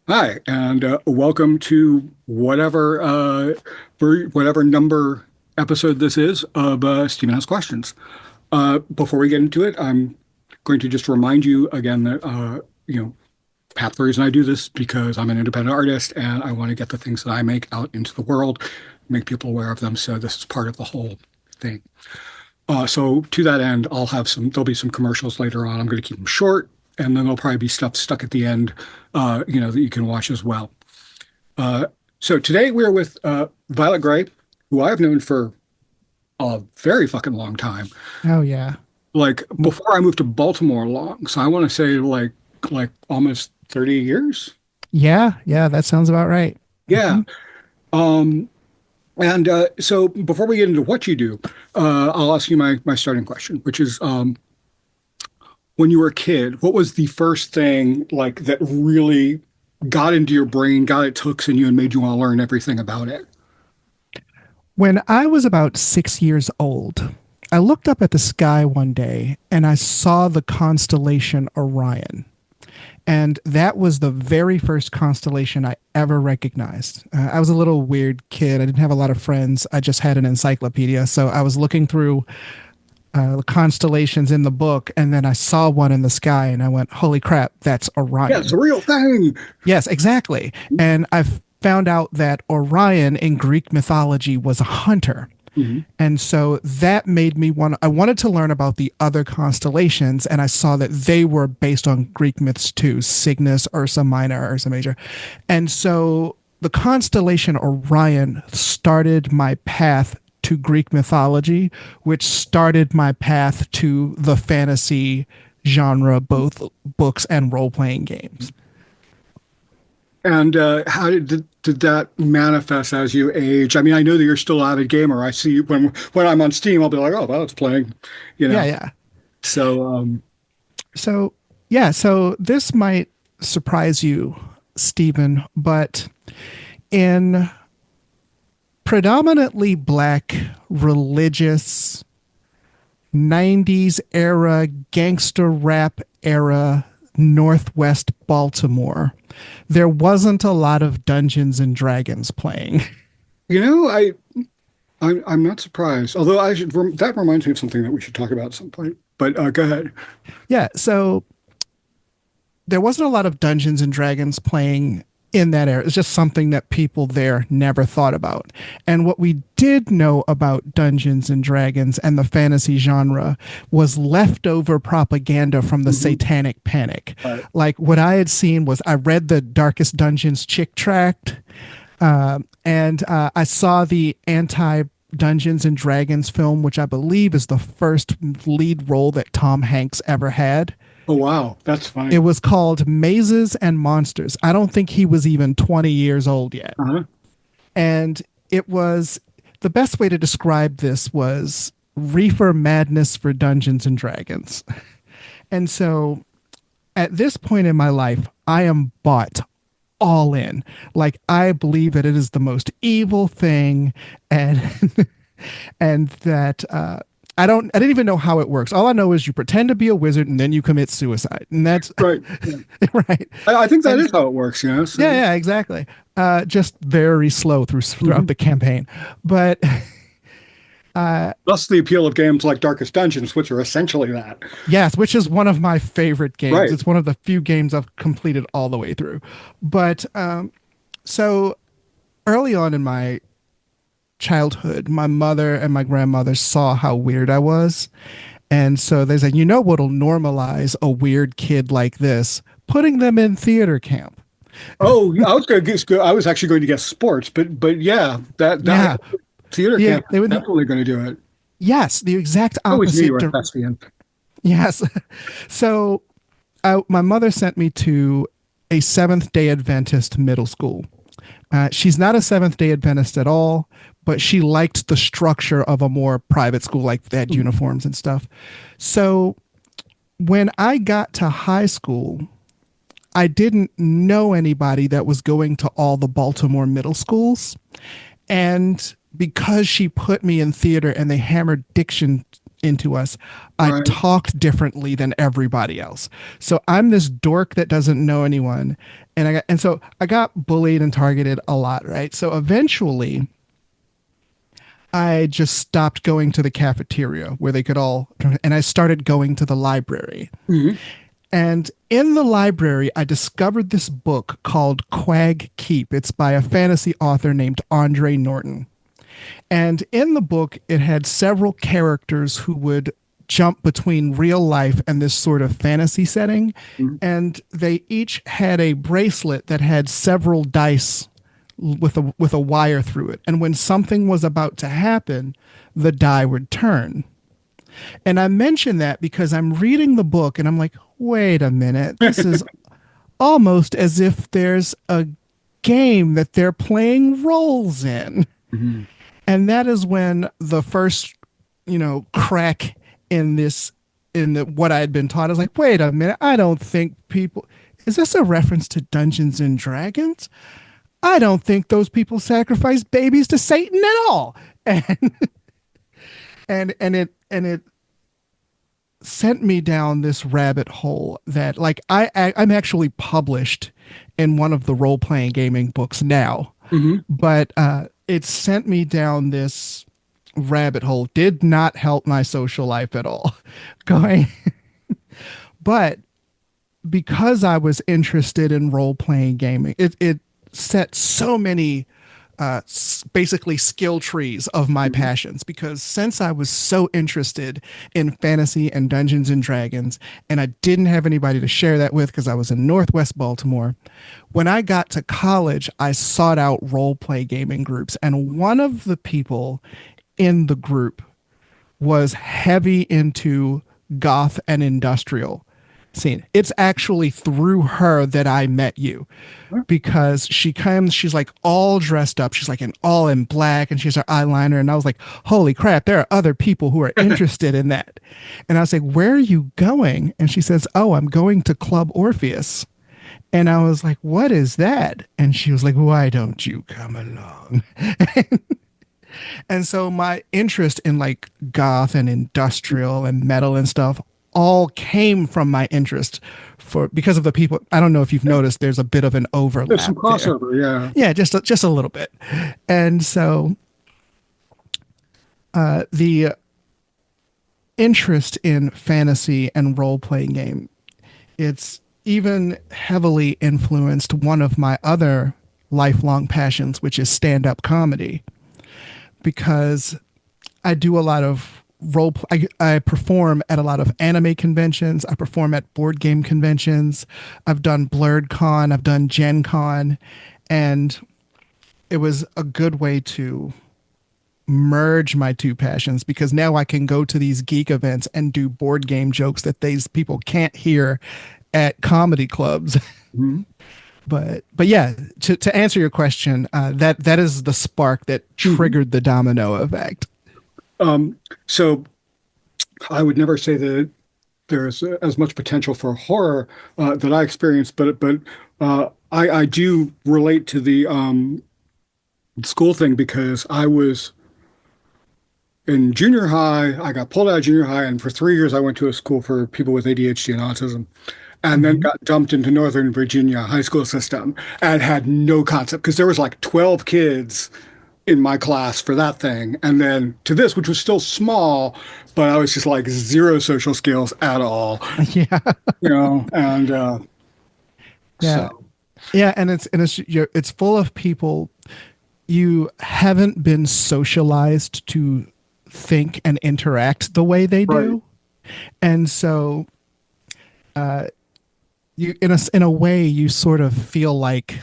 Hi, and welcome to whatever number episode this is of Stephen Has Questions. Before we get into it, I'm going to just remind you again that half the reason I do this because I'm an independent artist and I want to get the things that I make out into the world, make people aware of them. So this is part of the whole thing. So to that end, there'll be some commercials later on. I'm going to keep them short, and then there'll probably be stuff stuck at the end, that you can watch as well. Uh, so today we're with Violet Gray, who I've known for a very fucking long time. Oh yeah. Like before I moved to Baltimore long. So I want to say like almost 30 years. Yeah, that sounds about right. Yeah. Mhm. Um, and so before we get into what you do, I'll ask you my starting question, which is when you were a kid, what was the first thing like that really got into your brain, got its hooks in you, and made you want to learn everything about it? When I was about 6 years old, I looked up at the sky one day and I saw the constellation Orion. And that was the very first constellation I ever recognized. I was a little weird kid. I didn't have a lot of friends. I just had an encyclopedia. So I was looking through the constellations in the book, and then I saw one in the sky and I went, holy crap, that's Yeah, it's Orion. a real thing. Yes, exactly. And I've found out that Orion in Greek mythology was a hunter. Mhm. And so that made me I wanted to learn about the other constellations, and I saw that they were based on Greek myths too, Cygnus, Ursa Minor, Ursa Major. And so the constellation Orion started my path to Greek mythology, which started my path to the fantasy genre, both books and role playing games. And how did that manifest as you age? I mean, I know that you're still an avid gamer. I see when I'm on Steam, I'll be like, oh, well, it's playing, you Yeah, know. yeah. So, So, yeah, so this might surprise you, Stephen, but in predominantly black, religious, 90s era, gangster rap era, Northwest Baltimore, there wasn't a lot of Dungeons and Dragons playing. you know, I'm not surprised. Although that reminds me of something that we should talk about at some point. But go ahead. Yeah, so there wasn't a lot of Dungeons and Dragons playing in that era. It's just something that people there never thought about. And what we did know about Dungeons and Dragons and the fantasy genre was leftover propaganda from the Mhm. Satanic Panic. Right. Like what I had seen was I read the Darkest Dungeons chick tract, and I saw the anti Dungeons and Dragons film, which I believe is the first lead role that Tom Hanks ever had. Oh, wow, that's It funny. was called Mazes and Monsters. I don't think he was even 20 years old yet. Uh-huh. And it was the best way to describe this was reefer madness for Dungeons and Dragons. And so at this point in my life, I am bought all in. Like I believe that it is the most evil thing, and and that I didn't even know how it works. All I know is you pretend to be a wizard and then you commit suicide. And that's Right. Yeah. right. I think that And is how it works, you know. yeah, So, yeah, exactly. Just very slow throughout mhm. the campaign. But Thus the appeal of games like Darkest Dungeons, which are essentially that. yes, which is one of my favorite games. Right. It's one of the few games I've completed all the way through. But so early on in my childhood, my mother and my grandmother saw how weird I was. And so they said, you know what'll normalize a weird kid like this? Putting them in theater camp. Oh, I was actually going to guess sports, but yeah, that Yeah. theater Yeah. camp They is would, definitely going to do it. yes, the exact I always knew you opposite. were a thespian. Yes. So my mother sent me to a Seventh day Adventist middle school. She's not a Seventh day Adventist at all, but she liked the structure of a more private school, like they had Mhm. uniforms and stuff. So when I got to high school, I didn't know anybody that was going to all the Baltimore middle schools. And because she put me in theater and they hammered diction into us, I Right. talked differently than everybody else. So I'm this dork that doesn't know anyone, and so I got bullied and targeted a lot, right? So eventually I just stopped going to the cafeteria where they could all, and I started going to the library. Hmm. And in the library, I discovered this book called Quag Keep. It's by a fantasy author named Andre Norton. And in the book, it had several characters who would jump between real life and this sort of fantasy setting. Hmm. And they each had a bracelet that had several dice with a wire through it. And when something was about to happen, the die would turn. And I mention that because I'm reading the book and I'm like, wait a minute, this is almost as if there's a game that they're playing roles in. Hmm. And that is when the first, crack in this, in the what I had been taught, I was like, wait a minute, I don't think people, is this a reference to Dungeons and Dragons? I don't think those people sacrifice babies to Satan at all. And and it sent me down this rabbit hole that, like, I'm actually published in one of the role playing gaming books now, Hmm. but it sent me down this rabbit hole. Did not help my social life at all. Going, but because I was interested in role playing gaming, it set so many basically skill trees of my Hmm. passions, because since I was so interested in fantasy and Dungeons and Dragons, and I didn't have anybody to share that with because I was in Northwest Baltimore, when I got to college, I sought out role play gaming groups. And one of the people in the group was heavy into goth and industrial scene. It's actually through her that I met you, because she's like all dressed up. She's like all in black and she's her eyeliner. And I was like, holy crap, there are other people who are interested in that. And I was like, where are you going? And she says, oh, I'm going to Club Orpheus. And I was like, what is that? And she was like, why don't you come along? And so my interest in like goth and industrial and metal and stuff all came from my interest for, because of the people. I don't know if you've noticed, there's a bit of an There's some overlap there. crossover, yeah. Yeah, just a little bit. And so the interest in fantasy and role playing game, it's even heavily influenced one of my other lifelong passions, which is stand up comedy, because I do a lot of I perform at a lot of anime conventions. I perform at board game conventions. I've done Blurred Con. I've done Gen Con. And it was a good way to merge my two passions, because now I can go to these geek events and do board game jokes that these people can't hear at comedy clubs. Mhm. But yeah, to answer your question, that is the spark that Mhm. triggered the domino effect. So I would never say that there's as much potential for horror that I experienced, but I do relate to the school thing, because I was in junior high. I got pulled out of junior high, and for 3 years I went to a school for people with ADHD and autism, and then Mhm. got dumped into Northern Virginia high school system and had no concept, because there was like 12 kids in my class for that thing, and then to this, which was still small, but I was just like zero social skills at all, Yeah, and yeah, so yeah, and it's full of people you haven't been socialized to think and interact the way they right. do, and so you, in a way, you sort of feel like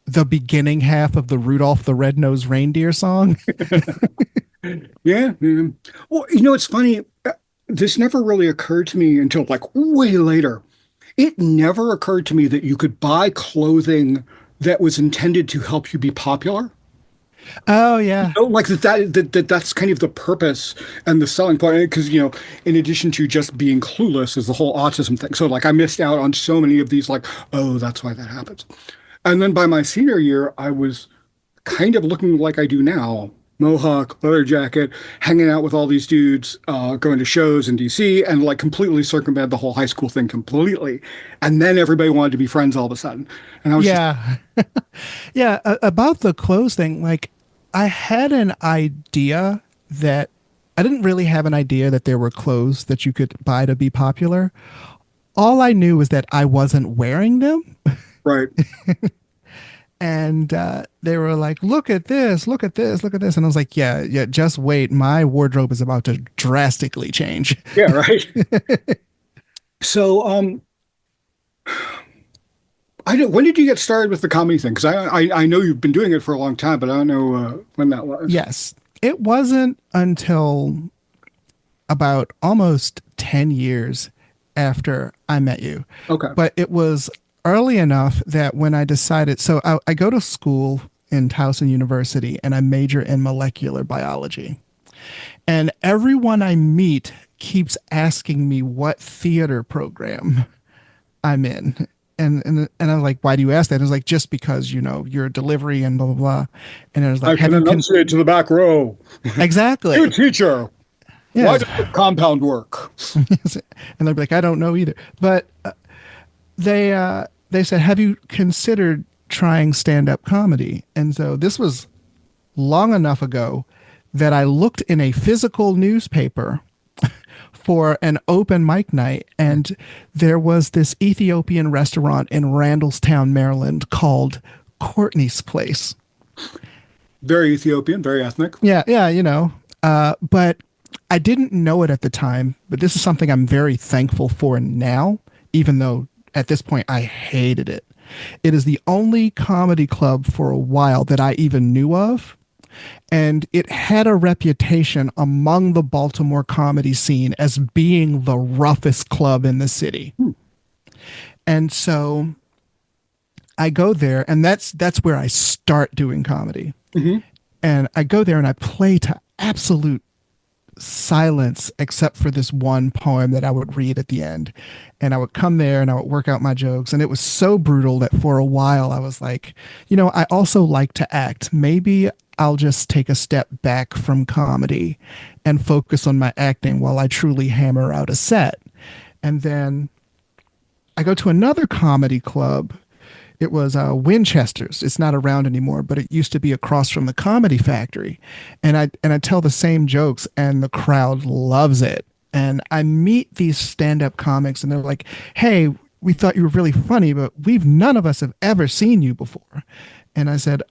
the beginning half of the Rudolph the Red-Nosed Reindeer song. Yeah, yeah. Well, it's funny. This never really occurred to me until like way later. It never occurred to me that you could buy clothing that was intended to help you be popular. Oh yeah, Like that's kind of the purpose and the selling point. Because, in addition to just being clueless, is the whole autism thing. So like I missed out on so many of these, like, oh, that's why that happens. And then by my senior year, I was kind of looking like I do now. mohawk, leather jacket, hanging out with all these dudes, going to shows in DC, and like completely circumvent the whole high school thing completely. And then everybody wanted to be friends all of a sudden. And I was just, Yeah. Yeah, about the clothes thing, like I had an idea that I didn't really have an idea that there were clothes that you could buy to be popular. All I knew was that I wasn't wearing them. right. And they were like, look at this, look at this, look at this. And I was like, yeah, yeah, just wait. My wardrobe is about to drastically change. Yeah, right. So, I don't, when did you get started with the comedy thing? Because I know you've been doing it for a long time, but I don't know when that was. Yes. It wasn't until about almost 10 years after I met you. Okay. But it was early enough that when I decided, so I go to school in Towson University and I major in molecular biology. And everyone I meet keeps asking me what theater program I'm in. And I was like, why do you ask that? And it was like, just because, you know, your delivery and blah, blah, blah. And it was I like, can enunciate to the back row. You exactly. teacher, why Yes. does the compound work? And they'd be like, I don't know either. But they said, have you considered trying stand-up comedy? And so this was long enough ago that I looked in a physical newspaper for an open mic night, and there was this Ethiopian restaurant in Randallstown, Maryland called Courtney's Place. Very Ethiopian, very ethnic. Yeah, yeah, you know. But I didn't know it at the time, but this is something I'm very thankful for now, even though at this point I hated it. It is the only comedy club for a while that I even knew of. And it had a reputation among the Baltimore comedy scene as being the roughest club in the city. And so I go there, and that's where I start doing comedy. Hmm. And I go there and I play to absolute silence except for this one poem that I would read at the end. And I would come there and I would work out my jokes. And it was so brutal that for a while I was like, you know, I also like to act. Maybe I'll just take a step back from comedy and focus on my acting while I truly hammer out a set. And then I go to another comedy club. It was Winchester's. It's not around anymore, but it used to be across from the Comedy Factory. And I tell the same jokes, and the crowd loves it. And I meet these stand-up comics, and they're like, "Hey, we thought you were really funny, but we've none of us have ever seen you before." And I said,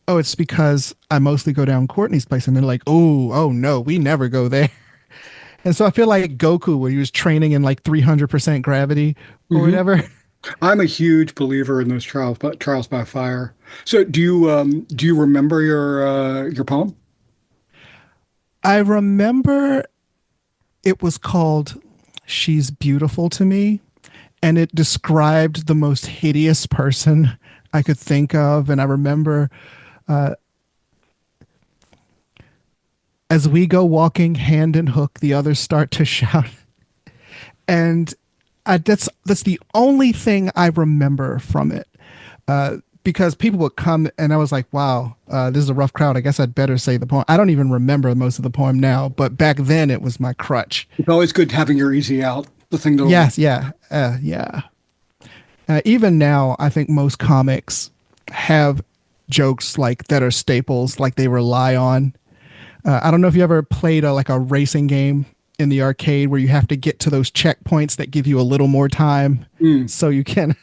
"Oh, it's because I mostly go down Courtney's Place." And they're like, "Oh no, we never go there." And so I feel like Goku, where he was training in like 300% gravity or Hmm. whatever. I'm a huge believer in those trials by fire. So do you remember your poem? I remember it was called She's Beautiful to Me, and it described the most hideous person I could think of. And I remember as we go walking hand in hook, the others start to shout. And that's the only thing I remember from it. Because people would come and I was like, wow, this is a rough crowd. I guess I'd better say the poem. I don't even remember most of the poem now, but back then it was my crutch. It's always good having your easy out, the thing to. Yes, yeah, yeah. Even now, I think most comics have jokes like that are staples, like they rely on. I don't know if you ever played like a racing game in the arcade where you have to get to those checkpoints that give you a little more time Mm. so you can.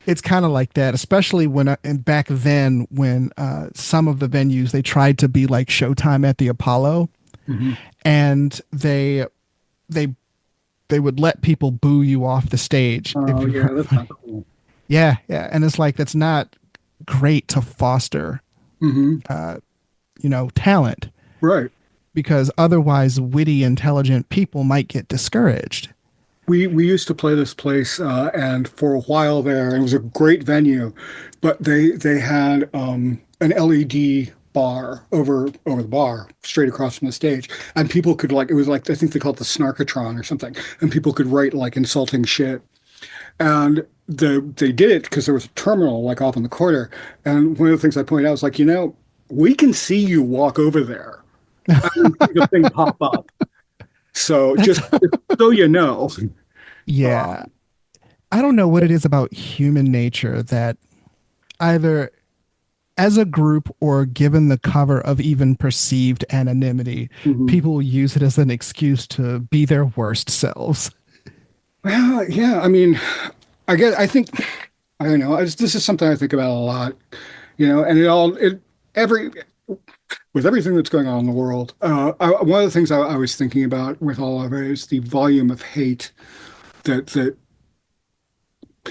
It's kind of like that, especially when and back then when some of the venues they tried to be like Showtime at the Apollo, Hmm. and they they would let people boo you off the stage if Oh you yeah, were that's not funny. cool. Yeah, yeah, and it's like that's not great to foster, Hmm. you know, talent Right. because otherwise witty, intelligent people might get discouraged. We used to play this place, and for a while there, it was a great venue, but they had an LED bar over the bar, straight across from the stage, and people could like it was like I think they called it the Snarkatron or something, and people could write like insulting shit, and they did it because there was a terminal like off in the corner, and one of the things I pointed out was like, you know. we can see you walk over there. I can see the thing pop up. So That's just so you know. yeah. I don't know what it is about human nature that either as a group or given the cover of even perceived anonymity, Mhm. people will use it as an excuse to be their worst selves. Well, yeah, I mean, I think, I don't know. This is something I think about a lot, and every, with everything that's going on in the world, one of the things I was thinking about with all of it is the volume of hate that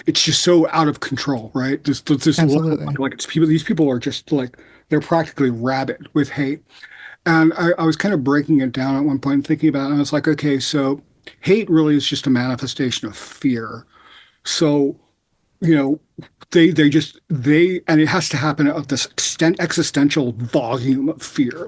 it's just so out of control, right? This level, Absolutely. like it's people, these people are just like, they're practically rabid with hate. And I was kind of breaking it down at one point and thinking about it, and I was like, okay, so hate really is just a manifestation of fear. So, you know, and it has to happen at this existential volume of fear.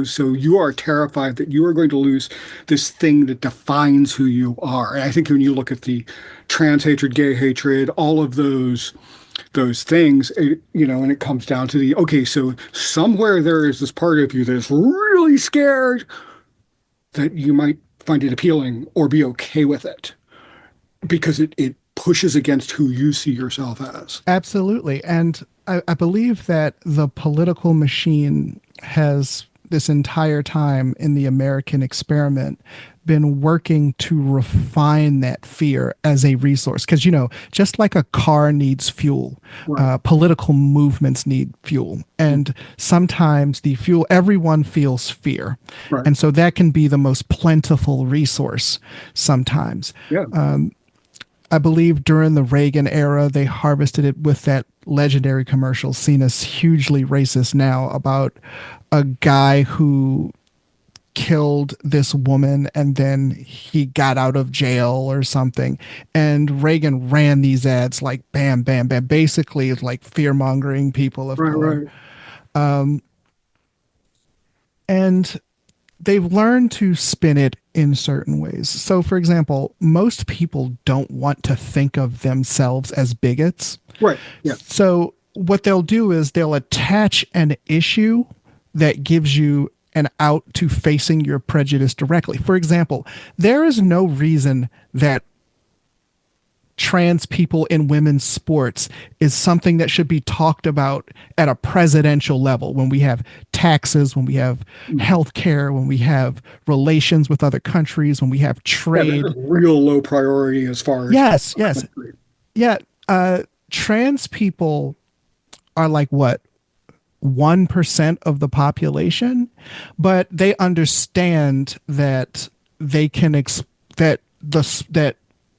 So you are terrified that you are going to lose this thing that defines who you are. And I think when you look at the trans hatred, gay hatred, all of those things, and it comes down to okay, so somewhere there is this part of you that's really scared that you might find it appealing or be okay with it because it pushes against who you see yourself as. Absolutely. And I believe that the political machine has this entire time in the American experiment been working to refine that fear as a resource. Because, just like a car needs fuel, Right, political movements need fuel. And sometimes the fuel, everyone feels fear. right. And so that can be the most plentiful resource sometimes. Yeah. I believe during the Reagan era, they harvested it with that legendary commercial seen as hugely racist now about a guy who killed this woman and then he got out of jail or something. And Reagan ran these ads like bam, bam, bam, basically like fear mongering people of Right, color. right. And they've learned to spin it in certain ways. So, for example, most people don't want to think of themselves as bigots. Right. Yeah. So, what they'll do is they'll attach an issue that gives you an out to facing your prejudice directly. For example, there is no reason that trans people in women's sports is something that should be talked about at a presidential level when we have taxes, when we have Mhm. healthcare, when we have relations with other countries, when we have Yeah, this is trade. real low priority as far as Yes, yes. Yeah, trans people are like what 1% of the population, but they understand that they can that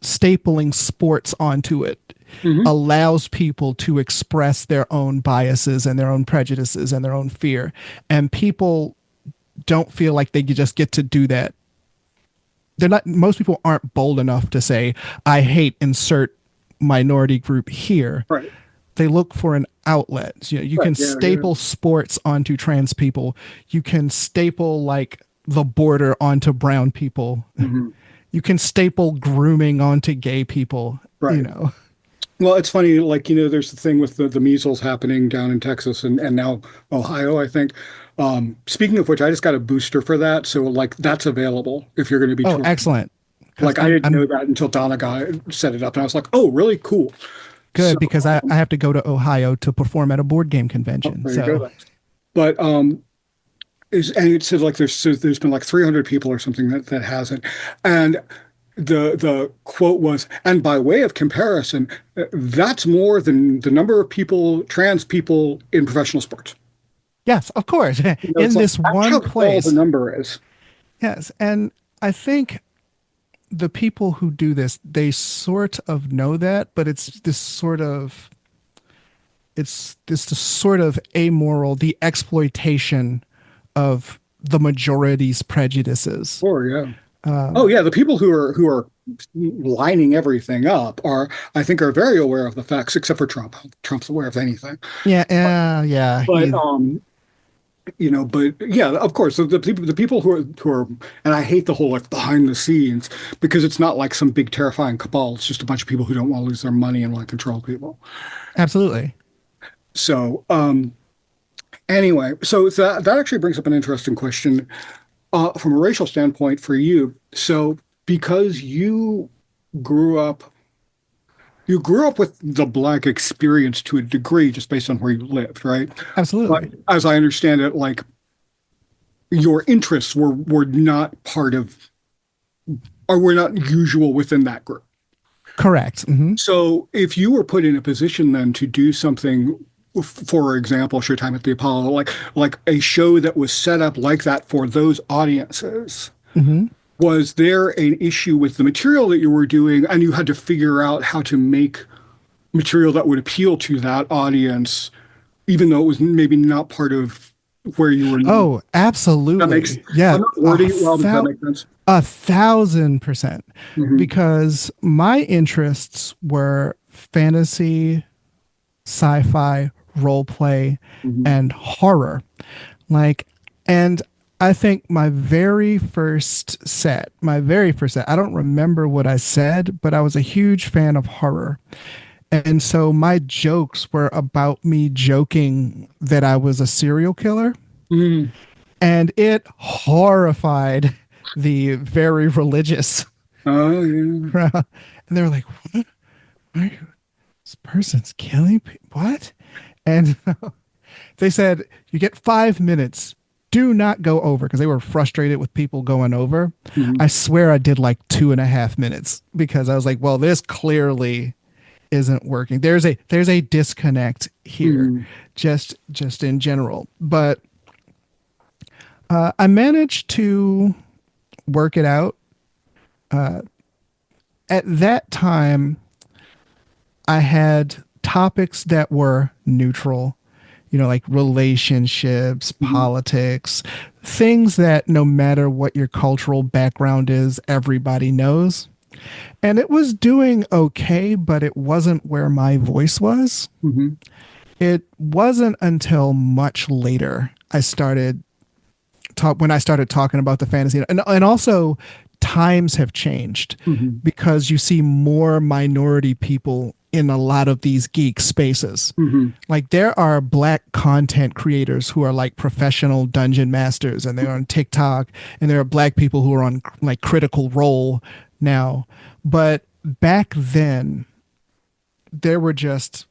stapling sports onto it Mhm. allows people to express their own biases and their own prejudices and their own fear. And people don't feel like they just get to do that. They're not, most people aren't bold enough to say, I hate insert minority group here. Right. They look for an outlet. You Right. can Yeah, yeah. staple sports onto trans people. You can staple like the border onto brown people. Mhm. You can staple grooming onto gay people, Right. Well, it's funny, like, there's the thing with the measles happening down in Texas and now Ohio, I think. Speaking of which, I just got a booster for that. So, like, that's available if you're going to be Oh, touring. excellent. Because Like, I didn't know that until Donna set it up. And I was like, oh, really cool. So, good because I have to go to Ohio to perform at a board game convention. there you go So then. But, and it said like there's been like 300 people or something that has it. And the quote was, and by way of comparison, that's more than the number of trans people in professional sports. yes, of course, It's in like this that's one how small the place. number is. Yes, and I think the people who do this, they sort of know that, but it's this sort of amoral, the exploitation of the majority's prejudices. Oh yeah. Oh yeah, the people who are lining everything up I think are very aware of the facts, except for Trump. Trump's aware of anything. Yeah, yeah. But but yeah, of course, the people who are, and I hate the whole like behind the scenes because it's not like some big terrifying cabal. It's just a bunch of people who don't want to lose their money and want to control people. Absolutely. So, Anyway, so that actually brings up an interesting question from a racial standpoint for you. So because grew up, you grew up with the Black experience to a degree just based on where you lived, right? But Absolutely. as I understand it, like your interests were not part of or were not usual within that group. Correct. So if you were put in a position then to do something, for example, Showtime at the Apollo, like a show that was set up like that for those audiences, Hmm. was there an issue with the material that you were doing and you had to figure out how to make material that would appeal to that audience, even though it was maybe not part of where you were known? Oh, That makes, absolutely. Yeah. I'm not wording it well, but does that make sense? 1,000%. Hmm. Because my interests were fantasy, sci-fi, role play, Hmm. and horror. Like, and I think my very first set, I don't remember what I said, but I was a huge fan of horror. And so my jokes were about me joking that I was a serial killer. Mm. And it horrified the very religious Oh, yeah. crowd. And they were like, what? Are you, this person's killing people? What? And they said, you get 5 minutes. Do not go over because they were frustrated with people going over. Mhm. I swear I did like 2.5 minutes because I was like, well, this clearly isn't working. There's a disconnect here, Mhm. just in general. But I managed to work it out. At that time, I had topics that were neutral, like relationships, Mhm. politics, things that no matter what your cultural background is, everybody knows. And it was doing okay, but it wasn't where my voice was. Mhm. It wasn't until much later when I started talking about the fantasy, and also times have changed Mhm. because you see more minority people in a lot of these geek spaces. Mhm. Like there are black content creators who are like professional dungeon masters and they're on TikTok, and there are black people who are on like Critical Role now. But back then there were just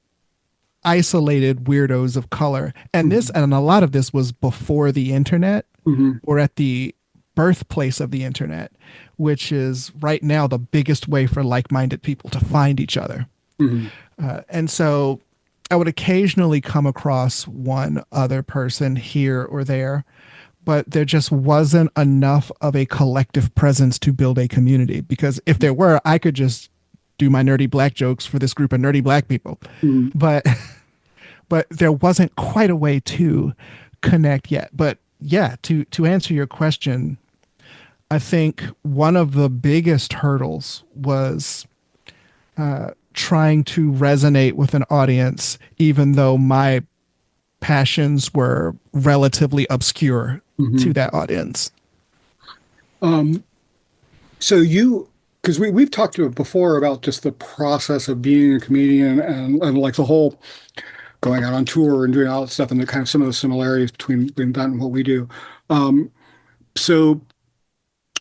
isolated weirdos of color. Mhm. And a lot of this was before the internet Mhm. or at the birthplace of the internet, which is right now the biggest way for like-minded people to find each other. Mhm. And so I would occasionally come across one other person here or there, but there just wasn't enough of a collective presence to build a community. Because if there were, I could just do my nerdy black jokes for this group of nerdy black people. Mhm. But but there wasn't quite a way to connect yet. But yeah, to answer your question, I think one of the biggest hurdles was trying to resonate with an audience, even though my passions were relatively obscure to Mhm. that audience. Um, so because we've talked before about just the process of being a comedian and like the whole going out on tour and doing all that stuff and the kind of some of the similarities between that and what we do. Um, so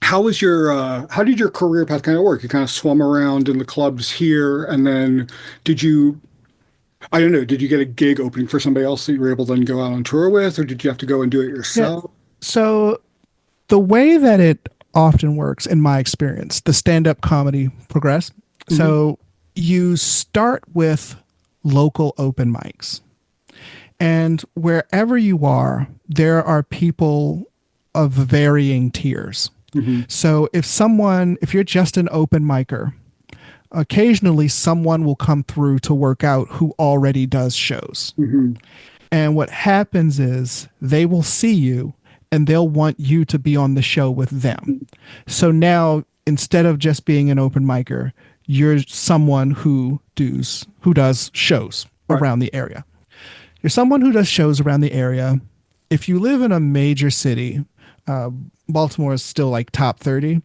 how did your career path kind of work? You kind of swum around in the clubs here, and then did you, I don't know, did you get a gig opening for somebody else that you were able to then go out on tour with, or did you have to go and do it Yeah. yourself? So the way that it often works in my experience, the stand-up comedy progress. Hmm. So you start with local open mics. And wherever you are, there are people of varying tiers. Hmm. So if you're just an open micer, occasionally someone will come through to work out who already does shows. Hmm. And what happens is they will see you and they'll want you to be on the show with them. So now instead of just being an open micer, you're someone who does shows Right. around the area. You're someone who does shows around the area. If you live in a major city, uh, Baltimore is still like top 30.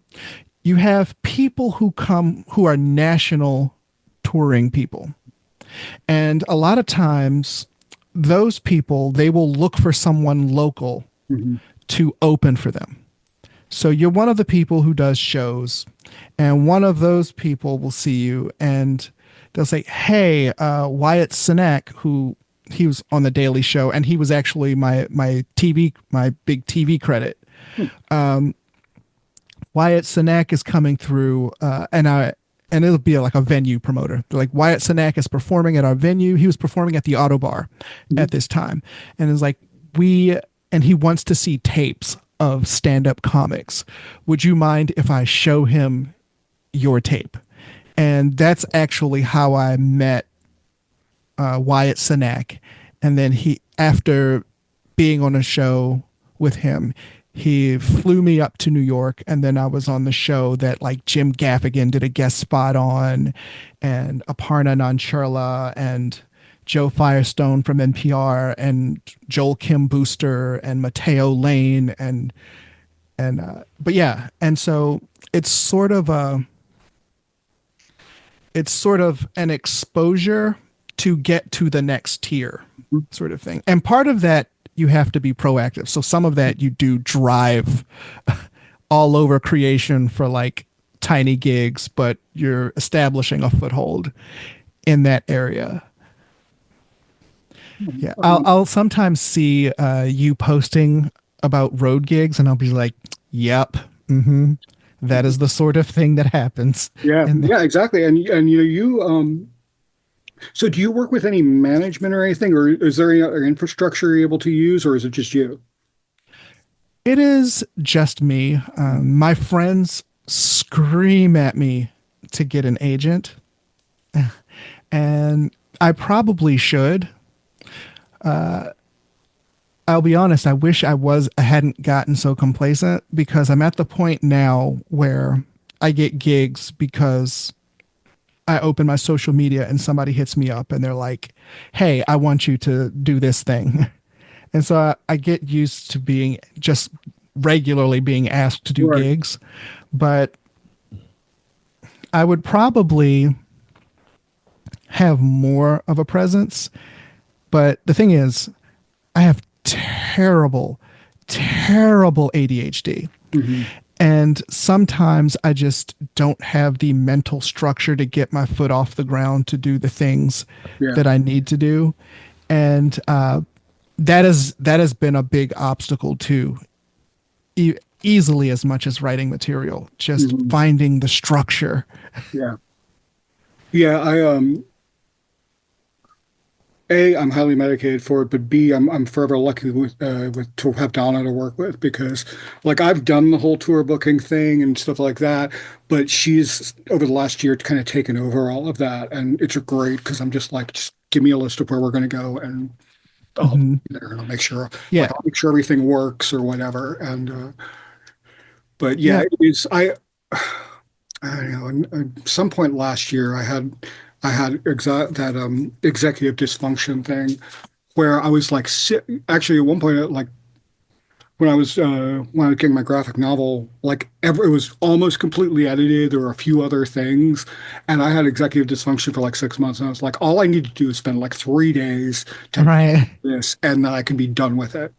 You have people who come who are national touring people. And a lot of times those people, they will look for someone local Hmm. to open for them. So you're one of the people who does shows, and one of those people will see you and they'll say, "Hey, Wyatt Cenac, who he was on the Daily Show, and he was actually my big TV credit. Wyatt Cenac is coming through, and it'll be like a venue promoter. They're like, Wyatt Cenac is performing at our venue. He was performing at the Auto Bar at this time, and it's like and he wants to see tapes of stand-up comics. Would you mind if I show him your tape?" And that's actually how I met Wyatt Cenac. And then after being on a show with him, he flew me up to New York, and then I was on the show that like Jim Gaffigan did a guest spot on, and Aparna Nancherla, and Joe Firestone from NPR, and Joel Kim Booster, and Mateo Lane, but yeah, and so it's sort of an exposure to get to the next tier sort of thing. And part of that, you have to be proactive. So some of that you do drive all over creation for like tiny gigs, but you're establishing a foothold in that area. Yeah. I'll sometimes see you posting about road gigs, and I'll be like, yep. Mm-hmm. That is the sort of thing that happens. Yeah, yeah, exactly. And so do you work with any management or anything, or is there any other infrastructure you're able to use, or is it just you? It is just me. My friends scream at me to get an agent, and I probably should. I'll be honest, I wish I hadn't gotten so complacent, because I'm at the point now where I get gigs because I open my social media and somebody hits me up and they're like, "Hey, I want you to do this thing." And so I get used to being just regularly being asked to do Right. gigs, but I would probably have more of a presence. But the thing is, I have terrible ADHD. Hmm. And sometimes I just don't have the mental structure to get my foot off the ground to do the things Yeah. that I need to do. And that has been a big obstacle too, easily as much as writing material, just Hmm. finding the structure. Yeah. Yeah. I'm highly medicated for it, but B, I'm forever lucky with to have Donna to work with, because like I've done the whole tour booking thing and stuff like that, but she's over the last year kind of taken over all of that, and it's great because I'm just like, just give me a list of where we're going to go, and I'll be Hmm. there, and Yeah. I'll make sure everything works or whatever. And but yeah, Yeah. it is. I don't know. At some point last year, I had that executive dysfunction thing where I was like, actually at one point, like when I was getting my graphic novel, like it was almost completely edited. There were a few other things, and I had executive dysfunction for like 6 months. And I was like, all I need to do is spend like 3 days to Right. this, and then I can be done with it.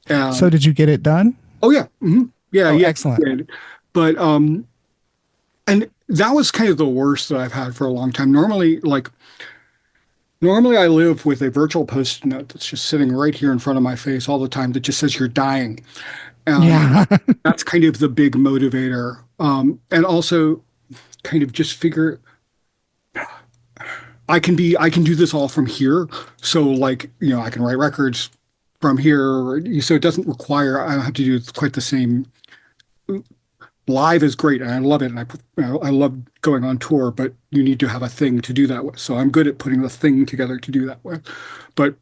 So Um, did you get it done? oh yeah, yeah, Oh, yeah, excellent. I did. But and that was kind of the worst that I've had for a long time. Normally I live with a virtual post-it note that's just sitting right here in front of my face all the time that just says you're dying. And Yeah. that's kind of the big motivator. And also kind of just figure I can do this all from here. So like, I can write records from here. So it doesn't require, I don't have to do quite the same. Live is great and I love it. And I love going on tour, but you need to have a thing to do that with. So I'm good at putting the thing together to do that with. But,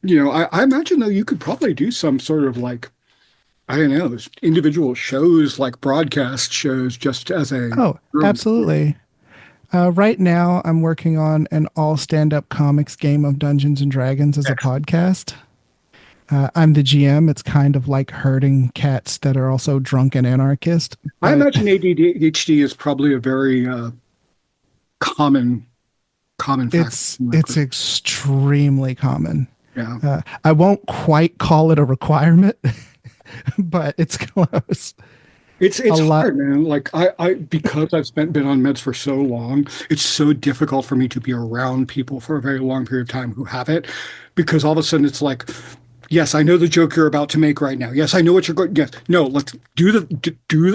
I imagine though you could probably do some sort of like, I don't know, individual shows, like broadcast shows, just as a Oh, room. absolutely. Right now, I'm working on an all stand-up comics game of Dungeons and Dragons as a Excellent. podcast. I'm the GM. It's kind of like herding cats that are also drunk and anarchist, I but imagine ADHD is probably a very common common factor. it's extremely common. Yeah. I won't quite call it a requirement, but it's close. A It's lot. hard, man. Like I because I've been on meds for so long, it's so difficult for me to be around people for a very long period of time who have it, because all of a sudden it's like, yes, I know the joke you're about to make right now. Yes, I know what you're going. Yes, no, let's do the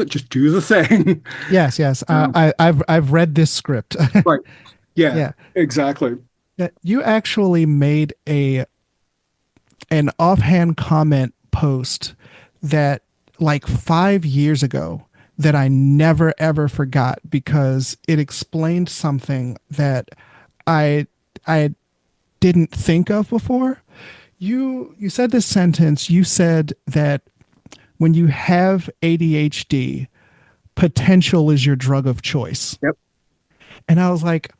just do the thing. Yes, yes. Um, I've read this script. right. Yeah, Yeah. exactly. You actually made a an offhand comment post that like 5 years ago that I never ever forgot because it explained something that I I didn't think of before. You said this sentence. You said that when you have ADHD, potential is your drug of choice. Yep. And I was like,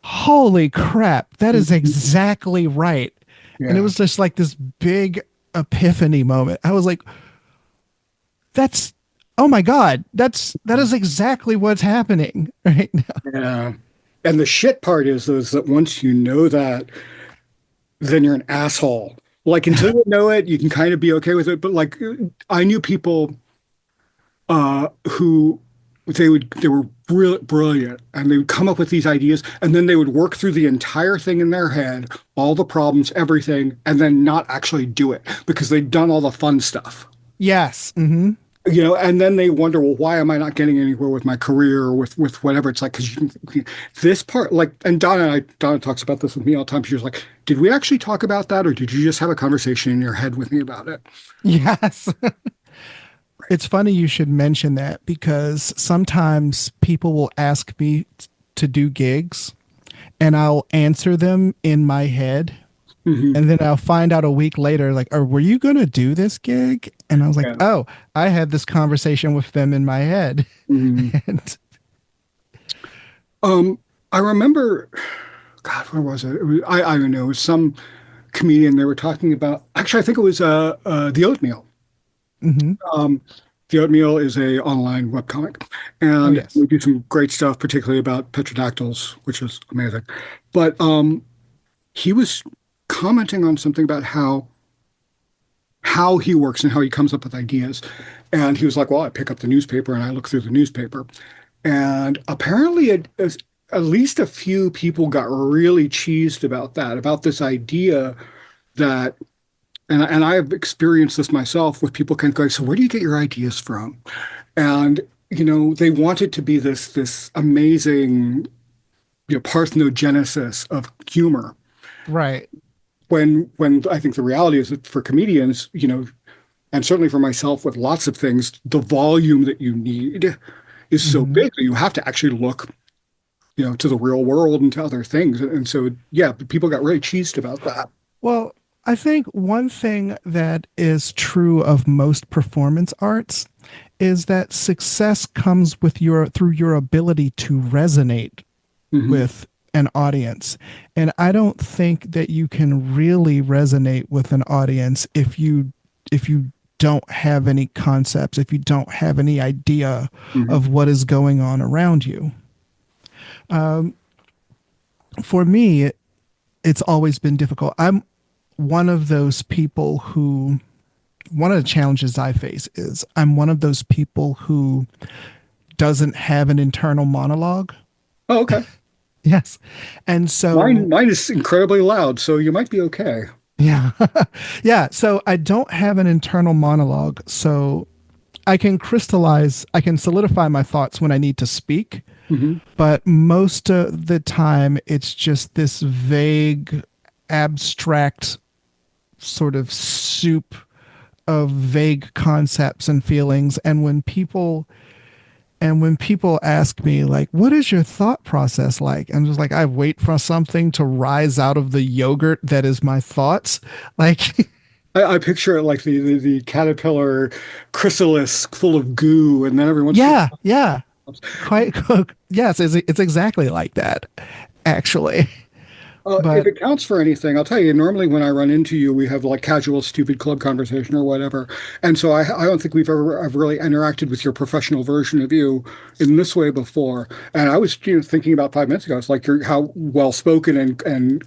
holy crap, that is Mhm. exactly right. And it Yeah. was just like this big epiphany moment. I was like, that's, oh my God, that is exactly what's happening right now. Yeah. And the shit part is that once you know that, then you're an asshole. Like until you know it, you can kind of be okay with it. But like I knew people who they were brilliant and they would come up with these ideas and then they would work through the entire thing in their head, all the problems, everything, and then not actually do it because they'd done all the fun stuff. Yes. Mm-hmm. And then they wonder, well, why am I not getting anywhere with my career or with whatever? It's like, because this part, like, and Donna talks about this with me all the time. She was like, did we actually talk about that, or did you just have a conversation in your head with me about it? Yes. It's funny you should mention that because sometimes people will ask me to do gigs and I'll answer them in my head. Hmm. And then I'll find out a week later, like, oh, were you going to do this gig? And I was like, Yeah. oh, I had this conversation with them in my head. Hmm. And I remember, God, where was it? I don't know. It was some comedian they were talking about. Actually, I think it was the Oatmeal. mhm. Um, the Oatmeal is a online webcomic, Oh, and yes. we do some great stuff, particularly about petrodactyls, which is amazing. But he was commenting on something about how he works and how he comes up with ideas. And he was like, "Well, I pick up the newspaper and I look through the newspaper." And apparently, at least a few people got really cheesed about that, about this idea that, and I have experienced this myself with people kind of going, "So where do you get your ideas from?" And they want it to be this amazing, parthenogenesis of humor. Right. When I think the reality is that for comedians, and certainly for myself with lots of things, the volume that you need is so Hmm. big that you have to actually look, to the real world and to other things. And so, yeah, people got really cheesed about that. Well, I think one thing that is true of most performance arts is that success comes with your through your ability to resonate Hmm. with an audience. And I don't think that you can really resonate with an audience if you don't have any concepts, if you don't have any idea Hmm. of what is going on around you. For me, it's always been difficult. I'm one of those people who one of the challenges I face is I'm one of those people who doesn't have an internal monologue. Oh, okay. Yes. And so Mine is incredibly loud, so you might be okay. yeah. Yeah. So I don't have an internal monologue. So I can solidify my thoughts when I need to speak. Hmm. But most of the time, it's just this vague, abstract sort of soup of vague concepts and feelings. And when people ask me like, what is your thought process like? I'm just like, I wait for something to rise out of the yogurt that is my thoughts. Like, I picture it like the caterpillar chrysalis full of goo, and then every once in a yeah, yeah, while, quite. Yes, it's exactly like that, actually. If But it counts for anything, I'll tell you, normally when I run into you, we have like casual, stupid club conversation or whatever. And so I don't think I've really interacted with your professional version of you in this way before. And I was, thinking about 5 minutes ago, it's like you're how well spoken and,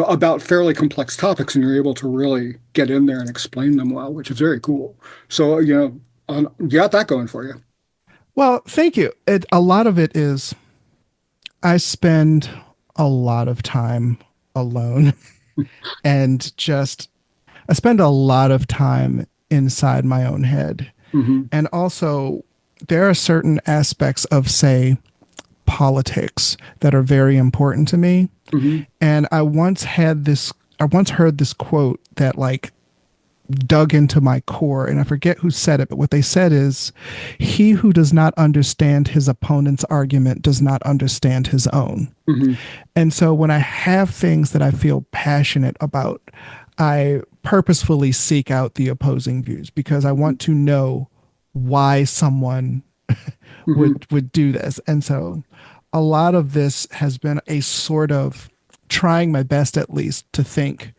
about fairly complex topics, and you're able to really get in there and explain them well, which is very cool. So, you got that going for you. well, thank you. A lot of it is I spend a lot of time alone and just I spend a lot of time inside my own head. Hmm. And also, there are certain aspects of, say, politics that are very important to me. Hmm. And I once heard this quote that like dug into my core, and I forget who said it, but what they said is, he who does not understand his opponent's argument does not understand his own. Hmm. And so when I have things that I feel passionate about, I purposefully seek out the opposing views because I want to know why someone Hmm. would do this. And so a lot of this has been a sort of trying my best at least to think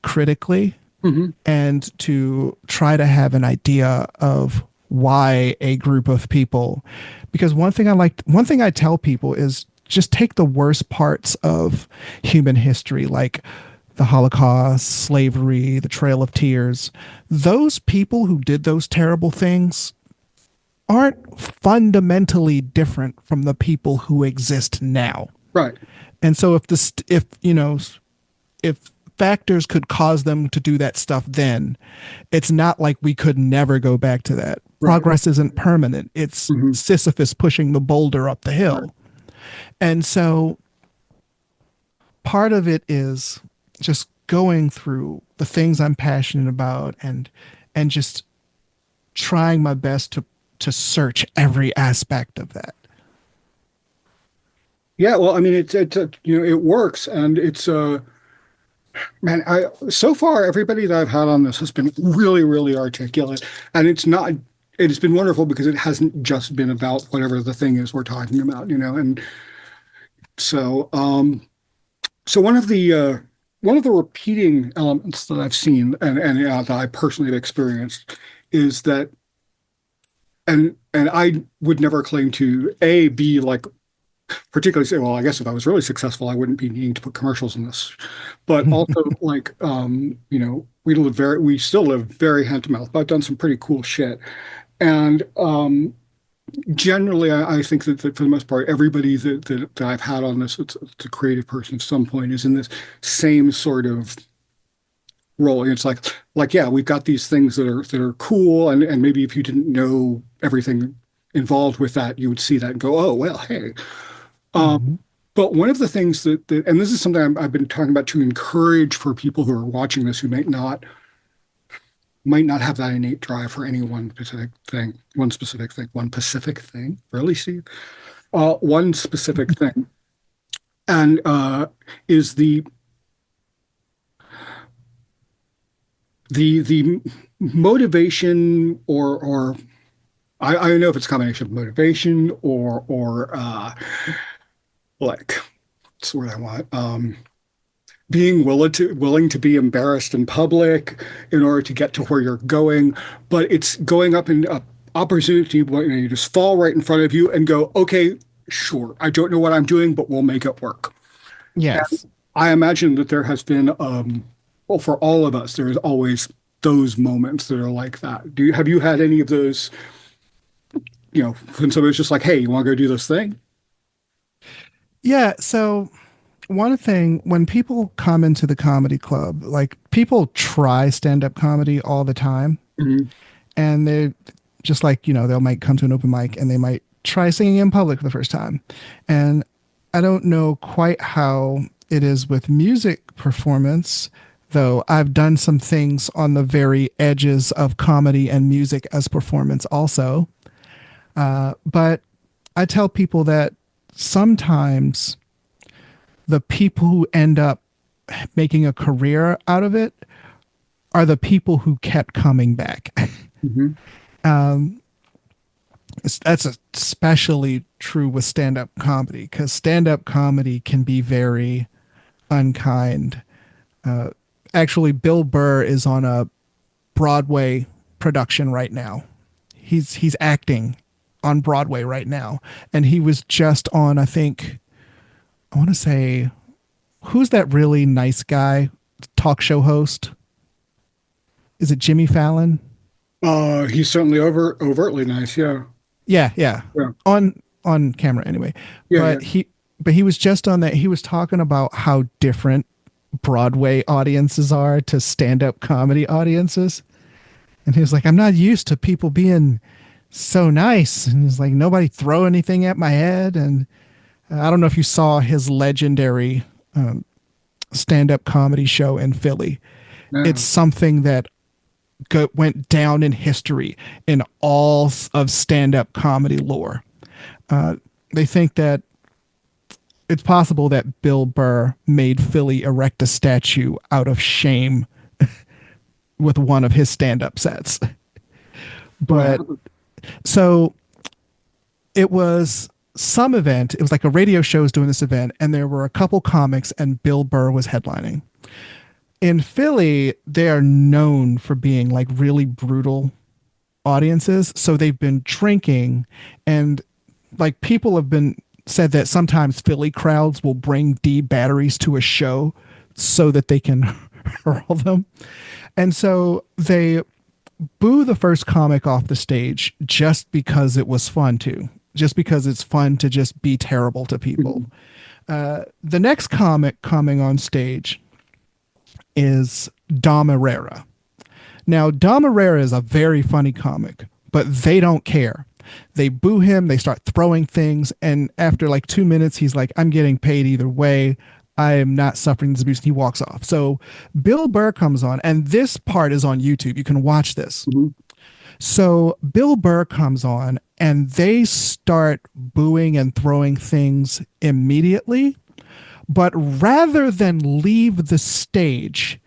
critically Hmm. and to try to have an idea of why a group of people, because one thing I tell people is just take the worst parts of human history, like the Holocaust, slavery, the Trail of Tears. Those people who did those terrible things aren't fundamentally different from the people who exist now. Right. And so if factors could cause them to do that stuff then, it's not like we could never go back to that. Right. Progress isn't permanent. It's Hmm. Sisyphus pushing the boulder up the Right. hill. And so part of it is just going through the things I'm passionate about and just trying my best to search every aspect of that. Yeah, well, I mean, it works, and it's man, I so far everybody that I've had on this has been really, really articulate, and it's been wonderful because it hasn't just been about whatever the thing is we're talking about, and so so one of the repeating elements that I've seen and that I personally have experienced is that, and I would never claim to be like particularly say, well, I guess if I was really successful, I wouldn't be needing to put commercials in this. But also, like, we still live very hand to mouth, but I've done some pretty cool shit. And generally, I think that for the most part, everybody that I've had on this, it's a creative person at some point, is in this same sort of role. It's like, yeah, we've got these things that are cool, and maybe if you didn't know everything involved with that, you would see that and go, oh, well, hey. Um, Mhm. but one of the things and this is something I've been talking about to encourage for people who are watching this who might not have that innate drive for any one specific thing, really, Steve? One specific thing, and is the motivation or I don't know if it's a combination of motivation or like what's the word I want? Being willing to be embarrassed in public in order to get to where you're going, but it's going up in a opportunity where you just fall right in front of you and go, okay, sure, I don't know what I'm doing, but we'll make it work. And Yes. I imagine that there has been, well, for all of us, there's always those moments that are like that. Have you had any of those, when somebody's just like, hey, you want to go do this thing? Yeah. So one thing, when people come into the comedy club, like people try stand up comedy all the time, Hmm. and they're just like, they might come to an open mic and they might try singing in public for the first time. And I don't know quite how it is with music performance, though I've done some things on the very edges of comedy and music as performance also. But I tell people that sometimes the people who end up making a career out of it are the people who kept coming back. Hmm. um, that's especially true with stand-up comedy because stand-up comedy can be very unkind. Uh, Actually, Bill Burr is on a Broadway production right now. He's acting on Broadway right now, and he was just on. I think I want to say who's that really nice guy, talk show host? Is it Jimmy Fallon? He's certainly overtly nice. Yeah. Yeah, yeah. Yeah. On camera anyway. Yeah. Yeah. But he was just on that. He was talking about how different Broadway audiences are to stand-up comedy audiences. And he was like, I'm not used to people being so nice. And he's like, nobody throw anything at my head. And I don't know if you saw his legendary stand-up comedy show in Philly. It's No. something that went down in history in all of stand-up comedy lore. Uh, they think that it's possible that Bill Burr made Philly erect a statue out of shame with one of his stand-up sets. But Well, so it was some event. It was like a radio show was doing this event, and there were a couple comics, and Bill Burr was headlining. In Philly, they are known for being like really brutal audiences. So they've been drinking, and like people have been said that sometimes Philly crowds will bring D batteries to a show so that they can hurl them. And so they boo the first comic off the stage just because it was fun to, just because it's fun to just be terrible to people. mhm. The next comic coming on stage is Dom Herrera. Now, Dom Herrera is a very funny comic, but they don't care. They boo him, they start throwing things, and after like 2 minutes, he's like, I'm getting paid either way. I am not suffering this abuse. And he walks off. So Bill Burr comes on, and this part is on YouTube. You can watch this. Mhm. So Bill Burr comes on, and they start booing and throwing things immediately. But rather than leave the stage,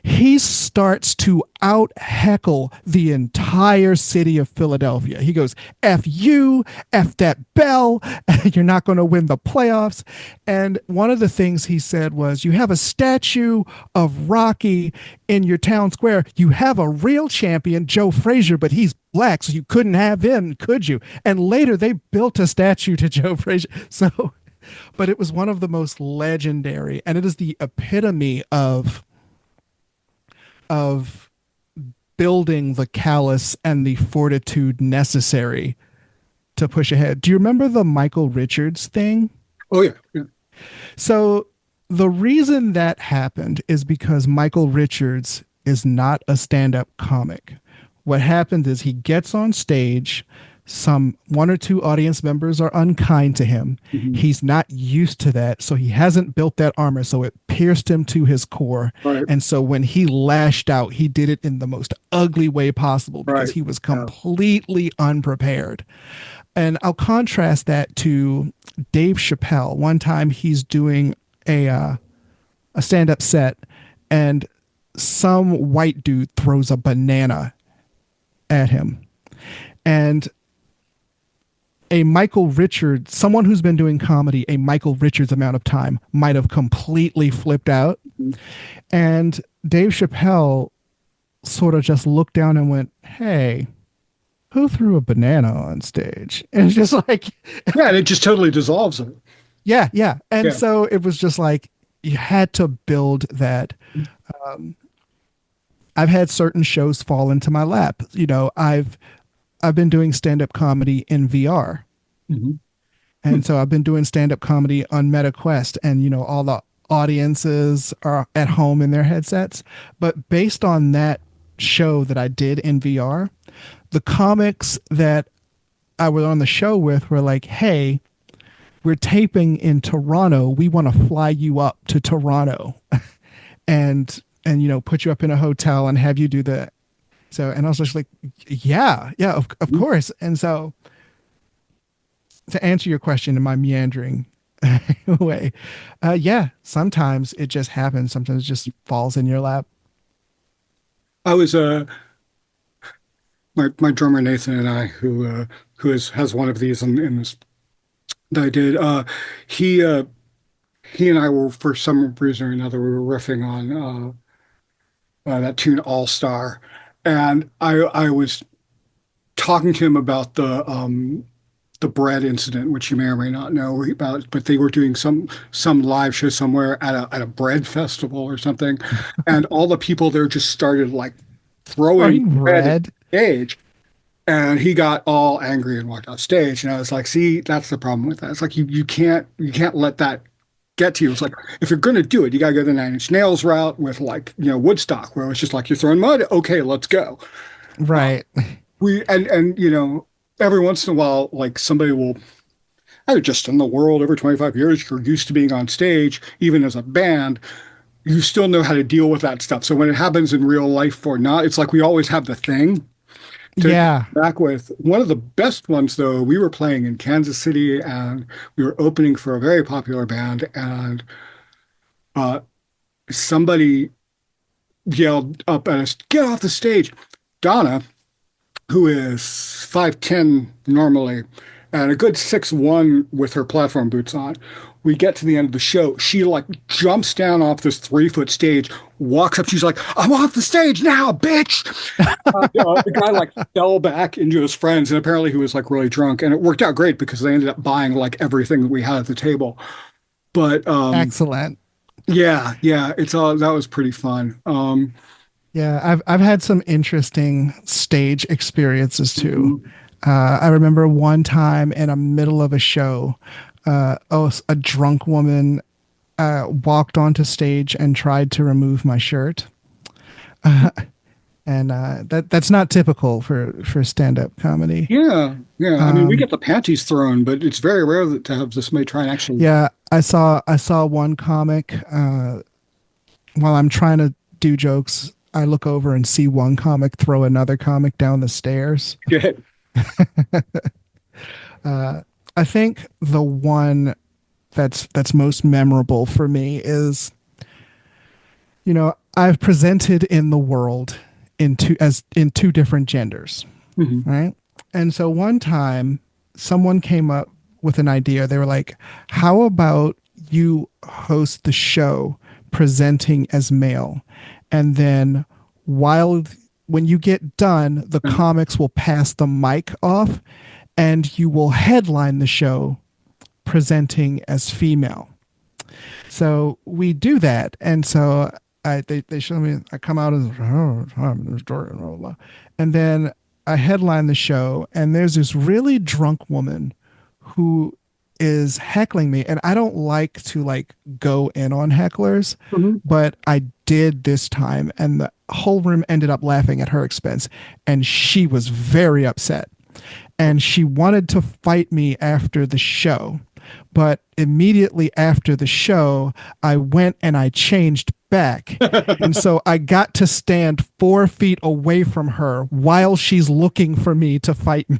he starts to out heckle the entire city of Philadelphia. He goes, F you, F that bell, you're not going to win the playoffs. And one of the things he said was, you have a statue of Rocky in your town square. You have a real champion, Joe Frazier, but he's black, so you couldn't have him, could you? And later they built a statue to Joe Frazier. So, but it was one of the most legendary, and it is the epitome of building the callous and the fortitude necessary to push ahead. Do you remember the Michael Richards thing? Oh yeah. Yeah. So the reason that happened is because Michael Richards is not a stand-up comic. What happened is he gets on stage, some one or two audience members are unkind to him. Mhm. He's not used to that, so he hasn't built that armor, so it pierced him to his core. Right. And so when he lashed out, he did it in the most ugly way possible because Right. he was Yeah. completely unprepared. And I'll contrast that to Dave Chappelle. One time he's doing a stand-up set, and some white dude throws a banana at him. And a Michael Richards, someone who's been doing comedy a Michael Richards amount of time, might have completely flipped out. Mhm. And Dave Chappelle sort of just looked down and went, hey, who threw a banana on stage? And it's just like, Yeah, and it just totally dissolves it. yeah, yeah. And Yeah. so it was just like, you had to build that. Um, I've had certain shows fall into my lap. You know, I've been doing stand-up comedy in VR. Mhm. And so I've been doing stand-up comedy on MetaQuest, and you know, all the audiences are at home in their headsets. But based on that show that I did in VR, the comics that I was on the show with were like, hey, we're taping in Toronto. We want to fly you up to Toronto and you know, put you up in a hotel and have you do that. So, and I was just like, yeah, yeah, of Mhm. course. And so to answer your question in my meandering way, yeah, sometimes it just happens. Sometimes it just falls in your lap. I was my drummer Nathan and I, who has one of these in this that I did. He he and I were, for some reason or another, we were riffing on that tune All Star, and I was talking to him about the bread incident, which you may or may not know about, but they were doing some live show somewhere at a bread festival or something, and all the people there just started like throwing Throwing bread at red. the stage. And he got all angry and walked off stage. And I was like, see, that's the problem with that. It's like you can't let that get to you. It's like if you're gonna do it, you gotta go the Nine Inch Nails route with like, Woodstock, where it's just like you're throwing mud. Okay, let's go. Right. We and every once in a while, like somebody will just in the world over 25 years, you're used to being on stage, even as a band, you still know how to deal with that stuff. So when it happens in real life or not, it's like we always have the thing to Yeah. back with. One of the best ones, though, we were playing in Kansas City and we were opening for a very popular band, and uh, somebody yelled up at us, "Get off the stage!" Donna, who is 5'10" normally and a good 6'1" with her platform boots on. We get to the end of the show. She like jumps down off this 3-foot stage, walks up. She's like, "I'm off the stage now, bitch." The guy like fell back into his friends, and apparently he was like really drunk. And it worked out great because they ended up buying like everything that we had at the table. But Excellent. yeah, yeah, it's all that was pretty fun. Yeah, I've had some interesting stage experiences too. Mhm. I remember one time in the middle of a show, a drunk woman walked onto stage and tried to remove my shirt, and that's not typical for stand up comedy. Yeah, yeah. I mean, we Um, get the panties thrown, but it's very rare to have somebody try and actually. yeah, I saw one comic while I'm trying to do jokes. I look over and see one comic throw another comic down the stairs. Get. I think the one that's most memorable for me is, I've presented in the world in two different genders, Mhm. right? And so one time someone came up with an idea. They were like, "How about you host the show presenting as male, and then while when you get done, the comics will pass the mic off and you will headline the show presenting as female." So we do that. And so they show me, I come out as, "Oh, I'm the story," blah, blah, blah. And then I headline the show, and there's this really drunk woman who is heckling me. And I don't like to like go in on hecklers, Mhm. but I did this time, and the whole room ended up laughing at her expense. And she was very upset, and she wanted to fight me after the show. But immediately after the show, I went and I changed back. And so I got to stand 4 feet away from her while she's looking for me to fight me.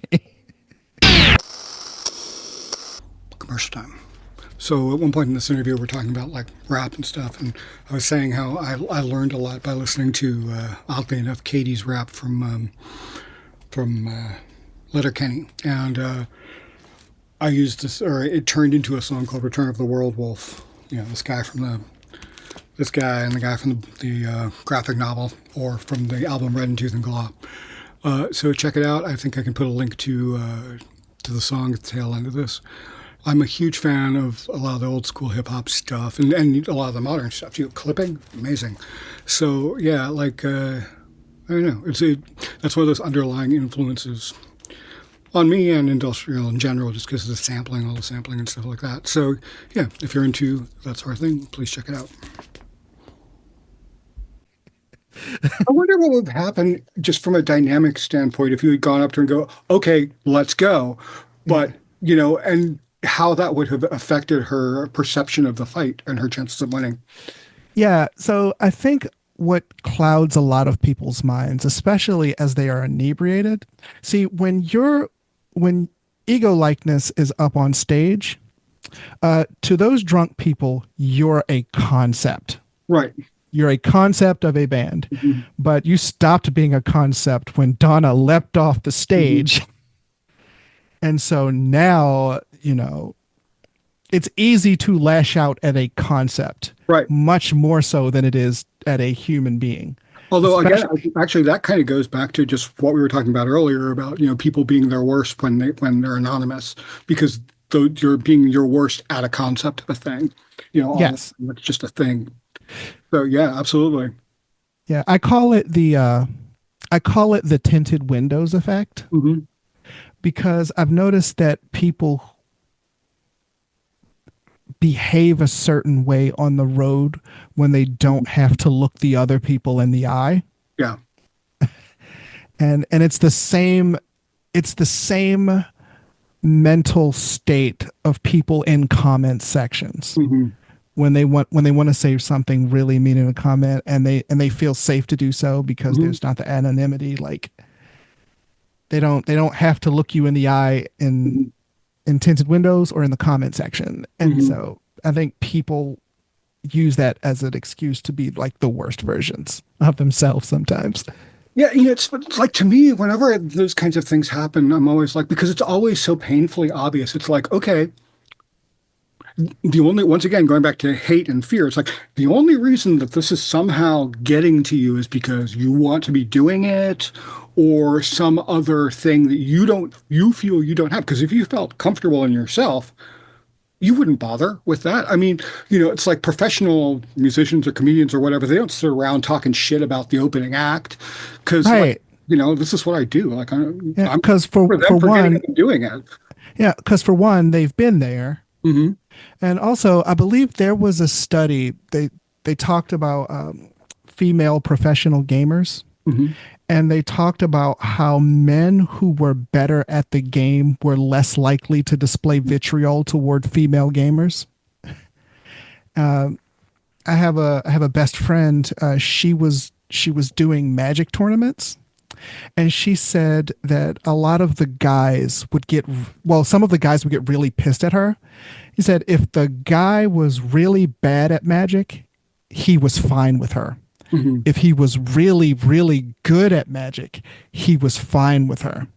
Commercial time. So at one point in this interview, we're talking about like rap and stuff, and I was saying how I learned a lot by listening to, oddly enough, Katie's rap from Letterkenny, and I used this, or it turned into a song called "Return of the World Wolf." This guy and the guy from the graphic novel, or from the album Red and Tooth and Claw. So check it out. I think I can put a link to the song at the tail end of this. I'm a huge fan of a lot of the old school hip hop stuff, and a lot of the modern stuff. Clipping, amazing. So yeah, like I don't know, that's one of those underlying influences on me and industrial in general, just because of all the sampling and stuff like that. So yeah, if you're into that sort of thing, please check it out. I wonder what would happen just from a dynamic standpoint if you had gone up to her and go, "Okay, let's go," but and how that would have affected her perception of the fight and her chances of winning. Yeah. So I think what clouds a lot of people's minds, especially as they are inebriated. See, when ego likeness is up on stage, to those drunk people, you're a concept. Right. You're a concept of a band, Mhm. but you stopped being a concept when Donna leapt off the stage. And so now, it's easy to lash out at a concept Right. much more so than it is at a human being. Although again, Especially, I think actually that kind of goes back to just what we were talking about earlier about, people being their worst when they're anonymous because you're being your worst at a concept of a thing. All yes. it's just a thing. So yeah, absolutely. Yeah, I call it the tinted windows effect Hmm. because I've noticed that people behave a certain way on the road when they don't have to look the other people in the eye. Yeah. And it's the same mental state of people in comment sections Hmm. when they want to say something really mean in a comment and they feel safe to do so because Hmm. there's not the anonymity. Like they don't have to look you in the eye Hmm. in tinted windows or in the comment section. And Hmm. so I think people use that as an excuse to be like the worst versions of themselves sometimes. Yeah, it's like to me, whenever those kinds of things happen, I'm always like, because it's always so painfully obvious. It's like, okay, once again, going back to hate and fear, it's like the only reason that this is somehow getting to you is because you want to be doing it or some other thing that you feel you don't have. Because if you felt comfortable in yourself, you wouldn't bother with that. I mean, it's like professional musicians or comedians or whatever, they don't sit around talking shit about the opening act because, like, Right. this is what I do. Like, Yeah. I'm Because for them for for getting up one, and doing it. yeah, because for one, they've been there. Hmm. And also, I believe there was a study they talked about female professional gamers, Hmm. and they talked about how men who were better at the game were less likely to display vitriol toward female gamers. I have a best friend. She was doing Magic tournaments, and she said that a lot of the guys would get some of the guys would get really pissed at her. He said if the guy was really bad at Magic, he was fine with her. Hmm. If he was really, really good at Magic, he was fine with her.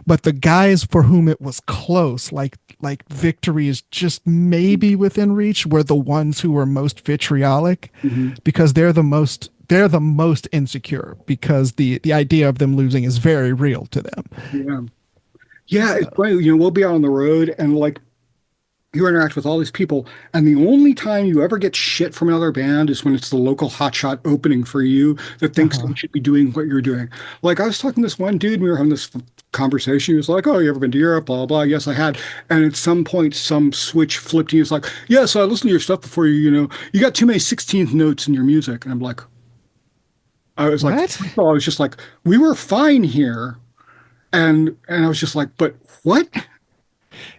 But the guys for whom it was close, like victory is just maybe within reach, were the ones who were most vitriolic Hmm. because they're the most insecure because the idea of them losing is very real to them. Yeah. Yeah, it's So, funny. We'll be out on the road and like you interact with all these people, and the only time you ever get shit from another band is when it's the local hotshot opening for you that thinks uh-huh. they should be doing what you're doing. Like I was talking to this one dude, and we were having this conversation. He was like, "Oh, you ever been to Europe?" Blah blah. Yes, I had. And at some point, some switch flipped. He was like, "Yes, I listened to your stuff before you. You got too many 16th notes in your music." And I'm like, I was like, What? first of all, I was just like, we were fine here, and I was just like, but what?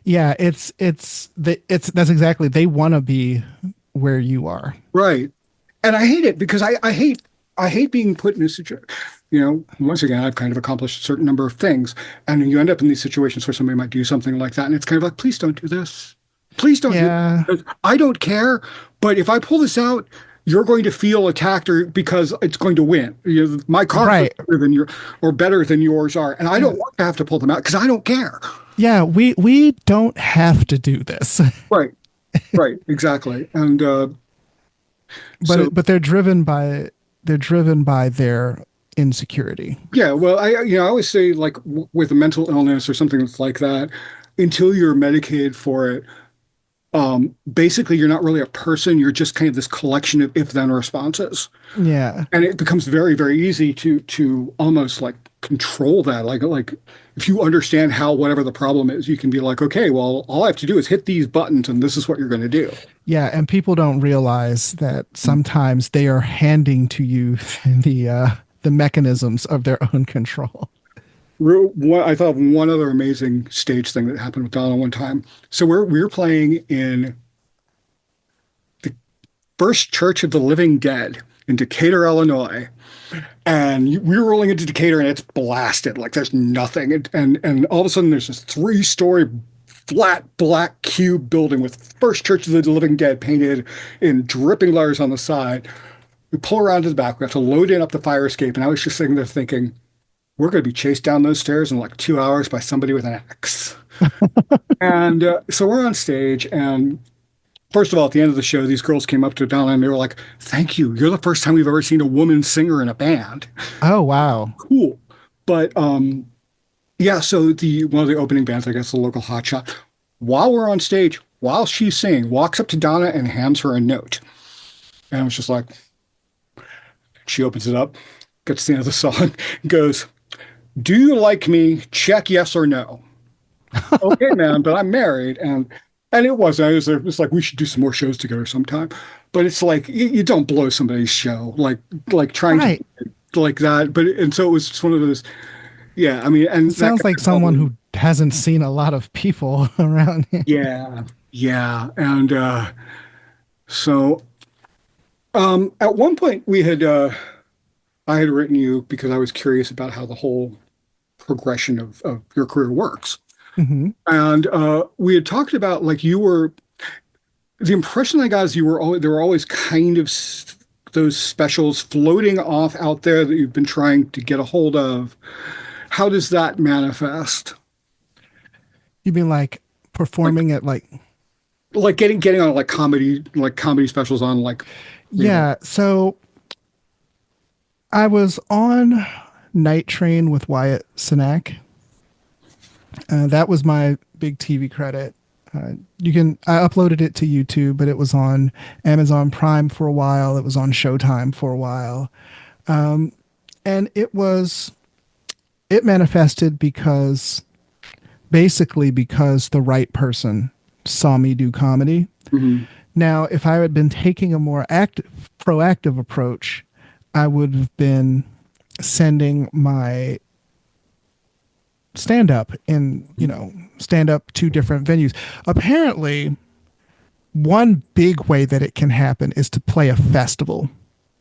Yeah, it's that's exactly they want to be where you are. Right. And I hate it because I hate being put in a situation. Once again, I've kind of accomplished a certain number of things, and you end up in these situations where somebody might do something like that, and it's kind of like, please don't do this. Please don't do Yeah, this. I don't care, but if I pull this out, you're going to feel attacked or because it's going to win. My cards are right. better than your or better than yours are, and I Yeah, don't want to have to pull them out because I don't care. yeah. We don't have to do this, Right. Right. Exactly. And so but they're driven by their insecurity. yeah, well, I always say like with a mental illness or something that's like that, until you're medicated for it, basically you're not really a person. You're just kind of this collection of if-then responses, Yeah, and it becomes very, very easy to almost like control that. Like if you understand how whatever the problem is, you can be like, okay, well, all I have to do is hit these buttons, and this is what you're going to do. yeah. And people don't realize that sometimes they are handing to you the mechanisms of their own control. I thought of one other amazing stage thing that happened with Donna one time. So we were playing in the First Church of the Living Dead in Decatur, Illinois. And we were rolling into Decatur and it's blasted. Like there's nothing. And all of a sudden there's this 3-story flat black cube building with First Church of the Living Dead painted in dripping letters on the side. We pull around to the back. We have to load in up the fire escape. And I was just sitting there thinking, we're going to be chased down those stairs in like 2 hours by somebody with an axe. And so we're on stage and first of all, at the end of the show, these girls came up to Donna and they were like, "Thank you. You're the first time we've ever seen a woman singer in a band." Oh, wow. Cool. But yeah, so the one of the opening bands, I guess the local hotshot, while we're on stage, while she's singing, walks up to Donna and hands her a note. And I was just like, she opens it up, gets to the end of the song, goes, "Do you like me? Check yes or no." "Okay, man, but I'm married." And it wasn't. It was like, we should do some more shows together sometime. But it's like you don't blow somebody's show like trying Right. to like that. But and so it was just one of those. Yeah, I mean, and It that sounds like someone who hasn't seen a lot of people around here. yeah, yeah, and so at one point we had I had written you because I was curious about how the whole progression of your career works. Hmm. And we had talked about like you were the impression I got is you were always there were always kind of those specials floating off out there that you've been trying to get a hold of. How does that manifest? You mean like Like performing at like, like getting on like comedy specials on like you know. yeah. So I was on Night Train with Wyatt Cenac. That was my big TV credit. I uploaded it to YouTube, but it was on Amazon Prime for a while. It was on Showtime for a while. And it manifested basically because the right person saw me do comedy. Mhm. Now, if I had been taking a more proactive approach, I would have been sending my stand up to different venues. Apparently, one big way that it can happen is to play a festival.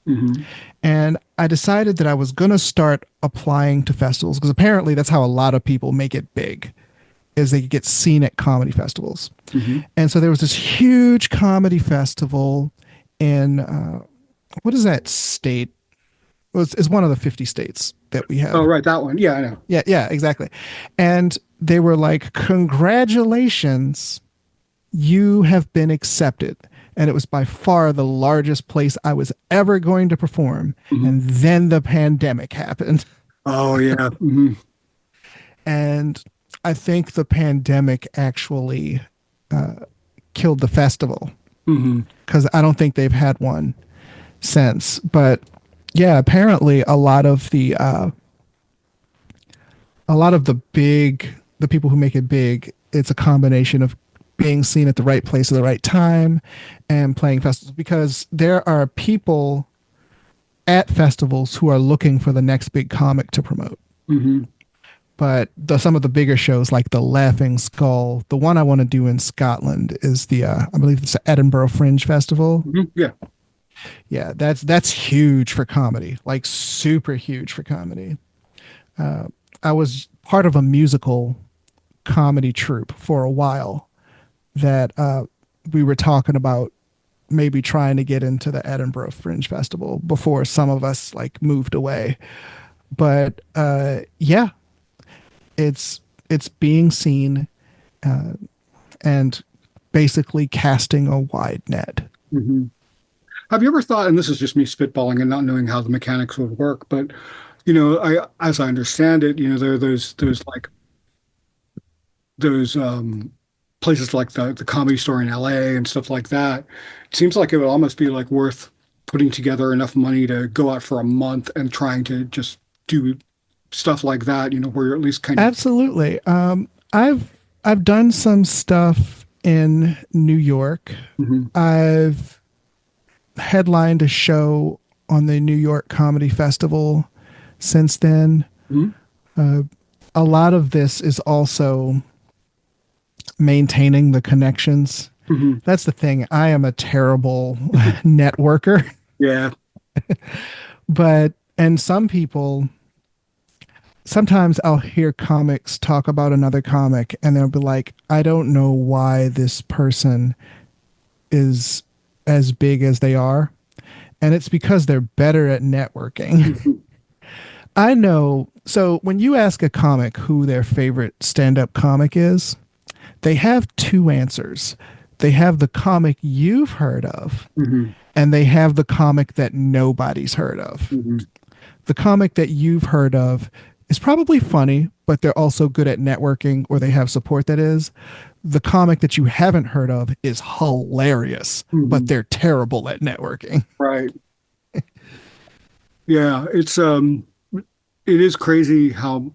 Mhm. And I decided that I was going to start applying to festivals because apparently that's how a lot of people make it big is they get seen at comedy festivals. Mhm. And so there was this huge comedy festival in what is that state? Well, it's one of the 50 states that we have. Oh, right, that one. Yeah, I know. Yeah, yeah, exactly. And they were like, "Congratulations, you have been accepted." And it was by far the largest place I was ever going to perform. Mhm. And then the pandemic happened. Oh, yeah. Mhm. And I think the pandemic actually killed the festival Mhm. because I don't think they've had one since. But yeah, apparently a lot of the people who make it big, it's a combination of being seen at the right place at the right time and playing festivals because there are people at festivals who are looking for the next big comic to promote. Mhm. But some of the bigger shows like the Laughing Skull, the one I want to do in Scotland is I believe it's the Edinburgh Fringe Festival. Mhm. Yeah. Yeah, that's huge for comedy, like super huge for comedy. I was part of a musical comedy troupe for a while that we were talking about maybe trying to get into the Edinburgh Fringe Festival before some of us like moved away. But yeah, it's being seen and basically casting a wide net. Mhm. Have you ever thought, and this is just me spitballing and not knowing how the mechanics would work, but as I understand it, there are those like those places like the Comedy Store in LA and stuff like that. It seems like it would almost be like worth putting together enough money to go out for a month and trying to just do stuff like that, where you're at least kind of. Absolutely. I've done some stuff in New York. Mhm. I've headlined a show on the New York Comedy Festival since then. Mhm. A lot of this is also maintaining the connections. Mhm. That's the thing. I am a terrible networker, Yeah. and some people, sometimes I'll hear comics talk about another comic and they'll be like, "I don't know why this person is as big as they are." And it's because they're better at networking. Mhm. I know. So when you ask a comic who their favorite stand up comic is, they have two answers. they have the comic you've heard of, Hmm. and they have the comic that nobody's heard of. Hmm. The comic that you've heard of is probably funny, but they're also good at networking, or they have support that is. The comic that you haven't heard of is hilarious, but Hmm. they're terrible at networking. Right. Yeah, it is crazy how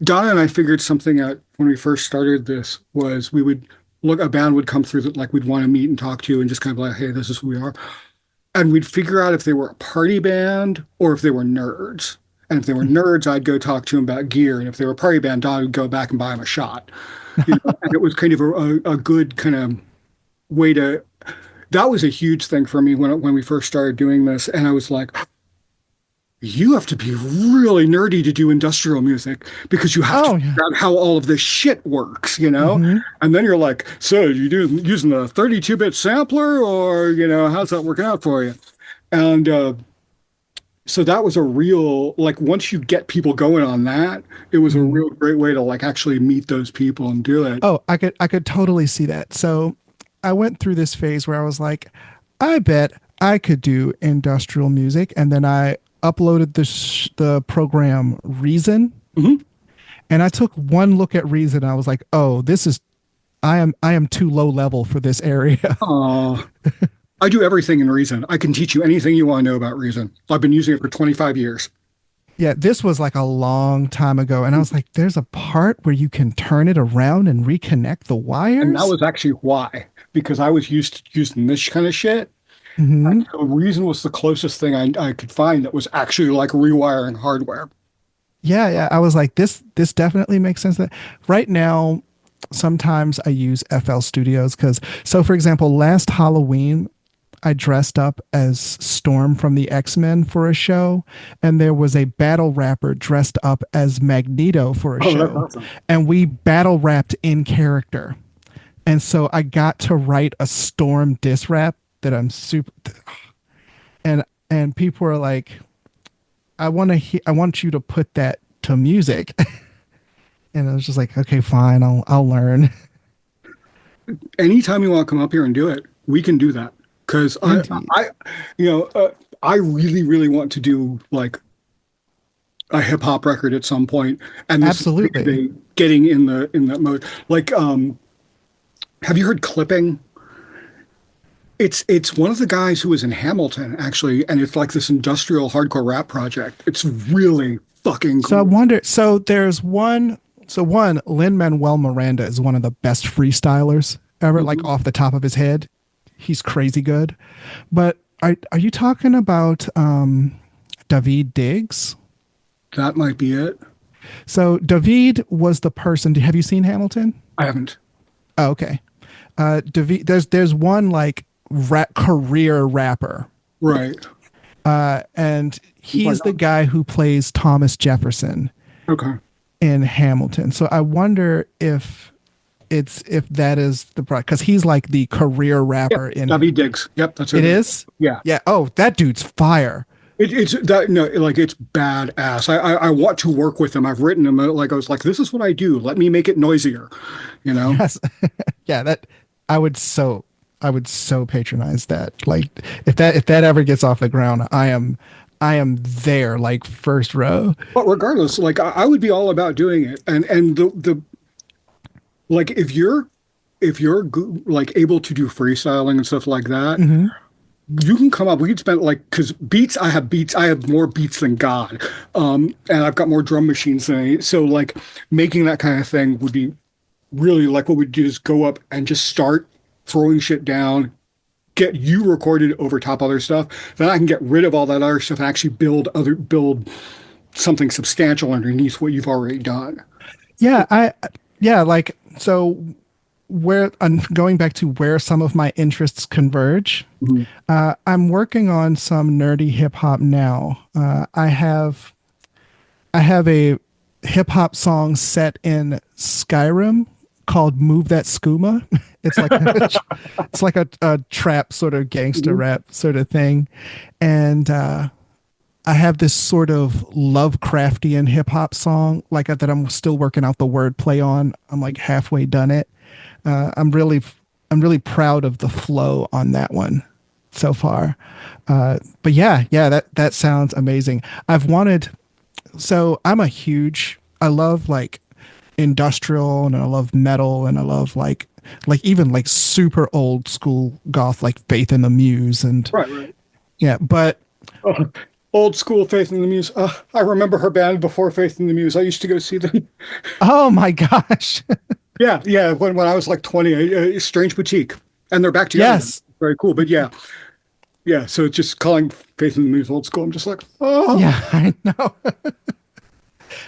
Donna and I figured something out when we first started this was we would look a band would come through that like we'd want to meet and talk to and just kind of like, hey, this is who we are. And we'd figure out if they were a party band or if they were nerds. And if they were nerds, I'd go talk to them about gear. And if they were a party band, Donna would go back and buy them a shot. And it was kind of a good kind of way to that was a huge thing for me when we first started doing this. And I was like, you have to be really nerdy to do industrial music because you have to Oh yeah. figure out how all of this shit works, you know? Hmm. And then you're like, so you do using a 32-bit sampler or, how's that working out for you? And so that was a real, like, once you get people going on that, it was a Hmm. real great way to like actually meet those people and do it. Oh, I could totally see that. So I went through this phase where I was like, I bet I could do industrial music, and then I uploaded the program Reason, Hmm. and I took one look at Reason. I was like, oh, this is I am too low level for this area. I do everything in Reason. I can teach you anything you want to know about Reason. I've been using it for 25 years. Yeah, this was like a long time ago, and I was like, there's a part where you can turn it around and reconnect the And that wires. was actually why, because I was used to using this kind of shit. Hmm. The Reason was the closest thing I could find that was actually like rewiring hardware. Yeah, yeah. I was like, this definitely makes sense. That right now, sometimes I use FL Studios because, so for example, last Halloween, I dressed up as Storm from the X-Men for a show, and there was a battle rapper dressed up as Magneto for a Oh, that's show, awesome. and we battle rapped in character. And so I got to write a Storm diss rap that I'm super, and people were like, I want you to put that to music. And I was just like, okay, fine, I'll learn. Anytime you want to come up here and do it, we can do that. Because Indeed. you know, I really, really want to do like a hip hop record at some point, and this is Absolutely. basically getting in that mode. Like, have you heard clipping? It's one of the guys who was in Hamilton actually, and it's like this industrial hardcore rap project. It's really fucking So I cool. wonder, so one, Lin-Manuel Miranda is one of the best freestylers ever, like Mhm. off the top of his head. He's crazy good. But are you talking about David Diggs? That might be it. So David was the person. Have you seen Hamilton? I haven't. Oh, okay. David, there's one like career rapper, Right. and Like, he's the guy who plays Thomas Jefferson okay. in Hamilton. So I wonder if that is the product, because he's like the career Yep. rapper in David Hamilton. Diggs. Yep, that's It it. is? Yeah. Yeah. Oh, that dude's fire. It's that no, like it's badass. I want to work with him. I've written him like I was like, this is what I do. Let me make it noisier, you know? Yes. Yeah, that I would so I would so patronize that. Like if that ever gets off the ground, I am there like first row. But regardless, like I would be all about doing it. And the like if you're like able to do freestyling and stuff like that, Hmm. you can come up. We could spend like because beats. I have more beats than God, and I've got more drum machines than any. So like making that kind of thing would be really like what we do is go up and just start throwing shit down, get you recorded over top other stuff. Then I can get rid of all that other stuff and actually build something substantial underneath what you've already done. Yeah, like so where I'm going back to where some of my interests converge. Mhm. I'm working on some nerdy hip hop now. I have a hip hop song set in Skyrim called "Move That Skooma." It's like it's like a trap sort of gangster Mhm. rap sort of thing, and I have this sort of Lovecraftian hip hop song like that I'm still working out the wordplay on. I'm like halfway done it. I'm really proud of the flow on that one so far. But yeah, that sounds amazing. I've wanted, so I love like industrial and I love metal and I love like even like super old school goth like Faith in the Muse and Right, right. yeah, but Oh, old school Faith in the Muse. I remember her band before Faith in the Muse. I used to go see them. oh my gosh. Yeah, yeah. When I was like 20, Strange Boutique, and they're back together now. Yes. Very cool. But yeah, yeah. So just calling Faith in the Muse old school, I'm just like, oh Yeah, I know.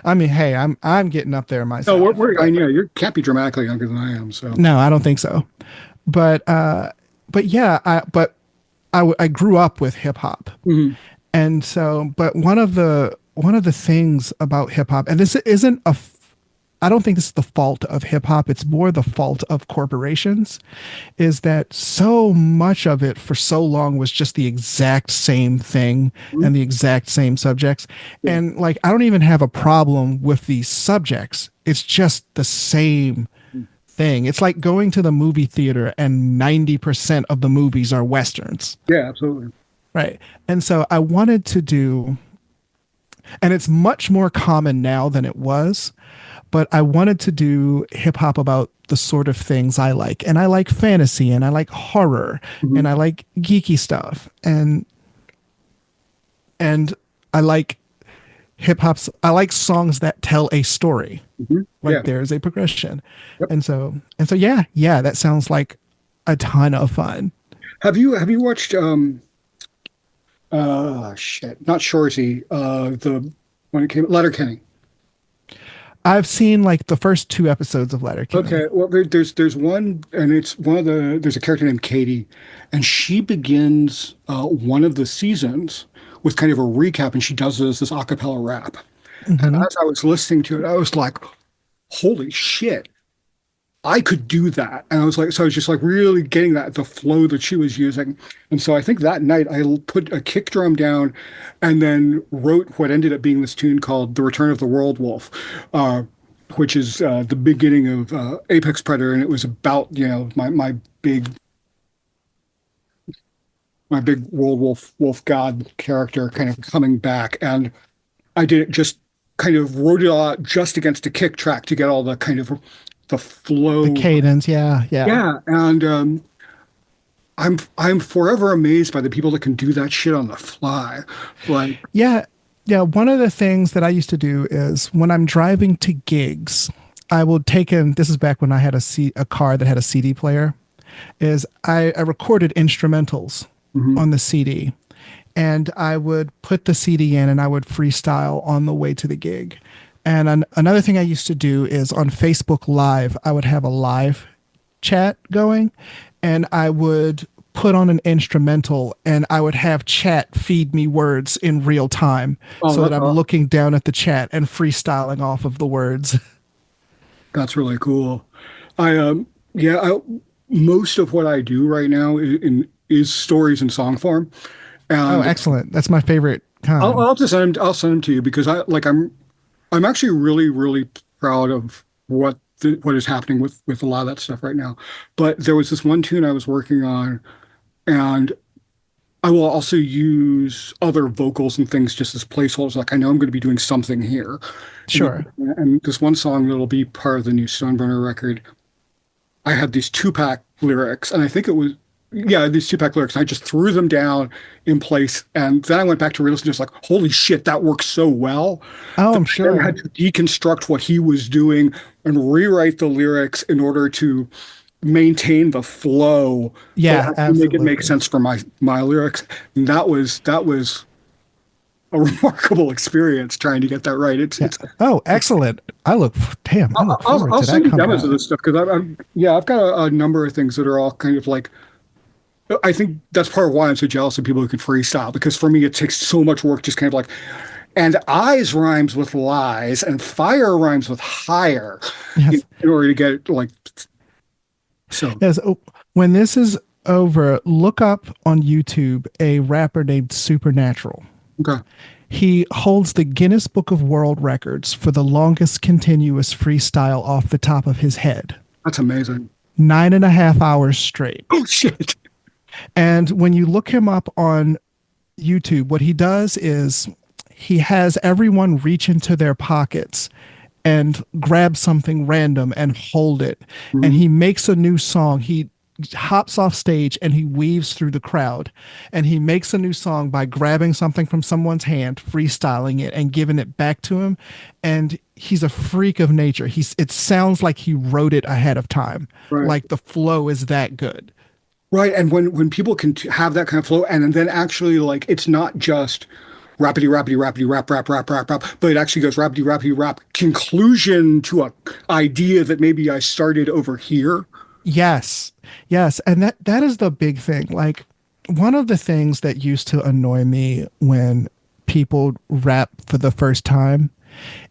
I mean, hey, I'm getting up there no, myself. I know you can't be dramatically younger than I am. So No, I don't think so. But yeah, I grew up with hip hop. mhm. And so, but one of the things about hip hop, and this isn't I don't think this is the fault of hip hop. It's more the fault of corporations, is that so much of it for so long was just the exact same thing Mhm. and the exact same subjects. Yeah, And like, I don't even have a problem with these subjects. It's just the same thing. It's like going to the movie theater and 90% of the movies are Westerns. yeah, absolutely. Right. And so I wanted to do, and it's much more common now than it was, but I wanted to do hip hop about the sort of things I like. And I like fantasy and I like horror Mhm. and I like geeky stuff. And I like I like songs that tell a story. Mhm. Like Yeah. there's a progression. Yep. And so yeah, that sounds like a ton of fun. Have you watched shit, not Shorzy, the when it came Letterkenny. I've seen like the first two episodes of Letterkenny. Okay, well there's one and it's one of there's a character named Katie and she begins one of the seasons with kind of a recap and she does this a cappella rap. And Hmm. as I was listening to it, I was like, holy shit. I could do that. And I was like, so I was just like really getting that, the flow that she was using. And so I think that night I put a kick drum down and then wrote what ended up being this tune called The Return of the World Wolf, uh, which is the beginning of Apex Predator. And it was about, my big wolf god character kind of coming back. And I did it just kind of wrote it out just against a kick track to get all the kind of the The flow. cadence, yeah, yeah. Yeah, and I'm forever amazed by the people that can do that shit on the fly. Like, Yeah, yeah. One of the things that I used to do is when I'm driving to gigs, I will take in. This is back when I had a car that had a CD player. Is I recorded instrumentals mhm. on the CD, and I would put the CD in and I would freestyle on the way to the gig. And another thing I used to do is on Facebook Live, I would have a live chat going, and I would put on an instrumental and I would have chat feed me words in real time Oh, so that I'm looking down at the chat and freestyling off of the words. that's really cool. I yeah, most of what I do right now is stories in song form, Oh, and excellent. That's my favorite I'll, kind. I'll just I'll send them to you because I'm actually really really proud of what is happening with a lot of that stuff right now. But there was this one tune I was working on, and I will also use other vocals and things just as placeholders. Like I know I'm going to be doing something here, Sure. and this one song that'll be part of the new Stoneburner record. I had these two-pack lyrics, and I think it was yeah these two-pack lyrics. And I just threw them down in place, and then I went back to re-listen. Just like holy shit, that works so well. Oh, That I'm I then had sure. to deconstruct what he was doing and rewrite the lyrics in order to maintain the flow, but Yeah, actually make it make absolutely. sense for my lyrics. And that was a remarkable experience trying to get that right. Yeah. It's Oh, excellent. Damn, I look forward I'll to send that you coming demos of out. this stuff because I'm yeah I've got a number of things that are all kind of like I think that's part of why I'm so jealous of people who can freestyle because for me it takes so much work just kind of like and eyes rhymes with lies and fire rhymes with higher Yes. in order to get it like so. Yes. Oh, when this is over, look up on YouTube a rapper named Supernatural. Okay. He holds the Guinness Book of World Records for the longest continuous freestyle off the top of his head. That's amazing. 9.5 hours straight. Oh shit. And when you look him up on YouTube, what he does is he has everyone reach into their pockets and grab something random and hold it. And Mhm. he makes a new song. He hops off stage and he weaves through the crowd. And he makes a new song by grabbing something from someone's hand, freestyling it, and giving it back to him. And he's a freak of nature. It sounds like he wrote it ahead of time. Right. Like the flow is that good. Right. And when people can have that kind of flow, and then actually like it's not just rapidy rapidy rapidy rap rap rap rap rap, but it actually goes rapidy rapidy rap conclusion to a idea that maybe I started over here. Yes. Yes. And that is the big thing. Like one of the things that used to annoy me when people rap for the first time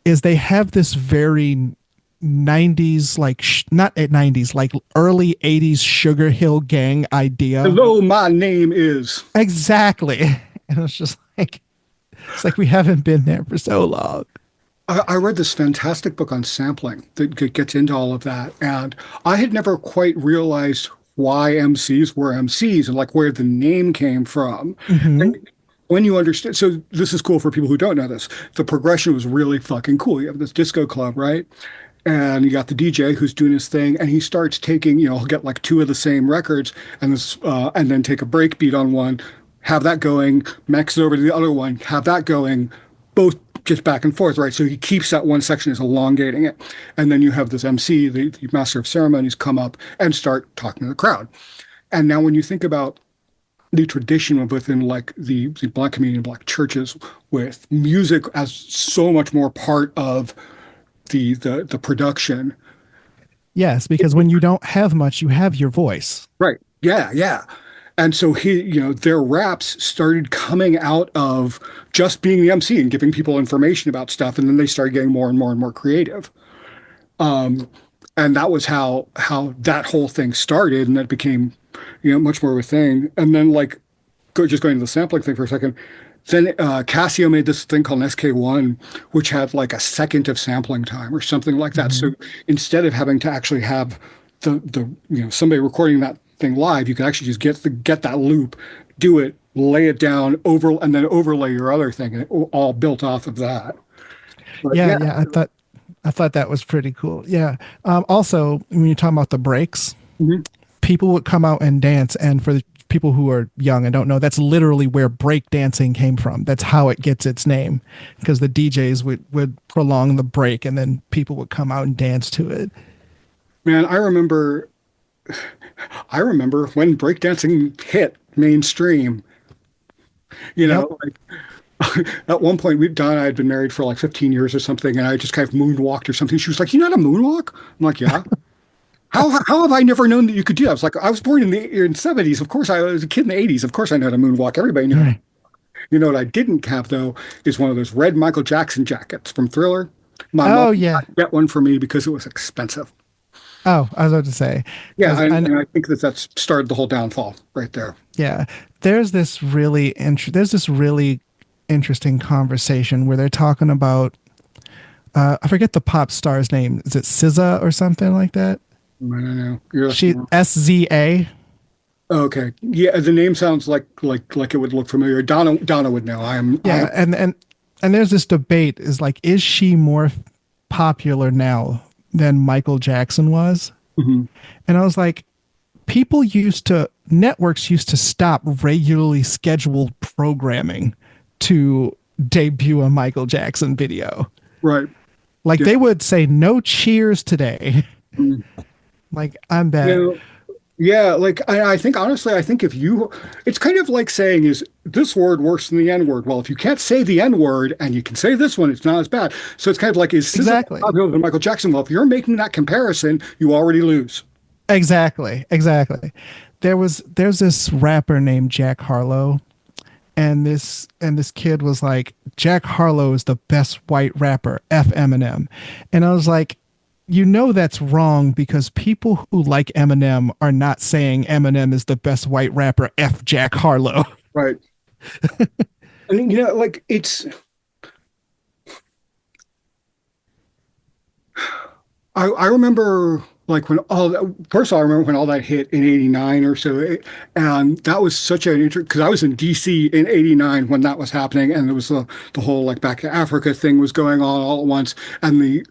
is they have this very 90s like not at 90s like early 80s Sugar Hill Gang idea. Hello, my name is. Exactly. And it's just like it's like we haven't been there for so long. I read this fantastic book on sampling that gets into all of that, and I had never quite realized why MCs were MCs and like where the name came from. Hmm. And when you understand, so this is cool for people who don't know this. The progression was really fucking cool. You have this disco club, right? And you got the DJ who's doing his thing, and he starts taking, he'll get like two of the same records, and then take a break beat on one, have that going, max it over to the other one, have that going, both just back and forth, right? So he keeps that one section is elongating it, and then you have this MC, the master of ceremonies, come up and start talking to the crowd. And now, when you think about the tradition within like the Black community and Black churches, with music as so much more part of the production. Yes, because when you don't have much, you have your voice. Right. Yeah, yeah. And so their raps started coming out of just being the MC and giving people information about stuff, and then they started getting more and more and more creative. Um, and that was how that whole thing started, and that became, much more of a thing. And then like just going to the sampling thing for a second, then Casio made this thing called an SK1, which had like a second of sampling time or something like that. Hmm. So instead of having to actually have somebody recording that thing live, you could actually just get that loop, do it, lay it down, and then overlay your other thing, and it all built off of that. But Yeah, yeah. yeah. I thought that was pretty cool. Yeah. Also, when you're talking about the breaks, Mhm. people would come out and dance, and for the people who are young and don't know, that's literally where break dancing came from. That's how it gets its name, because the DJs would prolong the break, and then people would come out and dance to it. Man, I remember when breakdancing hit mainstream. Yep. Like at one point, Don and I had been married for like 15 years or something, and I just kind of moonwalked or something. She was like, "You know how to moonwalk?" I'm like, "Yeah." How have I never known that you could do that? I was like, I was born in the 70s. Of course, I was a kid in the 80s. Of course, I know how to moonwalk. Everybody knew. Right. You know what I didn't have though is one of those red Michael Jackson jackets from Thriller. My mom Oh did yeah. not get one for me because it was expensive. Oh, I was about to say, Yeah, because and I think that's started the whole downfall right there. yeah, there's this really interesting conversation where they're talking about I forget the pop star's name. Is it SZA or something like that? I don't know. You're She SZA. okay. Yeah, the name sounds like it would look familiar. Donna would know. I Yeah, am. and there's this debate is like, is she more popular now than Michael Jackson was? Mhm. And I was like, networks used to stop regularly scheduled programming to debut a Michael Jackson video. Right. Like Yeah. they would say no cheers today. Mhm. Like I'm bad. You Yeah, like I think honestly, I think it's kind of like saying, is this word worse than the N word? Well, if you can't say the N word and you can say this one, it's not as bad. So it's kind of like, is SZA more Exactly. popular than Michael Jackson? Well, if you're making that comparison, you already lose. Exactly. Exactly. There's this rapper named Jack Harlow, and this kid was like, Jack Harlow is the best white rapper, F Eminem. And I was like, that's wrong, because people who like Eminem are not saying Eminem is the best white rapper, F Jack Harlow. Right. And like I remember like when all that, first of all, I remember when all that hit in '89 or so, and that was such an interest because I was in DC in '89 when that was happening, and there was the whole like Back to Africa thing was going on all at once, and the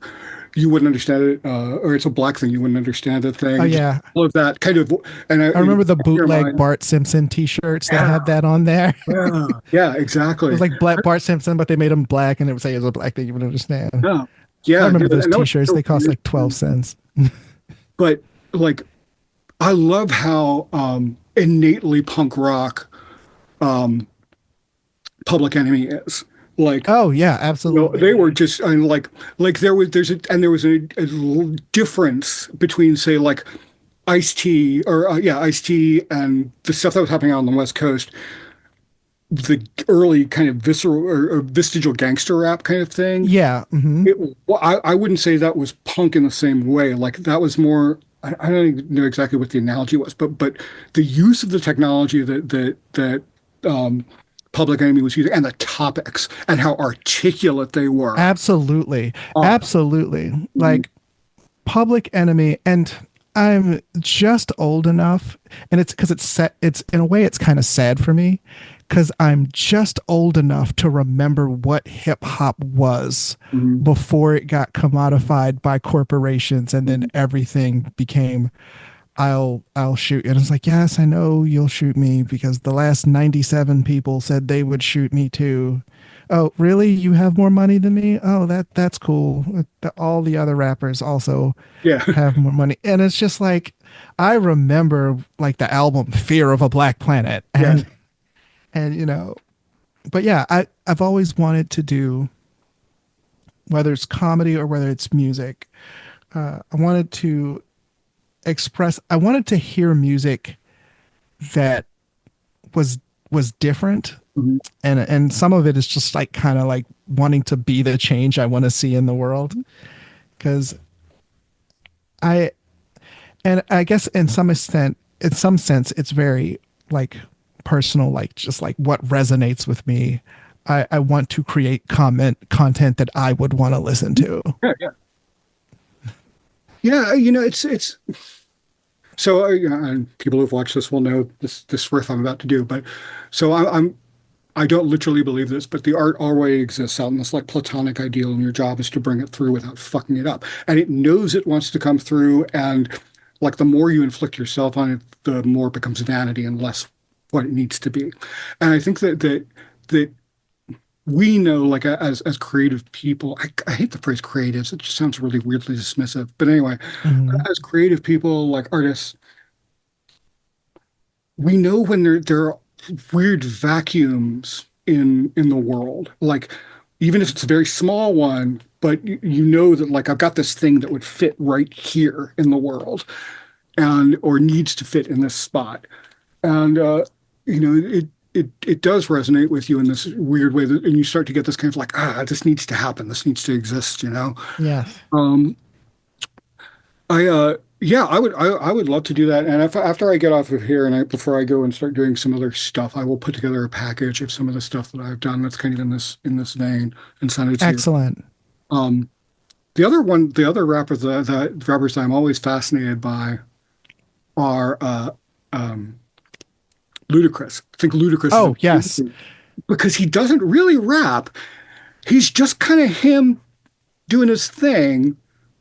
you wouldn't understand it, or it's a black thing, you wouldn't understand the Oh thing, just yeah, all of that kind of, I in remember the your bootleg mind, Bart Simpson T-shirts that yeah, had that on there. yeah, yeah, It was exactly, like Black Bart Simpson, but they made him black, and it would say it was a black thing you would understand. yeah, I yeah, remember those and that was T-shirts. so They cost weird, like 12 cents. but like I love how innately punk rock um, Public Enemy is. Like, Oh yeah, absolutely. they were just, I mean, like there was a difference between, say, like Ice-T or yeah, Ice-T and the stuff that was happening out on the West Coast, the early kind of visceral or vestigial gangster rap kind of thing. Yeah. It, well, I wouldn't say that was punk in the same way. Like that was more. I don't even know exactly what the analogy was, but the use of the technology that Public Enemy was using and the topics and how articulate they were. Absolutely. Oh, Absolutely. mhm, Like Public Enemy, and I'm just old enough, and it's because it's set, it's in a way it's kind of sad for me because I'm just old enough to remember what hip hop was mhm, before it got commodified by corporations and then mhm. everything became I'll shoot you. And it's like, yes, I know you'll shoot me because the last 97 people said they would shoot me too. Oh, really? You have more money than me? Oh, that's cool. All the other rappers also Yeah, have more money. And it's just like I remember like the album Fear of a Black Planet yeah. and but yeah, I've always wanted to do whether it's comedy or whether it's music. I wanted to I wanted to hear music that was was different, Mhm. and some of it is just like kind of like wanting to be the change I want to see in the world because I and I guess in some sense it's very like personal, like just like what resonates with me. I want to create content that I would want to listen to. Yeah, yeah. Yeah, it's so and people who've watched this will know this riff I'm about to do, but so I don't literally believe this, but the art already exists out in this like platonic ideal, and your job is to bring it through without fucking it up. And it knows it wants to come through, and like the more you inflict yourself on it, the more it becomes vanity and less what it needs to be. And I think that we know, like as creative people, I hate the phrase creatives. It just sounds really weirdly dismissive. But anyway, Mhm. as creative people, like artists, we know when there are weird vacuums in the world. Like even if it's a very small one, but you know that like I've got this thing that would fit right here in the world and or needs to fit in this spot. And it does resonate with you in this weird way that, and you start to get this kind of like, this needs to happen. This needs to exist. Yes. Um, yeah, I would love to do that. And if after I get off of here and before I go and start doing some other stuff, I will put together a package of some of the stuff that I've done that's kind of in this vein and send it to you. Excellent. Um, the other rappers that I'm always fascinated by are Ludacris. I think Ludacris is Oh, yes. amazing because he doesn't really rap. He's just kind of him doing his thing.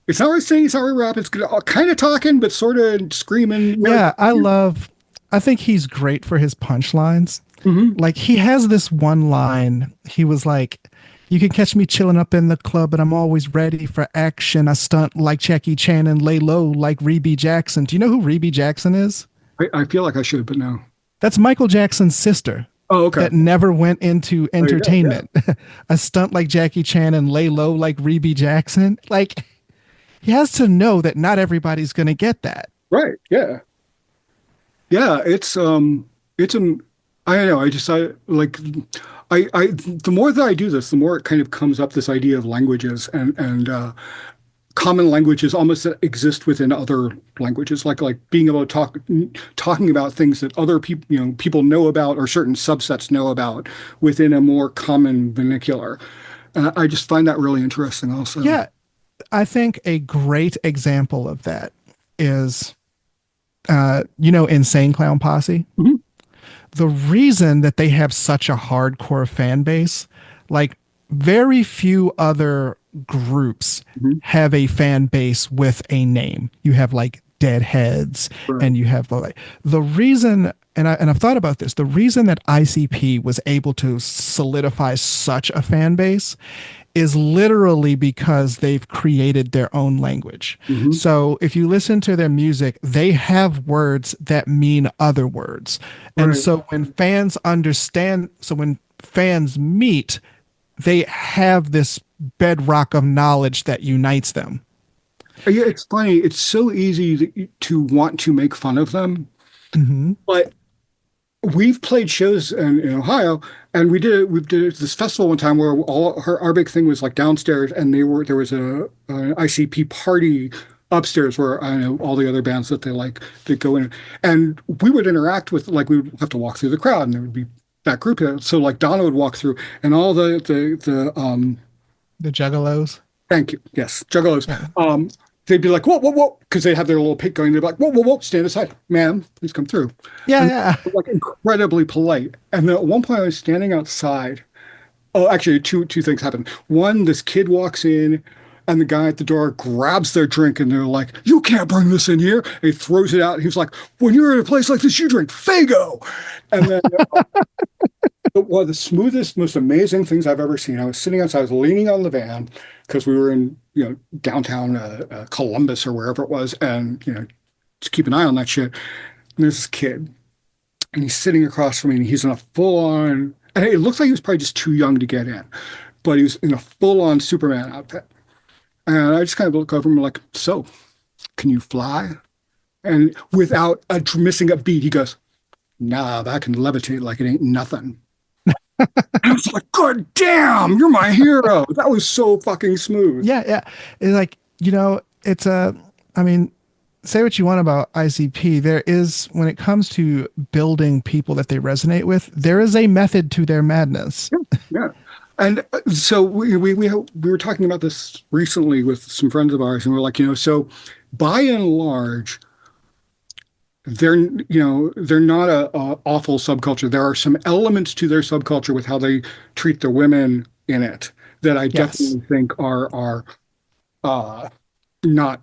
It's not really singing, it's not really rap. It's kind of talking, but sort of screaming. Yeah, I think he's great for his punchlines. Mhm. Like he has this one line. He was like, "You can catch me chilling up in the club, but I'm always ready for action. I stunt like Jackie Chan and lay low like Reby Jackson." Do you know who Reby Jackson is? I feel like I should, but no. That's Michael Jackson's sister Oh, okay. that never went into Oh, yeah, yeah. entertainment. A stunt like Jackie Chan and lay low like Reby Jackson. Like he has to know that not everybody's going to get that. Right. Yeah. Yeah. I don't know. I like, the more that I do this, the more it kind of comes up this idea of languages and common languages almost that exist within other languages, like being able to talking about things that other people, people know about or certain subsets know about within a more common vernacular. I just find that really interesting also. Yeah, I think a great example of that is, Insane Clown Posse. Mhm. The reason that they have such a hardcore fan base, like very few other groups Mhm. have a fan base with a name. You have like Deadheads, Right. and you have like the reason, and I've thought about this. The reason that ICP was able to solidify such a fan base is literally because they've created their own language. Hmm. So if you listen to their music, they have words that mean other words. And Right. so when fans meet, they have this bedrock of knowledge that unites them. Yeah, it's funny. It's so easy to want to make fun of them, Hmm. but we've played shows in Ohio, and we did this festival one time where our big thing was like downstairs, and there was an ICP party upstairs where I know all the other bands that they like that go in, and we would interact with like we would have to walk through the crowd, and there would be that group there. So like Donna would walk through, and all the The Juggalos. thank you, yes, juggalos. Yeah. They'd be like, whoa, whoa, whoa, because they have their little pit going. They're like, whoa, whoa, whoa, stand aside, ma'am, please come through. Yeah, And yeah. like incredibly polite. And then at one point I was standing outside. Oh, actually, two things happened. One, this kid walks in, and the guy at the door grabs their drink, and they're like, "You can't bring this in here." And he throws it out. And he's like, "When you're in a place like this, you drink Fago." And then one of the smoothest, most amazing things I've ever seen. I was sitting outside, I was leaning on the van because we were in, downtown Columbus or wherever it was, and just keep an eye on that shit. And there's this kid, and he's sitting across from me, and he's in a full-on, and it looks like he was probably just too young to get in, but he was in a full-on Superman outfit. And I just kind of look over him like, "So, can you fly?" And without missing a beat, he goes, "Nah, but I can levitate like it ain't nothing." I was like, "God damn, you're my hero." That was so fucking smooth. Yeah, yeah. It's like, it's I mean, say what you want about ICP. There is, when it comes to building people that they resonate with, there is a method to their madness. Yeah. And so we were talking about this recently with some friends of ours, and we're like, so by and large, they're not a awful subculture. There are some elements to their subculture with how they treat the women in it that I Yes. definitely think are not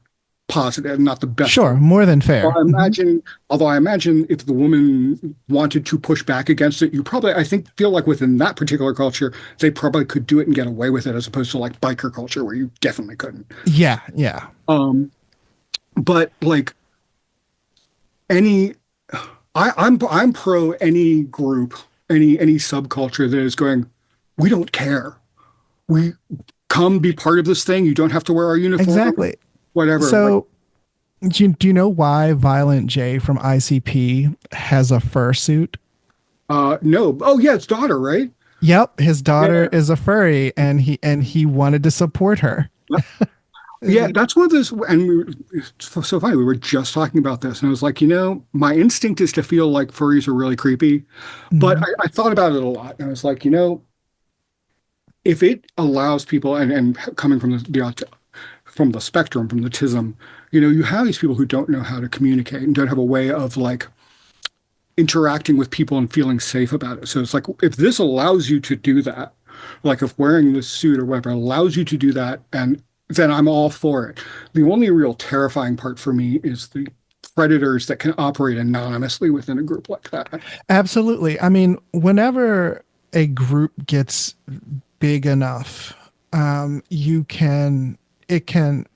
positive, not the best. Sure, more than Well, fair. Hmm. although I imagine if the woman wanted to push back against it, I think, feel like within that particular culture, they probably could do it and get away with it, as opposed to like biker culture where you definitely couldn't. Yeah, yeah. Um, but like any, I'm pro any group, any subculture that is going, we don't care. We come be part of this thing. You don't have to wear our uniform, Exactly. whatever. Like, So, do you know why Violent J from ICP has a fursuit? no. Oh yeah, it's daughter, right? Yep, his daughter Yeah. is a furry, and he wanted to support her. Yeah, that's one of those, and it's so funny. We were just talking about this, and I was like, my instinct is to feel like furries are really creepy, but Mhm. I thought about it a lot, and I was like, if it allows people, and coming from from the spectrum, from the tism, you have these people who don't know how to communicate and don't have a way of like interacting with people and feeling safe about it. So it's like if this allows you to do that, like if wearing this suit or whatever allows you to do that, and then I'm all for it. The only real terrifying part for me is the predators that can operate anonymously within a group like that. Absolutely. I mean, whenever a group gets big enough,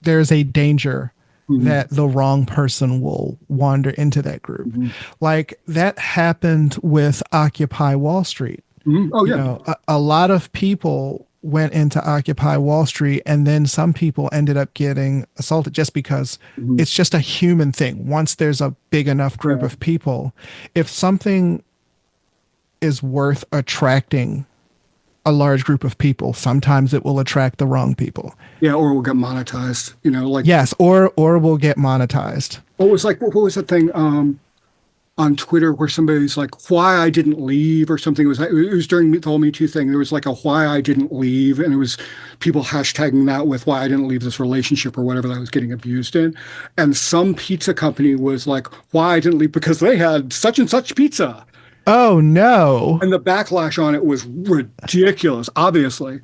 there's a danger Mhm. that the wrong person will wander into that group. Mhm. Like that happened with Occupy Wall Street. Mhm. Oh yeah. A lot of people went into Occupy Wall Street, and then some people ended up getting assaulted just because Mhm. it's just a human thing. Once there's a big enough group Yeah. of people, if something is worth attracting a large group of people. Sometimes it will attract the wrong people. Yeah, or we'll get monetized. Like Yes, or will get monetized. what was that thing on Twitter where somebody's like, "Why I didn't leave" or something. It was during the whole Me Too thing. There was like a "Why I didn't leave," and it was people hashtagging that with "Why I didn't leave this relationship" or whatever that I was getting abused in. And some pizza company was like, "Why I didn't leave because they had such and such pizza." Oh no. And the backlash on it was ridiculous, obviously.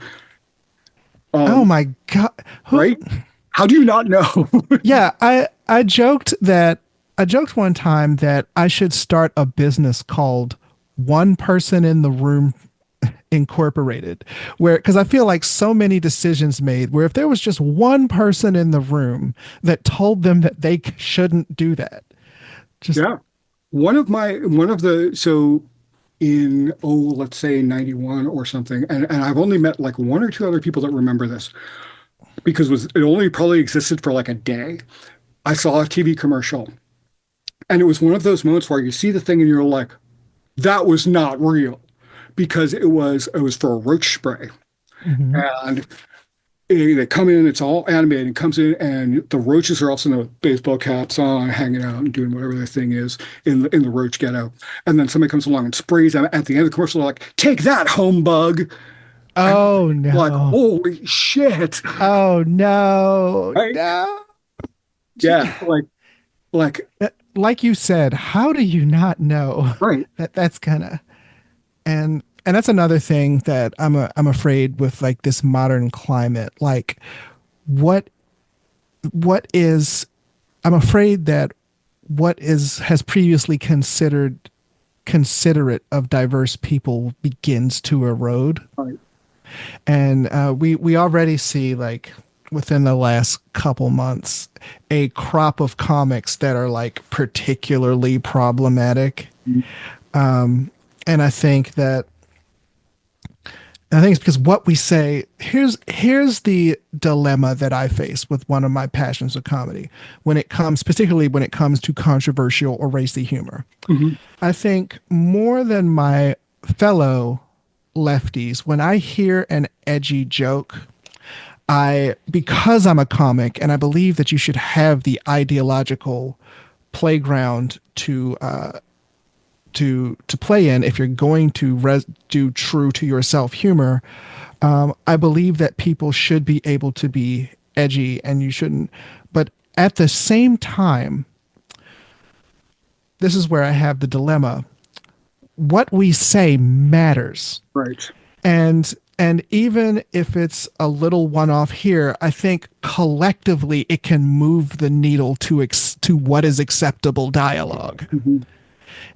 Oh Um, my God. Who? right? How do you not know? Yeah, I joked one time that I should start a business called One Person in the Room Incorporated, where because I feel like so many decisions made where if there was just one person in the room that told them that they shouldn't do that. Just Yeah. One of the so in let's say 91 or something, and I've only met like one or two other people that remember this because it only probably existed for like a day. I saw a TV commercial and it was one of those moments where you see the thing and you're like, that was not real because it was for a roach spray. mhm. And they come in, it's all animated, and comes in, and the roaches are also in the baseball caps on, hanging out and doing whatever their thing is in the roach ghetto. And then somebody comes along and sprays them at the end of the commercial, like, "Take that, home bug." And Oh like, no. holy shit. Oh no. Right? No. Yeah. Like, Like you said, how do you not know right. that that's gonna and that's another thing that I'm afraid with like this modern climate. Like what what is I'm afraid that what is has previously considered considerate of diverse people begins to erode. Right. And we already see like within the last couple months a crop of comics that are like particularly problematic. And I think it's because what we say here's the dilemma that I face with one of my passions of comedy when it comes particularly when it comes to controversial or racy humor. Mhm. I think more than my fellow lefties, when I hear an edgy joke, because I'm a comic and I believe that you should have the ideological playground to play in if you're going to do true to yourself humor. I believe that people should be able to be edgy and you shouldn't. But at the same time, this is where I have the dilemma. What we say matters. Right. And even if it's a little one-off here, I think collectively it can move the needle to what is acceptable dialogue. Mhm.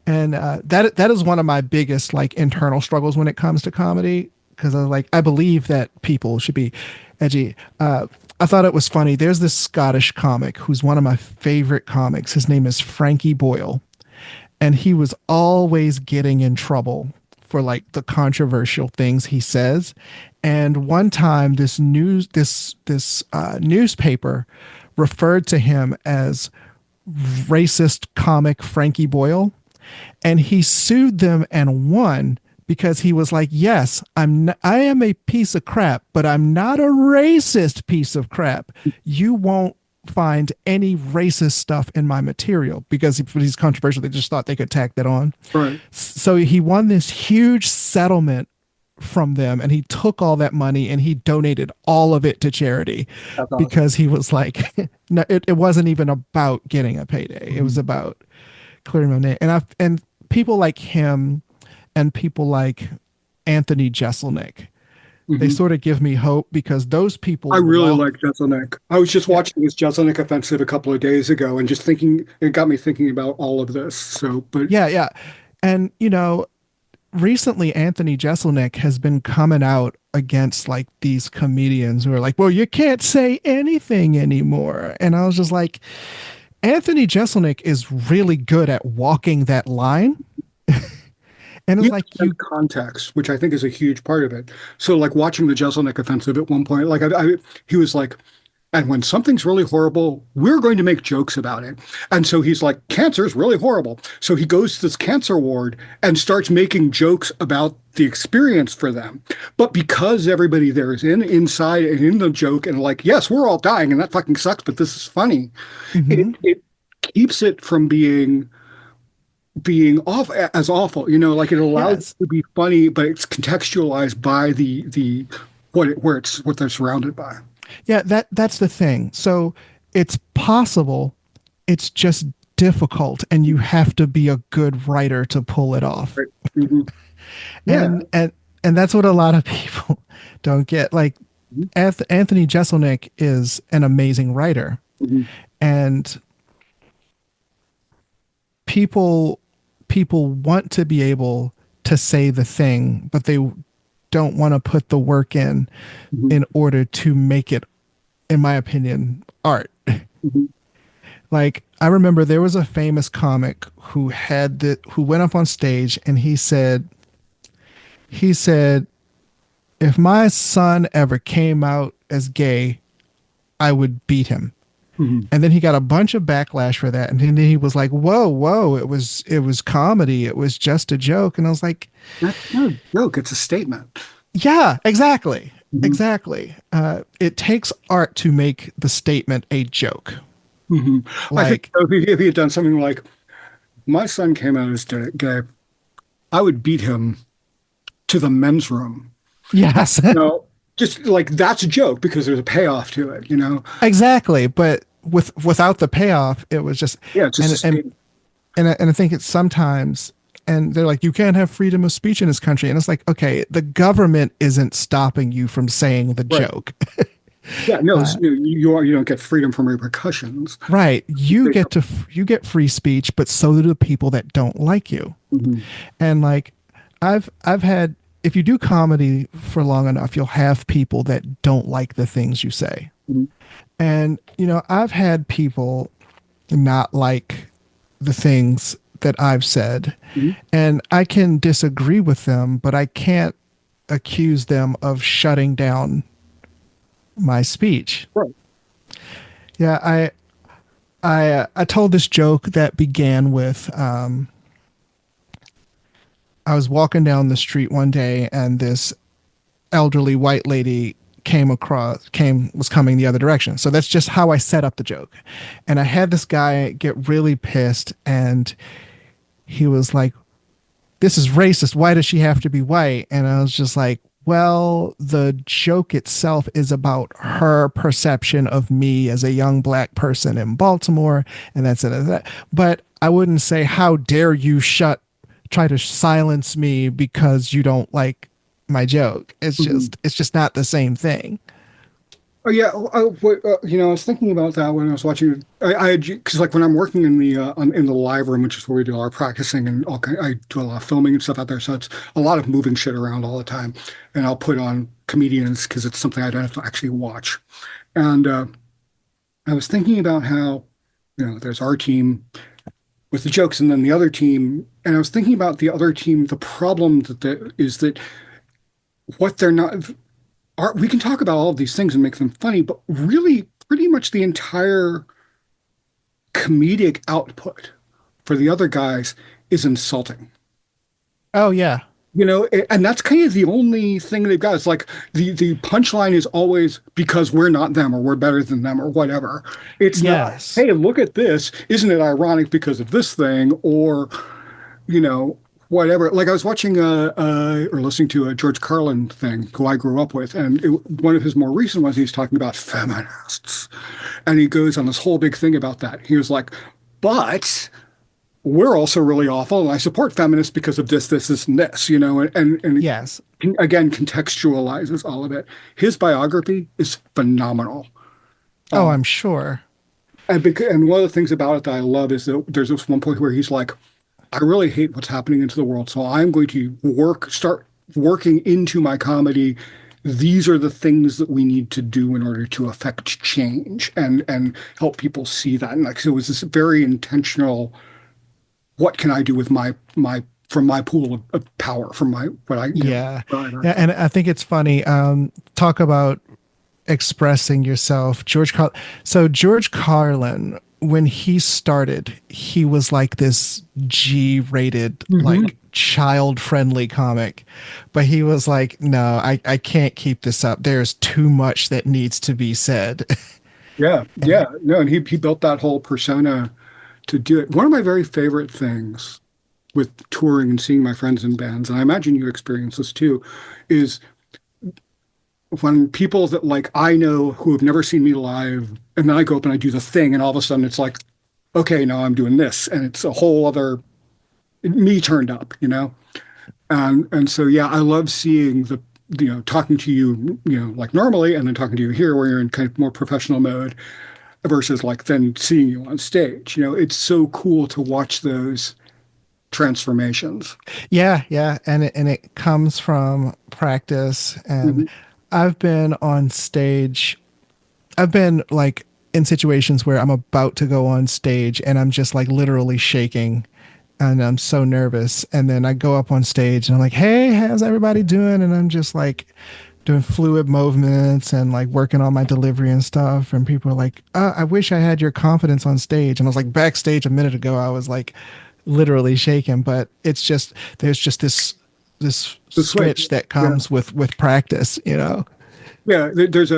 And that is one of my biggest like internal struggles when it comes to comedy because I believe that people should be edgy. I thought it was funny. There's this Scottish comic who's one of my favorite comics. His name is Frankie Boyle, and he was always getting in trouble for like the controversial things he says. And one time, this newspaper referred to him as racist comic Frankie Boyle, and he sued them and won because he was like, "Yes, I am a piece of crap, but I'm not a racist piece of crap. You won't find any racist stuff in my material," because he's controversial. They just thought they could tack that on. Right. So he won this huge settlement from them, and he took all that money and he donated all of it to charity That's awesome. because he was like, no, it wasn't even about getting a payday. It was about clearing my name. And people like him and people like Anthony Jeselnik, they Mhm. sort of give me hope because those I people really walk. like Jeselnik. I was just watching this Jeselnik offensive a couple of days ago and just thinking, it got me thinking about all of this. So, but Yeah, yeah. And recently Anthony Jeselnik has been coming out against like these comedians who are like, well, you can't say anything anymore. And I was just like, Anthony Jeselnik is really good at walking that line. And he it's like understands you context, which I think is a huge part of it. So, like watching the Jeselnik offensive at one point, like he was like, And when something's really horrible, we're going to make jokes about it. And so he's like, cancer is really horrible. So he goes to this cancer ward and starts making jokes about the experience for them. But because everybody there is inside and in the joke and like, yes, we're all dying and that fucking sucks, but this is funny. Hmm. It keeps it from being off as awful, like it allows it Yes. to be funny, but it's contextualized by the what they're surrounded by. Yeah, that's the thing. So it's possible, it's just difficult, and you have to be a good writer to pull it off. Right. Hmm. Yeah. And that's what a lot of people don't get. Like Anthony Jeselnik is an amazing writer, Hmm. and people people want to be able to say the thing, but they don't want to put the work Hmm. in order to make it, in my opinion, art. Hmm. Like I remember there was a famous comic who went up on stage and he said if my son ever came out as gay, I would beat him. Hmm. And then he got a bunch of backlash for that. And then he was like, whoa, whoa, it was comedy. It was just a joke. And I was like, That's not a joke. It's a statement. yeah, exactly. Hmm. Exactly. It takes art to make the statement a joke. Hmm. I think Like, if he had done something like, my son came out as gay, I would beat him to the men's room. yes, No, just like that's a joke because there's a payoff to it. exactly. But without the payoff, it was just, Yeah, it's just a and, and, statement. and I think it's sometimes, and they're like, you can't have freedom of speech in this country. And it's like, okay, the government isn't stopping you from saying the Right. joke. Yeah, no, Uh, you don't get freedom from repercussions. right. You get free speech, but so do the people that don't like you. Mhm. And like I've had, if you do comedy for long enough, you'll have people that don't like the things you say. Mhm. And I've had people not like the things that I've said, Mhm. and I can disagree with them, but I can't accuse them of shutting down my speech. Right. Yeah, I told this joke that began with I was walking down the street one day and this elderly white lady was coming the other direction. So that's just how I set up the joke. And I had this guy get really pissed and he was like, "This is racist. Why does she have to be white?" And I was just like, well, the joke itself is about her perception of me as a young black person in Baltimore, and that's it. But I wouldn't say, how dare you try to silence me because you don't like my joke. Mhm. It's just not the same thing. Oh yeah, I was thinking about that when I was watching. Because like when I'm working in in the live room, which is where we do our practicing and I do a lot of filming and stuff out there. So it's a lot of moving shit around all the time, and I'll put on comedians because it's something I don't have to actually watch. And I was thinking about how there's our team with the jokes, and then the other team, and I was thinking about the other team. The problem is that what they're not. We can talk about all of these things and make them funny, but really, pretty much the entire comedic output for the other guys is insulting. Oh yeah. And that's kind of the only thing they've got. It's like the punchline is always because we're not them or we're better than them or whatever. It's not, Yes. hey, look at this. Isn't it ironic because of this thing? Or whatever. Like I was watching or listening to a George Carlin thing, who I grew up with, and one of his more recent ones, he's talking about feminists, and he goes on this whole big thing about that. He was like, but we're also really awful, and I support feminists because of this, and this, and Yes. again contextualizes all of it. His biography is phenomenal. Oh, Um, I'm sure. and one of the things about it that I love is that there's this one point where he's like, I really hate what's happening into the world. So I'm going to start working into my comedy. These are the things that we need to do in order to affect change and help people see that. And like, so it was this very intentional, what can I do with from my pool of power, from my, what I, Yeah. what I Yeah, and I think it's funny. Talk about expressing yourself. So George Carlin, when he started, he was like this G-rated, Hmm. like child-friendly comic. But he was like, no, I can't keep this up. There's too much that needs to be said. Yeah, And yeah. No, and he built that whole persona to do it. One of my very favorite things with touring and seeing my friends in bands, and I imagine you experience this too, is when people that like I know who have never seen me live, and then I go up and I do the thing, and all of a sudden it's like, okay, now I'm doing this, and it's a whole other me turned up, you know? And so yeah, I love seeing the talking to you, like normally, and then talking to you here where you're in kind of more professional mode versus like then seeing you on stage. It's so cool to watch those transformations. yeah, yeah, and it comes from practice. And Mhm. I've been on stage. I've been like in situations where I'm about to go on stage and I'm just like literally shaking and I'm so nervous. And then I go up on stage and I'm like, hey, how's everybody doing? And I'm just like doing fluid movements and like working on my delivery and stuff. And people are like, I wish I had your confidence on stage. And I was like, backstage a minute ago, I was like literally shaking. But it's just, there's just this The switch. switch that Yeah. comes with practice, you know? Yeah. There's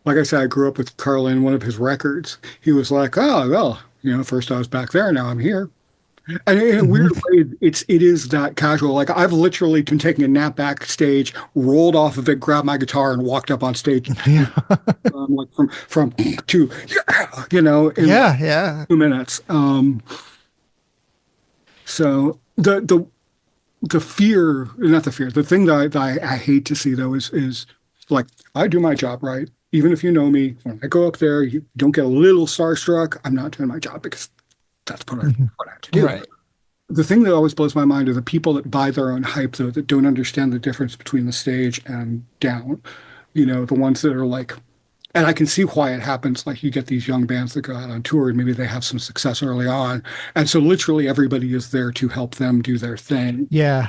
like I said, I grew up with Carlin, one of his records. He was like, oh, well, first I was back there, now I'm here. And in a weird Mhm. way, it is that casual. Like I've literally been taking a nap backstage, rolled off of it, grabbed my guitar, and walked up on stage, Yeah. like from to yeah, in like Yeah. Yeah. 2 minutes. So the fear, not the fear, the thing that I hate to see though is like I do my job right. Even if you know me, when I go up there, you don't get a little starstruck. I'm not doing my job because that's Mhm. what I have to do. Right. The thing that always blows my mind are the people that buy their own hype, though, that don't understand the difference between the stage and down. The ones that are like, and I can see why it happens. Like you get these young bands that go out on tour and maybe they have some success early on. And so literally everybody is there to help them do their thing. Yeah.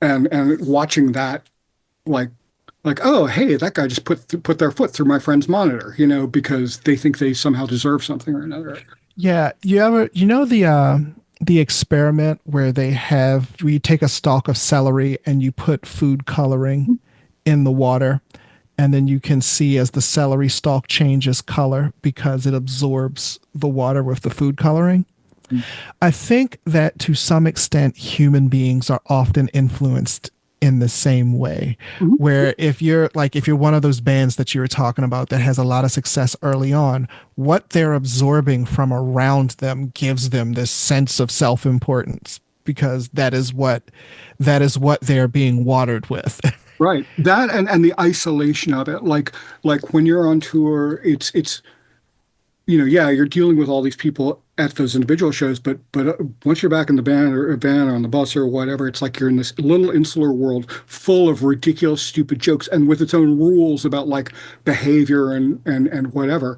And watching that, like, oh, hey, that guy just put their foot through my friend's monitor, because they think they somehow deserve something or another. Yeah. The experiment where you take a stalk of celery and you put food coloring in the water, and then you can see as the celery stalk changes color because it absorbs the water with the food coloring. I think that to some extent, human beings are often influenced in the same way. Mhm. Where if you're one of those bands that you were talking about that has a lot of success early on, what they're absorbing from around them gives them this sense of self-importance because that is what they're being watered with. Right. That and the isolation of it. Like when you're on tour, it's yeah, you're dealing with all these people at those individual shows, but once you're back in the band or a van or on the bus or whatever, it's like you're in this little insular world full of ridiculous, stupid jokes and with its own rules about like behavior and whatever.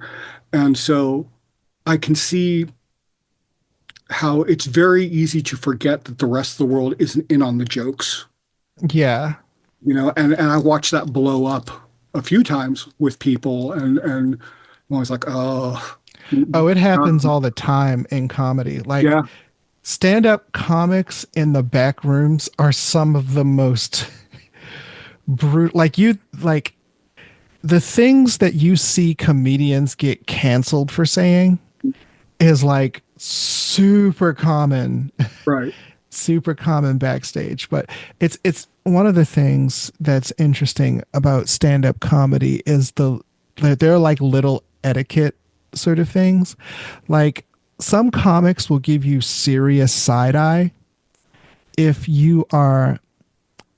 And so I can see how it's very easy to forget that the rest of the world isn't in on the jokes. Yeah. And I watched that blow up a few times with people, and I'm always like, oh, Oh, it happens um, all the time in comedy. Like yeah, stand-up comics in the back rooms are some of the most brutal. Like the things that you see comedians get canceled for saying is like right, super common backstage. But it's one of the things that's interesting about stand-up comedy is they're like little etiquette sort of things. Like some comics will give you serious side eye if you are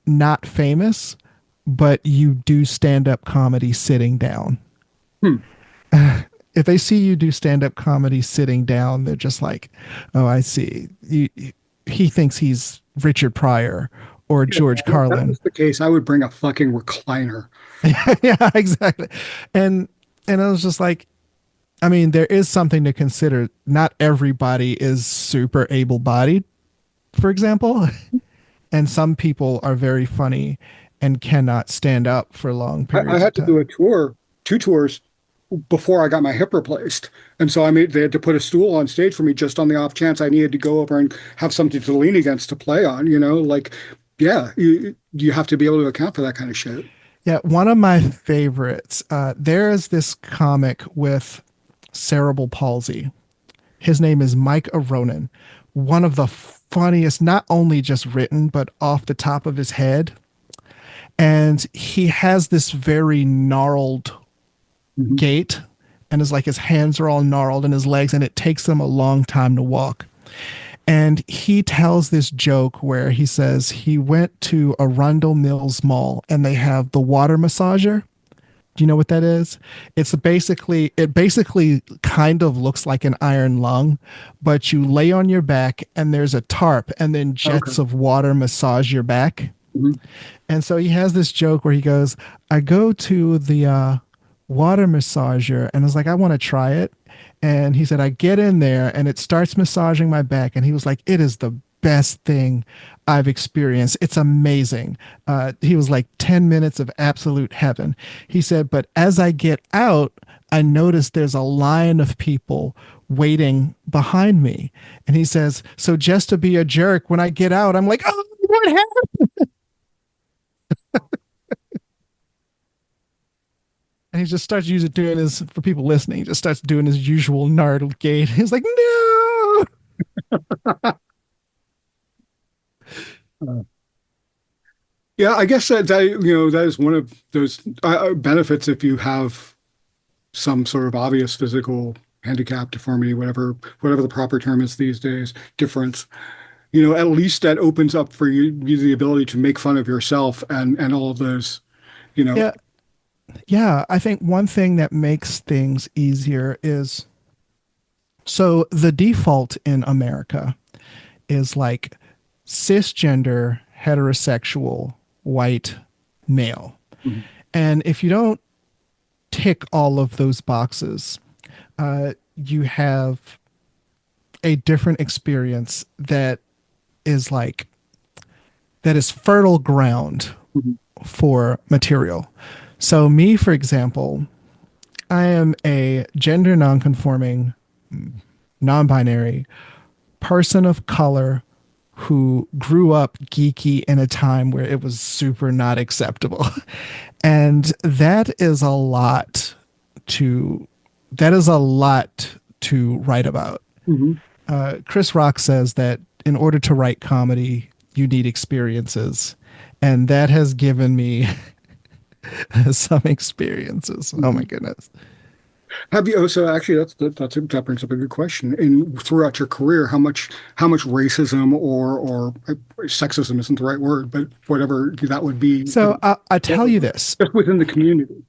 not famous, but you do stand-up comedy sitting down. hmm. If they see you do stand-up comedy sitting down, they're just like, "Oh, I see. He thinks he's Richard Pryor or Yeah, George if that Carlin." was the case, I would bring a fucking recliner. Yeah, exactly. And I was just like, I mean, there is something to consider. Not everybody is super able-bodied, for example, and some people are very funny and cannot stand up for long I periods of had to do time. a tour, two tours before I got my hip replaced. And so they had to put a stool on stage for me just on the off chance I needed to go over and have something to lean against to play on, like, yeah, you have to be able to account for that kind of shit. Yeah, one of my favorites. There is this comic with cerebral palsy. His name is Mike Aronin. One of the funniest, not only just written, but off the top of his head. And he has this very gnarled Hmm. gait, and is like his hands are all gnarled and his legs, and it takes him a long time to walk. And he tells this joke where he says he went to Arundel Mills Mall and they have the water massager. Do you know what that is? It basically kind of looks like an iron lung, but you lay on your back and there's a tarp and then Okay. jets of water massage your back. Hmm. And so he has this joke where he goes, I go to the water massager and I was like, I want to try it. And he said, I get in there and it starts massaging my back. And he was like, it is the best thing I've experienced. It's amazing. He was like 10 minutes of absolute heaven. He said, but as I get out, I notice there's a line of people waiting behind me. And he says, so just to be a jerk, when I get out, I'm like, oh, what happened? And he just starts using doing his for people listening. He just starts doing his usual gnarled gait. He's like, no. Uh, yeah, I guess that is one of those benefits if you have some sort of obvious physical handicap, deformity, whatever the proper term is these days, difference. At least that opens up for you the ability to make fun of yourself and all of those, you know. Yeah, yeah. I think one thing that makes things easier is so the default in America is like cisgender, heterosexual, white male. Mhm. And if you don't tick all of those boxes, you have a different experience is like that is fertile ground Mhm. for material. So me, for example, I am a gender nonconforming, non-binary person of color who grew up geeky in a time where it was super not acceptable. And to that is a lot to write about. Mhm. Chris Rock says that in order to write comedy, you need experiences. And that has given me some experiences. Oh my Mhm. goodness. Have you? Oh, so actually, that brings up a good question. Throughout your career, how much racism or sexism isn't the right word, but whatever that would be, So I tell you this. just within the community.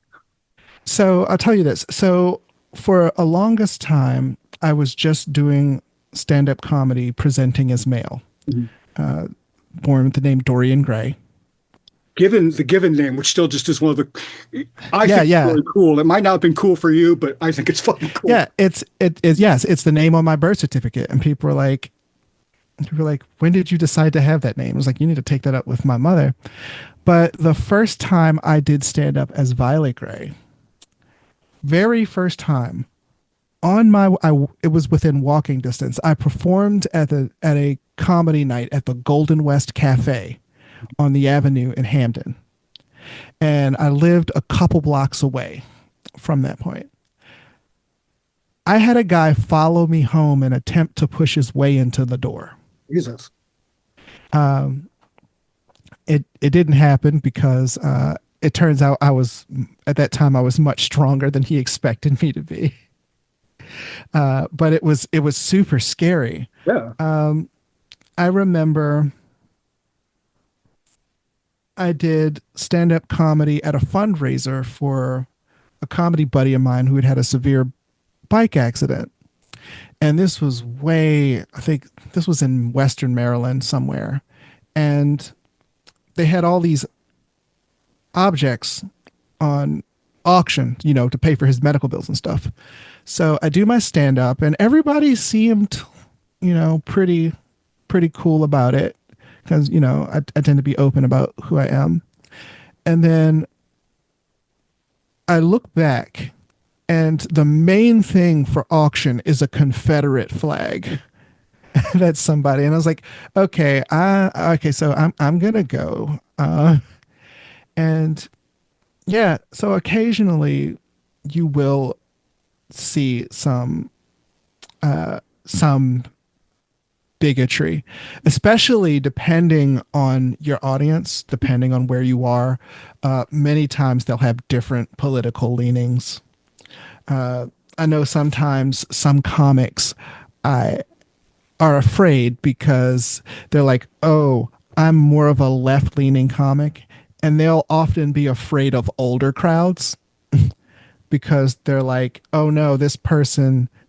So I'll tell you this. So for a longest time, I was just doing stand-up comedy presenting as male, Mhm. uh, born with the name Dorian Gray. Given the given name, which still just is one of I Yeah, think it's yeah. really cool. It might not have been cool for you, but I think it's fucking cool. Yeah, yes, it's the name on my birth certificate. And people were like, when did you decide to have that name? I was like, you need to take that up with my mother. But the first time I did stand up as Violet Gray, very first time it was within walking distance. I performed at a comedy night at the Golden West Cafe on the Avenue in Hamden. And I lived a couple blocks away from that point. I had a guy follow me home and attempt to push his way into the door. Jesus. Um, it didn't happen because it turns out at that time I was much stronger than he expected me to be. But it was super scary. Yeah. I remember I did stand up comedy at a fundraiser for a comedy buddy of mine who had had a severe bike accident. And this was I think this was in Western Maryland somewhere. And they had all these objects on auction, to pay for his medical bills and stuff. So I do my stand up and everybody seemed, pretty cool about it because, I tend to be open about who I am. And then I look back, and the main thing for auction is a Confederate flag. That's somebody, and I was like, okay, so I'm gonna go. And yeah, so occasionally you will see some bigotry, especially depending on your audience, depending on where you are. Many times they'll have different political leanings. I know sometimes some comics I are afraid because they're like, oh, I'm more of a left leaning comic. And they'll often be afraid of older crowds because they're like, oh no, this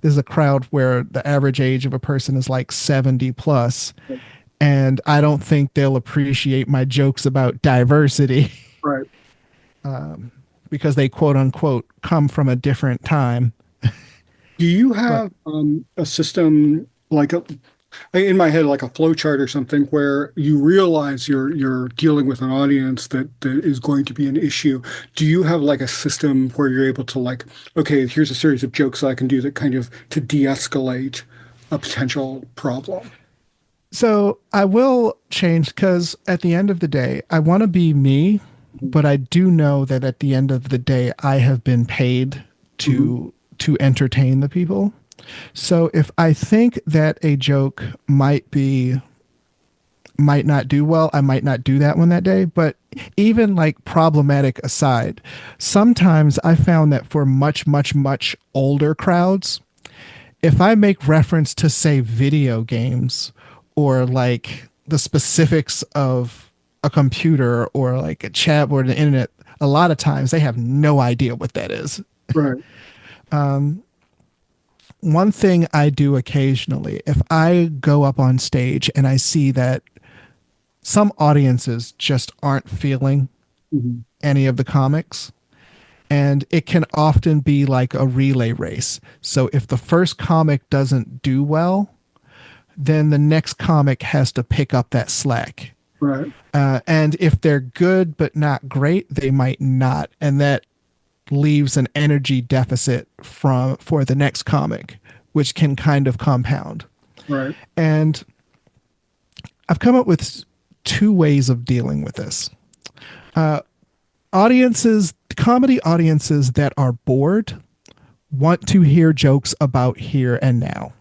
is a crowd where the average age of a person is like 70 plus, and I don't think they'll appreciate my jokes about diversity Right. because they quote unquote come from a different time. Do you But have a system like in my head, like a flow chart or something, where you realize you're dealing with an audience that is going to be an issue? Do you have like a system where you're able to like, okay, here's a series of jokes I can do that kind of to de-escalate a potential problem? so I will change because at the end of the day, I want to be me, but I do know that at the end of the day, I have been paid Hmm. to entertain the people. So if I think that a joke might not do well, I might not do that one that day. But even like problematic aside, sometimes I found that for much older crowds, if I make reference to say video games or like the specifics of a computer or like a chat or the internet, a lot of times they have no idea what that is. Right. One thing I do occasionally, if I go up on stage and I see that some audiences just aren't feeling Hmm. any of the comics, and it can often be like a relay race. So if the first comic doesn't do well, then the next comic has to pick up that slack. Right. And if they're good but not great, they might not, and that leaves an energy deficit for the next comic, which can kind of compound. Right. And I've come up with two ways of dealing with this. Comedy audiences that are bored want to hear jokes about here and now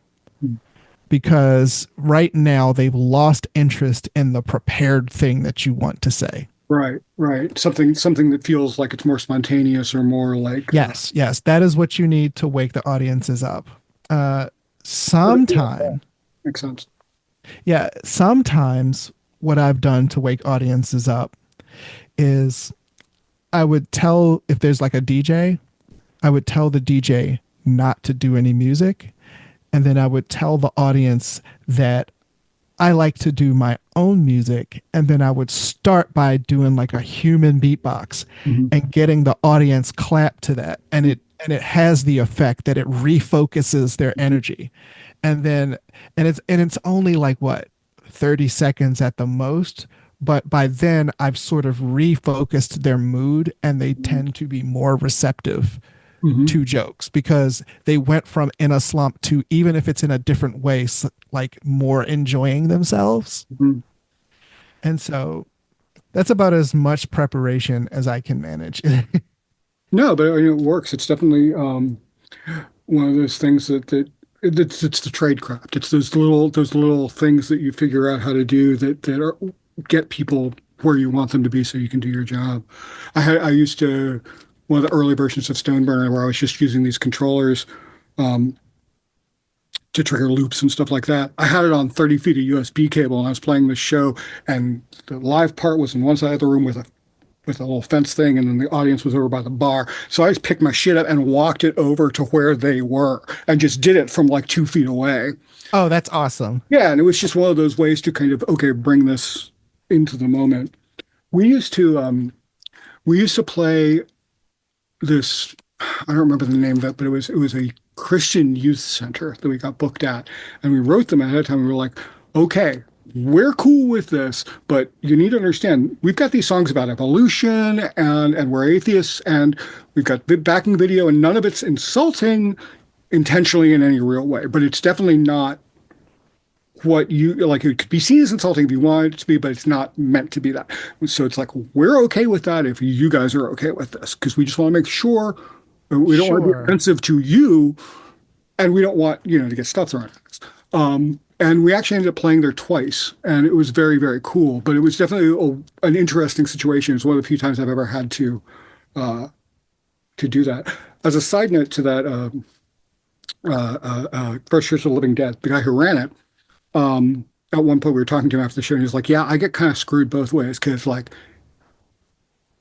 because right now they've lost interest in the prepared thing that you want to say. Right. Right. Something that feels like it's more spontaneous or more like Yes, that is what you need to wake the audiences up. Uh, sometime, makes sense. yeah, sometimes what I've done to wake audiences up is I would tell if there's like a DJ, I would tell the DJ not to do any music. And then I would tell the audience that I like to do my own music. And then I would start by doing like a human beatbox Hmm. and getting the audience clap to that. And it has the effect that it refocuses their energy. And then and it's only like what 30 seconds at the most, but by then I've sort of refocused their mood and they tend to be more receptive Hmm. to jokes because they went from in a slump to, even if it's in a different way, like more enjoying themselves. Hmm. And so that's about as much preparation as I can manage. No, but I mean, it works. It's definitely one of those things it's the trade craft. It's those little things that you figure out how to do that get people where you want them to be so you can do your job. I used to one of the early versions of Stoneburner where I was just using these controllers um, to trigger loops and stuff like that. I had it on 30 feet of USB cable and I was playing this show and the live part was in one side of the room with a little fence thing, and then the audience was over by the bar. So I just picked my shit up and walked it over to where they were and just did it from like 2 feet away. Oh, that's awesome. Yeah, and it was just one of those ways to kind of, okay, bring this into the moment. We used to play this, I don't remember the name of it, but it was a Christian youth center that we got booked at. And we wrote them ahead of time. We were like, okay, we're cool with this, but you need to understand we've got these songs about evolution and we're atheists and we've got backing video and none of it's insulting intentionally in any real way, but it's definitely not what you like. It could be seen as insulting if you want it to be, but it's not meant to be that. So it's like we're okay with that if you guys are okay with this, because we just want to make sure we don't want to be Sure. offensive to you, and we don't want to get stuff thrown at us. And we actually ended up playing there twice, and it was very, very cool. But it was definitely an interesting situation. It's one of the few times I've ever had uh, to do that. As a side note to that, First Church of the Living Dead, the guy who ran it, at one point we were talking to him after the show, and he's like, "Yeah, I get kind of screwed both ways because like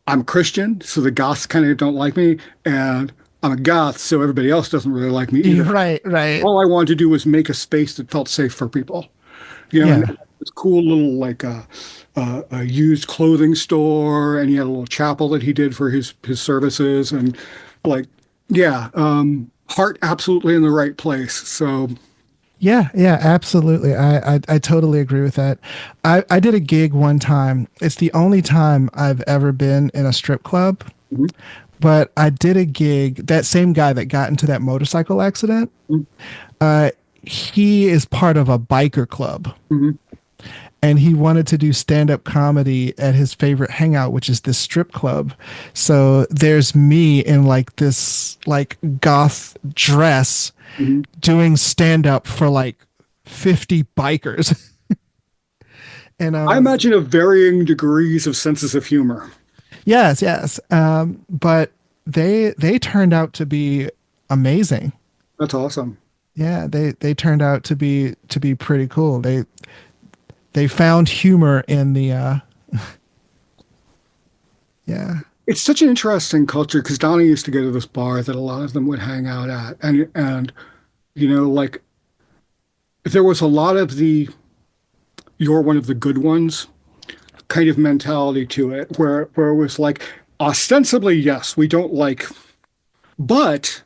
I'm a Christian, so the goths kind of don't like me, and I'm a goth, so everybody else doesn't really like me either. Right, right. All I wanted to do was make a space that felt safe for people, and Yeah. this cool little like a used clothing store, and he had a little chapel that he did for his services, and like, yeah, heart absolutely in the right place. So, Yeah, yeah, absolutely. I totally agree with that. I did a gig one time. It's the only time I've ever been in a strip club, mhm, but I did a gig. That same guy that got into that motorcycle accident, mhm, uh, he is part of a biker club, mhm. and he wanted to do stand-up comedy at his favorite hangout, which is this strip club. So there's me in like this like goth dress Mhm. doing stand-up for like 50 bikers. And I imagine of varying degrees of senses of humor. yes, yes. But they turned out to be amazing. That's awesome. Yeah, they turned out to be pretty cool. They found humor in the yeah. It's such an interesting culture because Donna used to go to this bar that a lot of them would hang out at, and like there was a lot of the "you're one of the good ones" kind of mentality to it, where it was like ostensibly yes, we don't like, but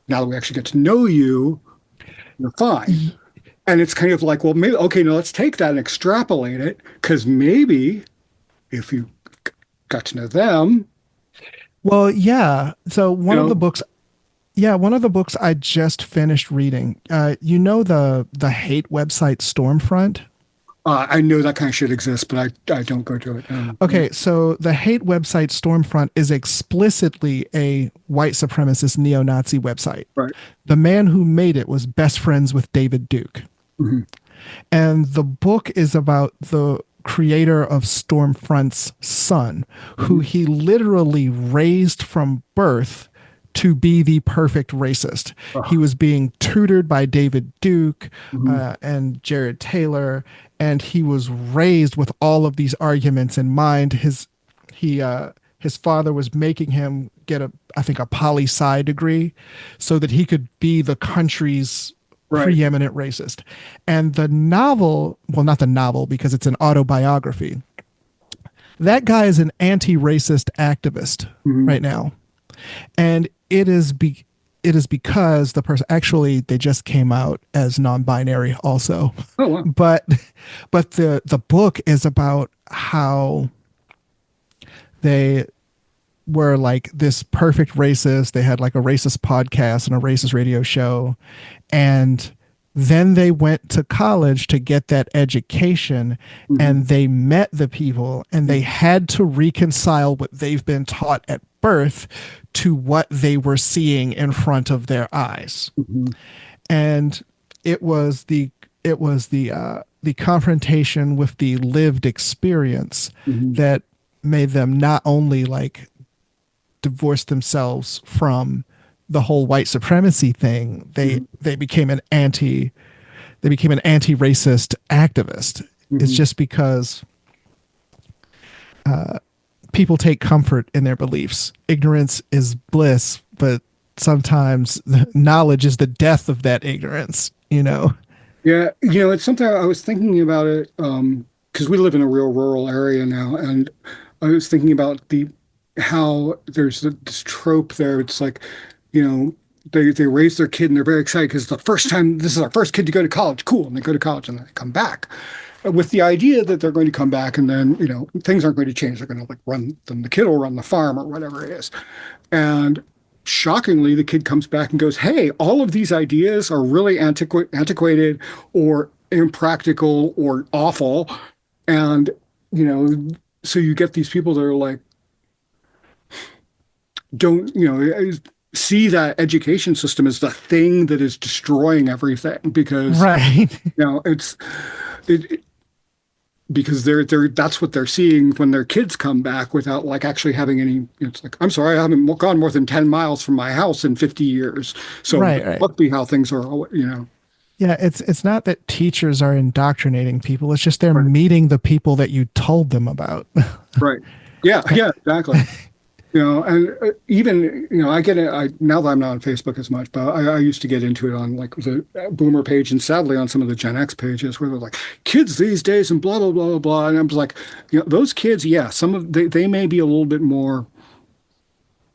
now that we actually get to know you, you're fine. And it's kind of like, well, maybe okay, now let's take that and extrapolate it because maybe if you got to know them, Well, yeah. So you one of the know, books, yeah, one of the books I just finished reading. You know the hate website Stormfront? I know that kind of shit exists, but I don't go to it. Okay, so the hate website Stormfront is explicitly a white supremacist neo-Nazi website. Right. The man who made it was best friends with David Duke. Mhm. And the book is about the creator of Stormfront's son, who Mhm. he literally raised from birth to be the perfect racist. He Ah, was being tutored by David Duke mhm. and Jared Taylor, and he was raised with all of these arguments in mind. He his father was making him get a I think a poli sci degree so that he could be the country's Right. preeminent racist. And the novel, well, not the novel because it's an autobiography. That guy is an anti-racist activist Mhm. right now, and it is because the person actually they just came out as non-binary also, Oh, wow. but the book is about how they were like this perfect racist. They had like a racist podcast and a racist radio show. And then they went to college to get that education Mhm. and they met the people and they had to reconcile what they've been taught at birth to what they were seeing in front of their eyes. Mhm. And it was the confrontation with the lived experience Mhm. that made them not only like divorced themselves from the whole white supremacy thing. Mhm. They became they became an anti-racist activist. It's Mhm. just because people take comfort in their beliefs. Ignorance is bliss, but sometimes knowledge is the death of that ignorance, you know? Yeah, it's something I was thinking about it because we live in a real rural area now, and I was thinking about the how there's this trope there. It's like, you know, they raise their kid and they're very excited because it's the first time, this is our first kid to go to college. Cool. And they go to college and then they come back with the idea that they're going to come back and then, things aren't going to change. They're going to like run them. The kid will run the farm or whatever it is. And shockingly, the kid comes back and goes, hey, all of these ideas are really antiquated or impractical or awful. And, so you get these people that are like, don't, see that education system as the thing that is destroying everything because, Right. it's, it, because they're that's what they're seeing when their kids come back without like actually having any. It's like, I'm sorry, I haven't gone more than 10 miles from my house in 50 years, so Right, right. must be how things are. Yeah, it's not that teachers are indoctrinating people. It's just they're Right, meeting the people that you told them about. right. Yeah, yeah, exactly. And even, I get it. Now that I'm not on Facebook as much, but I used to get into it on like the Boomer page and sadly on some of the Gen X pages where they're like kids these days and blah, blah, blah, blah, blah. And I'm just like, those kids, yeah, they may be a little bit more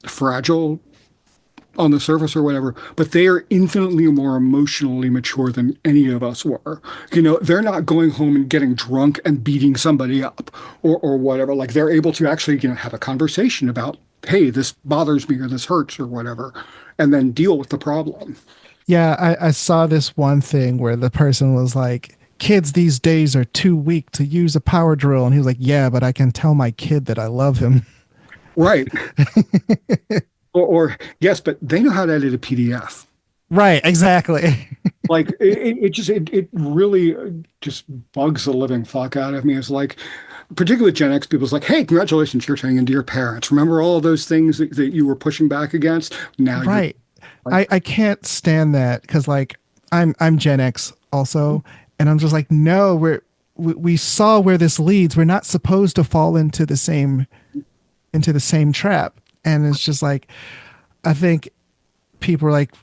fragile on the surface or whatever, but they are infinitely more emotionally mature than any of us were. They're not going home and getting drunk and beating somebody up or whatever. Like they're able to actually, have a conversation about, hey, this bothers me or this hurts or whatever, and then deal with the problem. Yeah, I saw this one thing where the person was like, kids these days are too weak to use a power drill. And he was like, yeah, but I can tell my kid that I love him. Right. Or yes, but they know how to edit a PDF. Right, exactly. Like it really just bugs the living fuck out of me. It's like, particularly Gen X people's like, hey, congratulations, you're turning into your parents. Remember all of those things that you were pushing back against? Now you're Right. like, I can't stand that because like I'm Gen X also, and I'm just like, no, we saw where this leads. We're not supposed to fall into the same trap. And it's just like, I think people are like,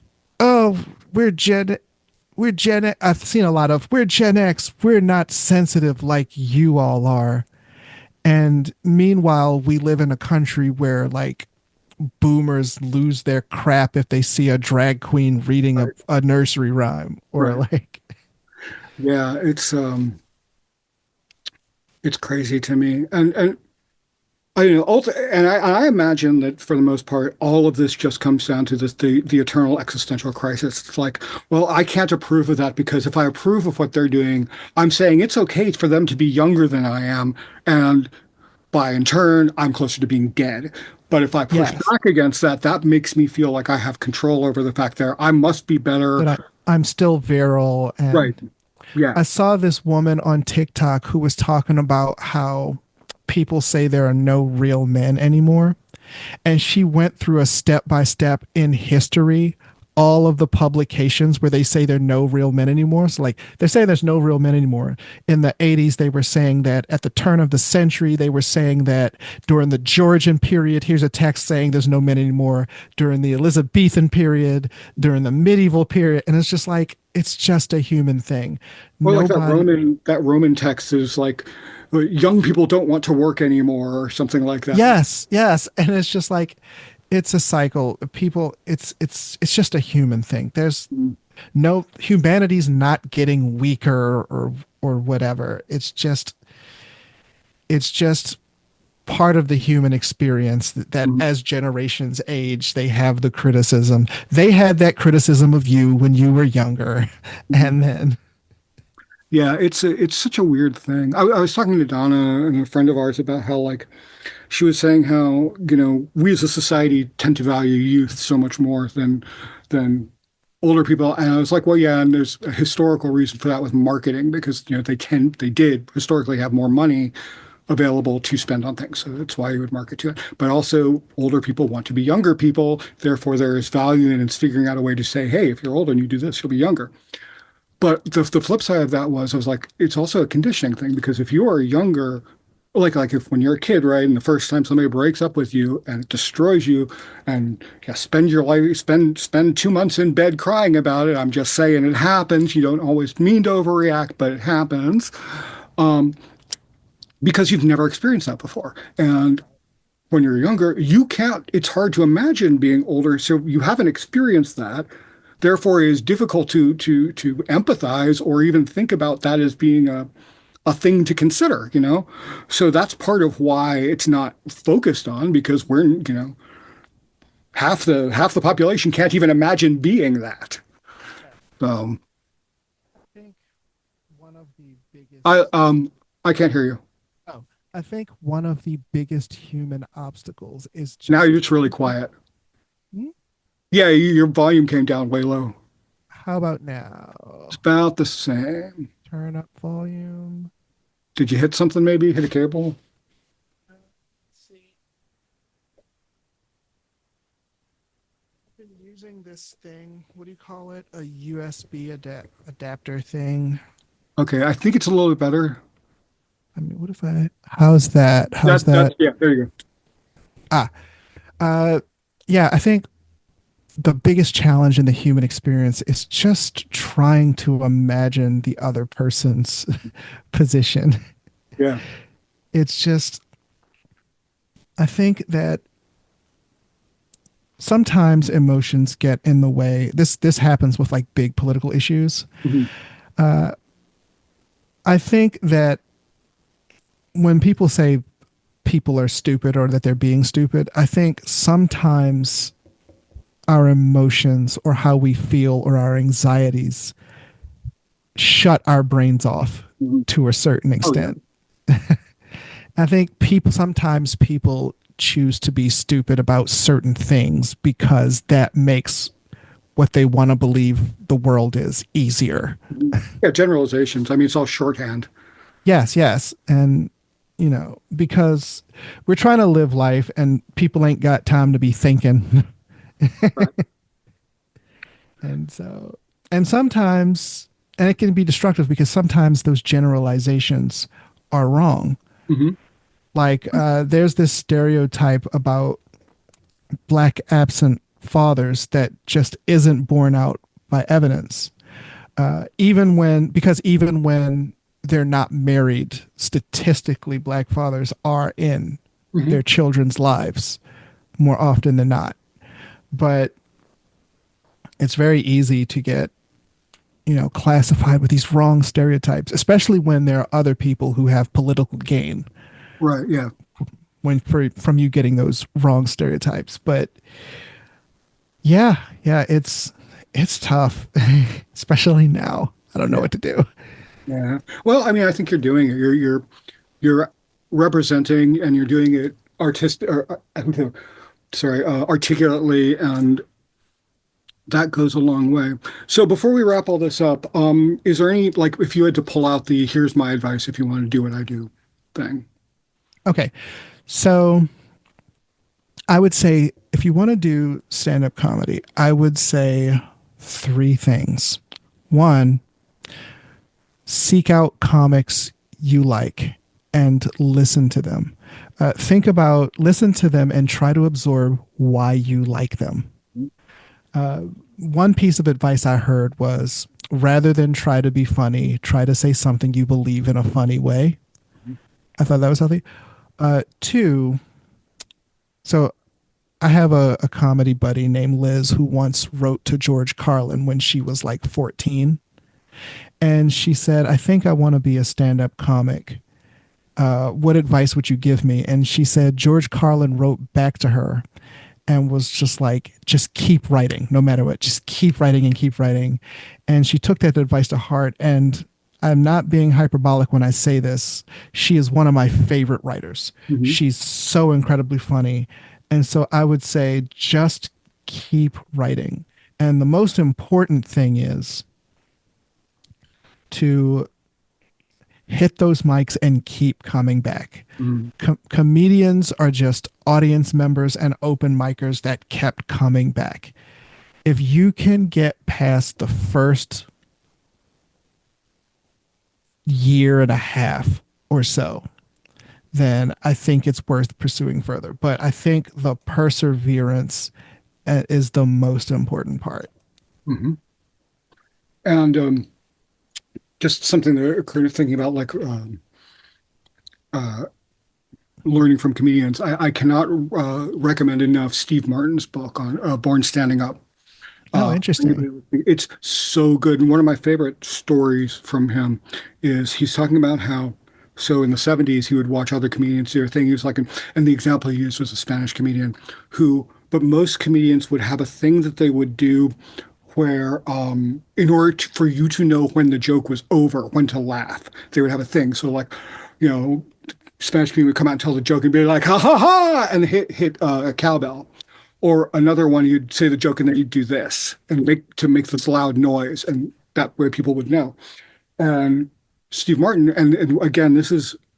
oh, we're Gen X. I've seen a lot of, we're Gen X. We're not sensitive like you all are. And meanwhile, we live in a country where like boomers lose their crap if they see a drag queen reading right, a nursery rhyme or right. like, Yeah, it's crazy to me. And I imagine that for the most part, all of this just comes down to the eternal existential crisis. It's like, well, I can't approve of that because if I approve of what they're doing, I'm saying it's okay for them to be younger than I am, and by in turn, I'm closer to being dead. But if I push yes, back against that, that makes me feel like I have control over the fact that I must be better. that I'm still virile. And Right. Yeah. I saw this woman on TikTok who was talking about how people say there are no real men anymore. And she went through a step by step in history, all of the publications where they say there are no real men anymore. So, like, they're saying there's no real men anymore. In the 80s, they were saying that at the turn of the century, they were saying that during the Georgian period, here's a text saying there's no men anymore. During the Elizabethan period, during the medieval period. And it's just like, it's just a human thing. Or like that Nobody, Roman text is like, young people don't want to work anymore or something like that. yes, yes. And it's just like, it's a cycle. People, it's just a human thing. There's Mm, no humanity's not getting weaker or whatever. It's just part of the human experience that mm, as generations age, they have the criticism. They had that criticism of you when you were younger. mm. And then Yeah, it's such a weird thing. I was talking to Donna and a friend of ours about how like she was saying how, we as a society tend to value youth so much more than older people. And I was like, well, yeah, and there's a historical reason for that with marketing because, they did historically have more money available to spend on things. So that's why you would market to it. But also older people want to be younger people. Therefore, there is value in it's figuring out a way to say, hey, if you're older and you do this, you'll be younger. But the flip side of that was I was like, it's also a conditioning thing because if you are younger, like if when you're a kid, right, and the first time somebody breaks up with you and it destroys you, and yeah, spend your life spend 2 months in bed crying about it. I'm just saying it happens. You don't always mean to overreact, but it happens because you've never experienced that before. And when you're younger, you can't, it's hard to imagine being older. So you haven't experienced that. Therefore, it is difficult to empathize or even think about that as being a thing to consider, you know? So that's part of why it's not focused on because we're, you know, half the population can't even imagine being that. So I think one of the I biggest um I can't hear you. oh, I think one of the biggest human obstacles is Now just you're just really quiet. Hmm? Yeah, your volume came down way low. How about It's now? about the same. Turn up volume. Did you hit something maybe? Hit a cable? Let's see. I've been using this thing. What do you call it? A USB adapter thing. Okay, I think it's a little bit better. I mean, what if I? How's that? How's That's that? yeah, there you go. Ah, uh, yeah. I think the biggest challenge in the human experience is just trying to imagine the other person's position. Yeah. It's just, I think that sometimes emotions get in the way. This happens with like big political issues. Mhm. Uh, I think that when people say people are stupid or that they're being stupid, I think sometimes our emotions or how we feel or our anxieties shut our brains off Mhm. to a certain Oh yeah. extent. I think people choose to be stupid about certain things because that makes what they want to believe the world is easier. Mhm. Yeah, generalizations. I mean, it's all shorthand. Yes, yes. And because we're trying to live life and people ain't got time to be thinking. Right. And so, and sometimes, and it can be destructive because sometimes those generalizations are wrong. Hmm. Like, there's this stereotype about black absent fathers that just isn't borne out by evidence. Even when they're not married, statistically, black fathers are in Hmm. their children's lives more often than not. But it's very easy to get classified with these wrong stereotypes, especially when there are other people who have political gain Right. Yeah. from you getting those wrong stereotypes. But yeah, yeah, it's tough, especially now. I don't know Yeah. what to do. Yeah. Well, I mean, I think you're doing it. You're representing and you're doing it artistic or sorry, articulately, and that goes a long way. So before we wrap all this up, is there any like if you had to pull out the here's my advice if you want to do what I do thing? Okay, so I would say if you want to do stand-up comedy, I would say three things. One, seek out comics you like and listen to them. Listen to them and try to absorb why you like them. Uh, One piece of advice I heard was rather than try to be funny, try to say something you believe in a funny way. I thought that was healthy. Two, so I have a comedy buddy named Liz who once wrote to George Carlin when she was like 14. And she said, I think I want to be a stand up comic. What advice would you give me? And she said, George Carlin wrote back to her and was just like, just keep writing no matter what, just keep writing and keep writing. And she took that advice to heart. And I'm not being hyperbolic when I say this. She is one of my favorite writers. Hmm. She's so incredibly funny. And so I would say just keep writing. And the most important thing is to hit those mics and keep coming back. Hmm. Comedians are just audience members and open micers that kept coming back. If you can get past the first year and a half or so, then I think it's worth pursuing further. But I think the perseverance is the most important part. Hmm. And just something that occurred thinking about like uh, learning from comedians, I cannot recommend enough Steve Martin's book on Born Standing Up. Oh, interesting. It's so good. And one of my favorite stories from him is he's talking about how, so in the 70s, he would watch other comedians do their thing. He was like, and the example he used was a Spanish comedian but most comedians would have a thing that they would do where, in order for you to know when the joke was over, when to laugh, they would have a thing. So, like, you know, Spanish comedian would come out and tell the joke and be like, ha ha ha, and hit a cowbell. Or another one, you'd say the joke and then you'd do this and make this loud noise, and that way people would know. And Steve Martin, and again,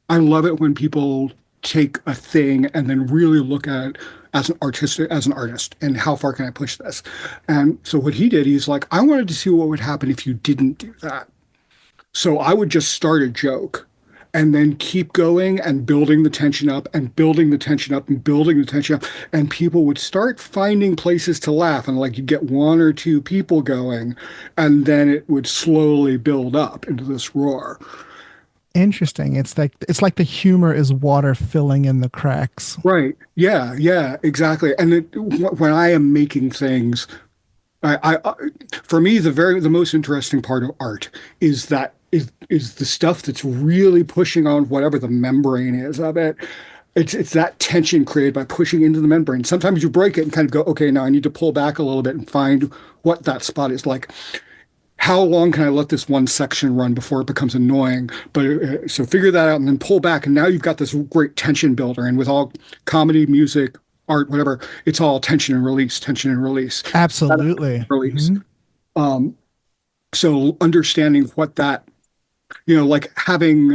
I love it when people take a thing and then really look at it as an artist, and how far can I push this? And so what he did, he's like, I wanted to see what would happen if you didn't do that. So I would just start a joke and then keep going and building the tension up and building the tension up and building the tension up. And people would start finding places to laugh. And like you get one or two people going, and then it would slowly build up into this roar. Interesting. It's like the humor is water filling in the cracks. Right. Yeah. Yeah, exactly. And when I am making things, for me, the most interesting part of art is the stuff that's really pushing on whatever the membrane is of it. It's that tension created by pushing into the membrane. Sometimes you break it and kind of go, okay, now I need to pull back a little bit and find what that spot is like. How long can I let this one section run before it becomes annoying? But so figure that out and then pull back. And now you've got this great tension builder. And with all comedy, music, art, whatever, it's all tension and release, tension and release. Absolutely. Release. Mhm. So understanding what that, like having,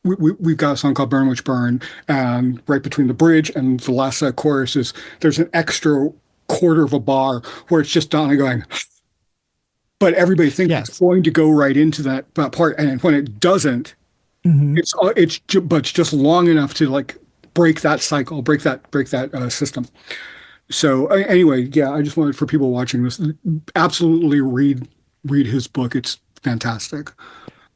we've got a song called Burn Witch Burn, and right between the bridge and the last chorus there's an extra quarter of a bar where it's just Donna going, but everybody thinks it's Yes. going to go right into that part, and when it doesn't, Hmm. but it's just long enough to like break that cycle, break that system. So anyway, yeah, I just wanted for people watching this, absolutely read his book. It's fantastic.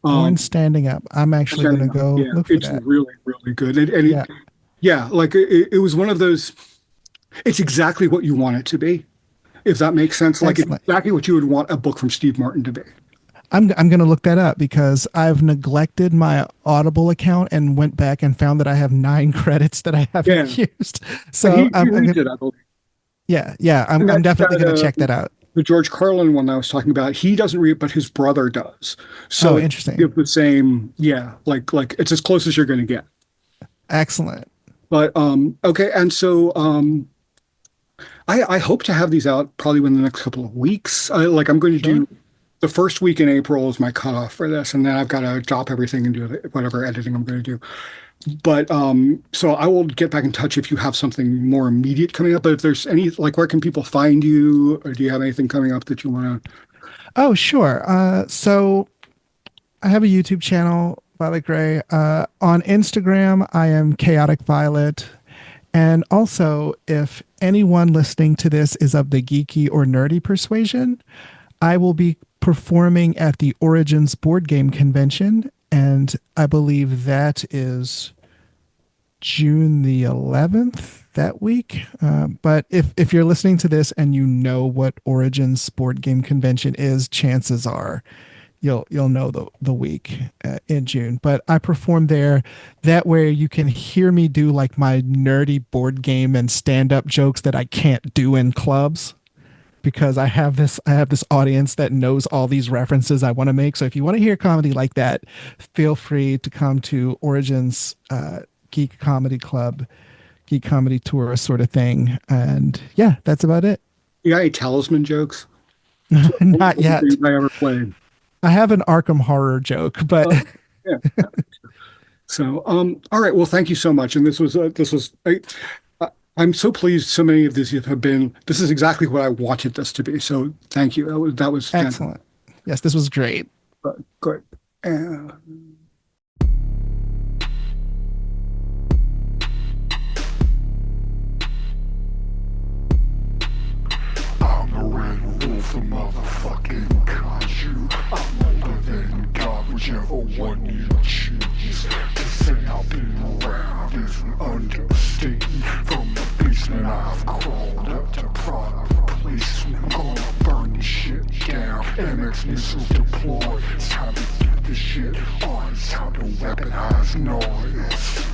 Born Um, Standing Up. I'm actually going to go yeah, look for it's that. really, really good. Yeah. Yeah, like it was one of those, it's exactly what you want it to be, if that makes sense. Like it's Excellent. exactly what you would want a book from Steve Martin to be. I'm going to look that up because I've neglected my Audible account and went back and found that I have 9 credits that I Yeah. haven't used. But So he I'm reads gonna, it, I believe. yeah, And I'm that, definitely going to that check that out. the George Carlin one I was talking about, he doesn't read it, but his brother does. So Oh, it's interesting. the same, yeah, like it's as close as you're going to get. Excellent. But okay, and so I hope to have these out probably within the next couple of weeks. I'm going to Sure. do the first week in April is my cutoff for this, and then I've got to drop everything and do whatever editing I'm going to do. But so I will get back in touch if you have something more immediate coming up. But if there's any, like, where can people find you, or do you have anything coming up that you want to? Oh, sure. So I have a YouTube channel, Violet Gray. On Instagram, I am Chaotic Violet. And also, if anyone listening to this is of the geeky or nerdy persuasion, I will be performing at the Origins board game convention. And I believe that is June the 11th that week. But if you're listening to this and you know what Origins board game convention is, chances are you'll know the week in June. But I perform there. That way you can hear me do like my nerdy board game and stand up jokes that I can't do in clubs because I have this audience that knows all these references I want to make. So if you want to hear comedy like that, feel free to come to Origins Geek Comedy Club, Geek Comedy Tour sort of thing. And yeah, that's about it. You got any talisman jokes? Not yet. I ever played. I have an Arkham Horror joke, but Yeah. So, all right. Well, thank you so much. And I'm so pleased so many of these have been, this is exactly what I wanted this to be. So thank you. That was fantastic. excellent. Yes, this was great. Good. Uh, I'm a red wolf, a motherfucking kaiju. I'm older than God, whichever one you choose. say I've been around is an understatement. From the basement I've crawled up to product replacement. I'm gonna burn this shit down. MX missiles deployed. It's time to get this shit on. It's time to weaponize noise.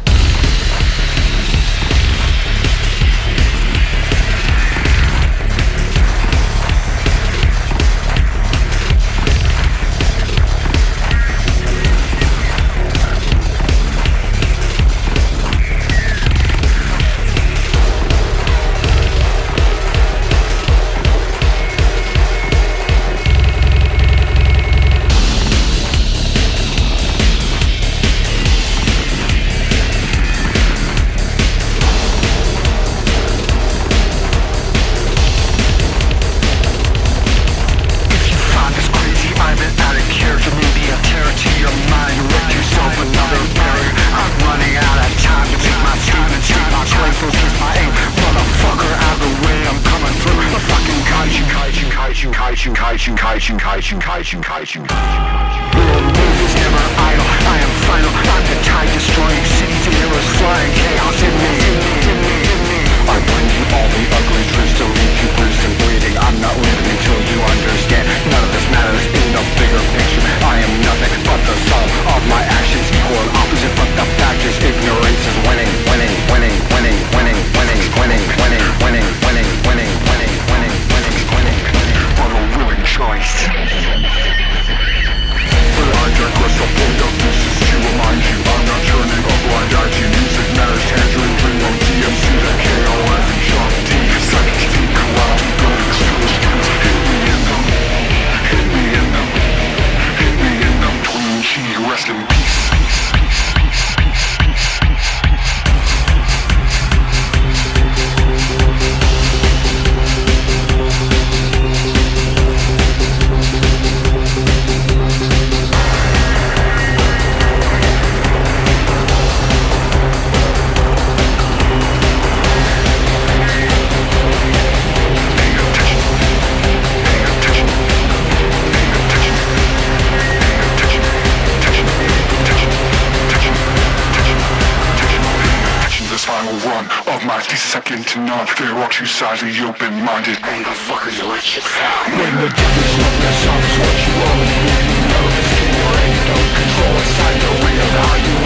Kaiju. World moves never idle. I am final. I'm the tide destroying cities and mirrors flying chaos in me. I bring you all the ugly truths to leave you bruised and bleeding. I'm not living until you understand. None of this matters in the bigger picture. I am nothing but the sum of my actions, equal and opposite, but the fact is ignorance is winning, winning, winning, winning, winning, winning, winning, winning, winning, winning, winning, winning, winning, winning, winning, but a willing choice. But I digress, the point of this is to remind you I'm not turning a blind eye to music matters. Tangerine Dream on DMC, the KOF and John D. Psychic T, Cloud, going to the streets. Hit me in them, hit me in them, hit me in them. Twin G, rest in peace. Run of my second to none. There are two sides of you open-minded. Who the fuck are you let shit sound? When the definition of what you already know, this game you're in, don't control. It's time to reevaluate.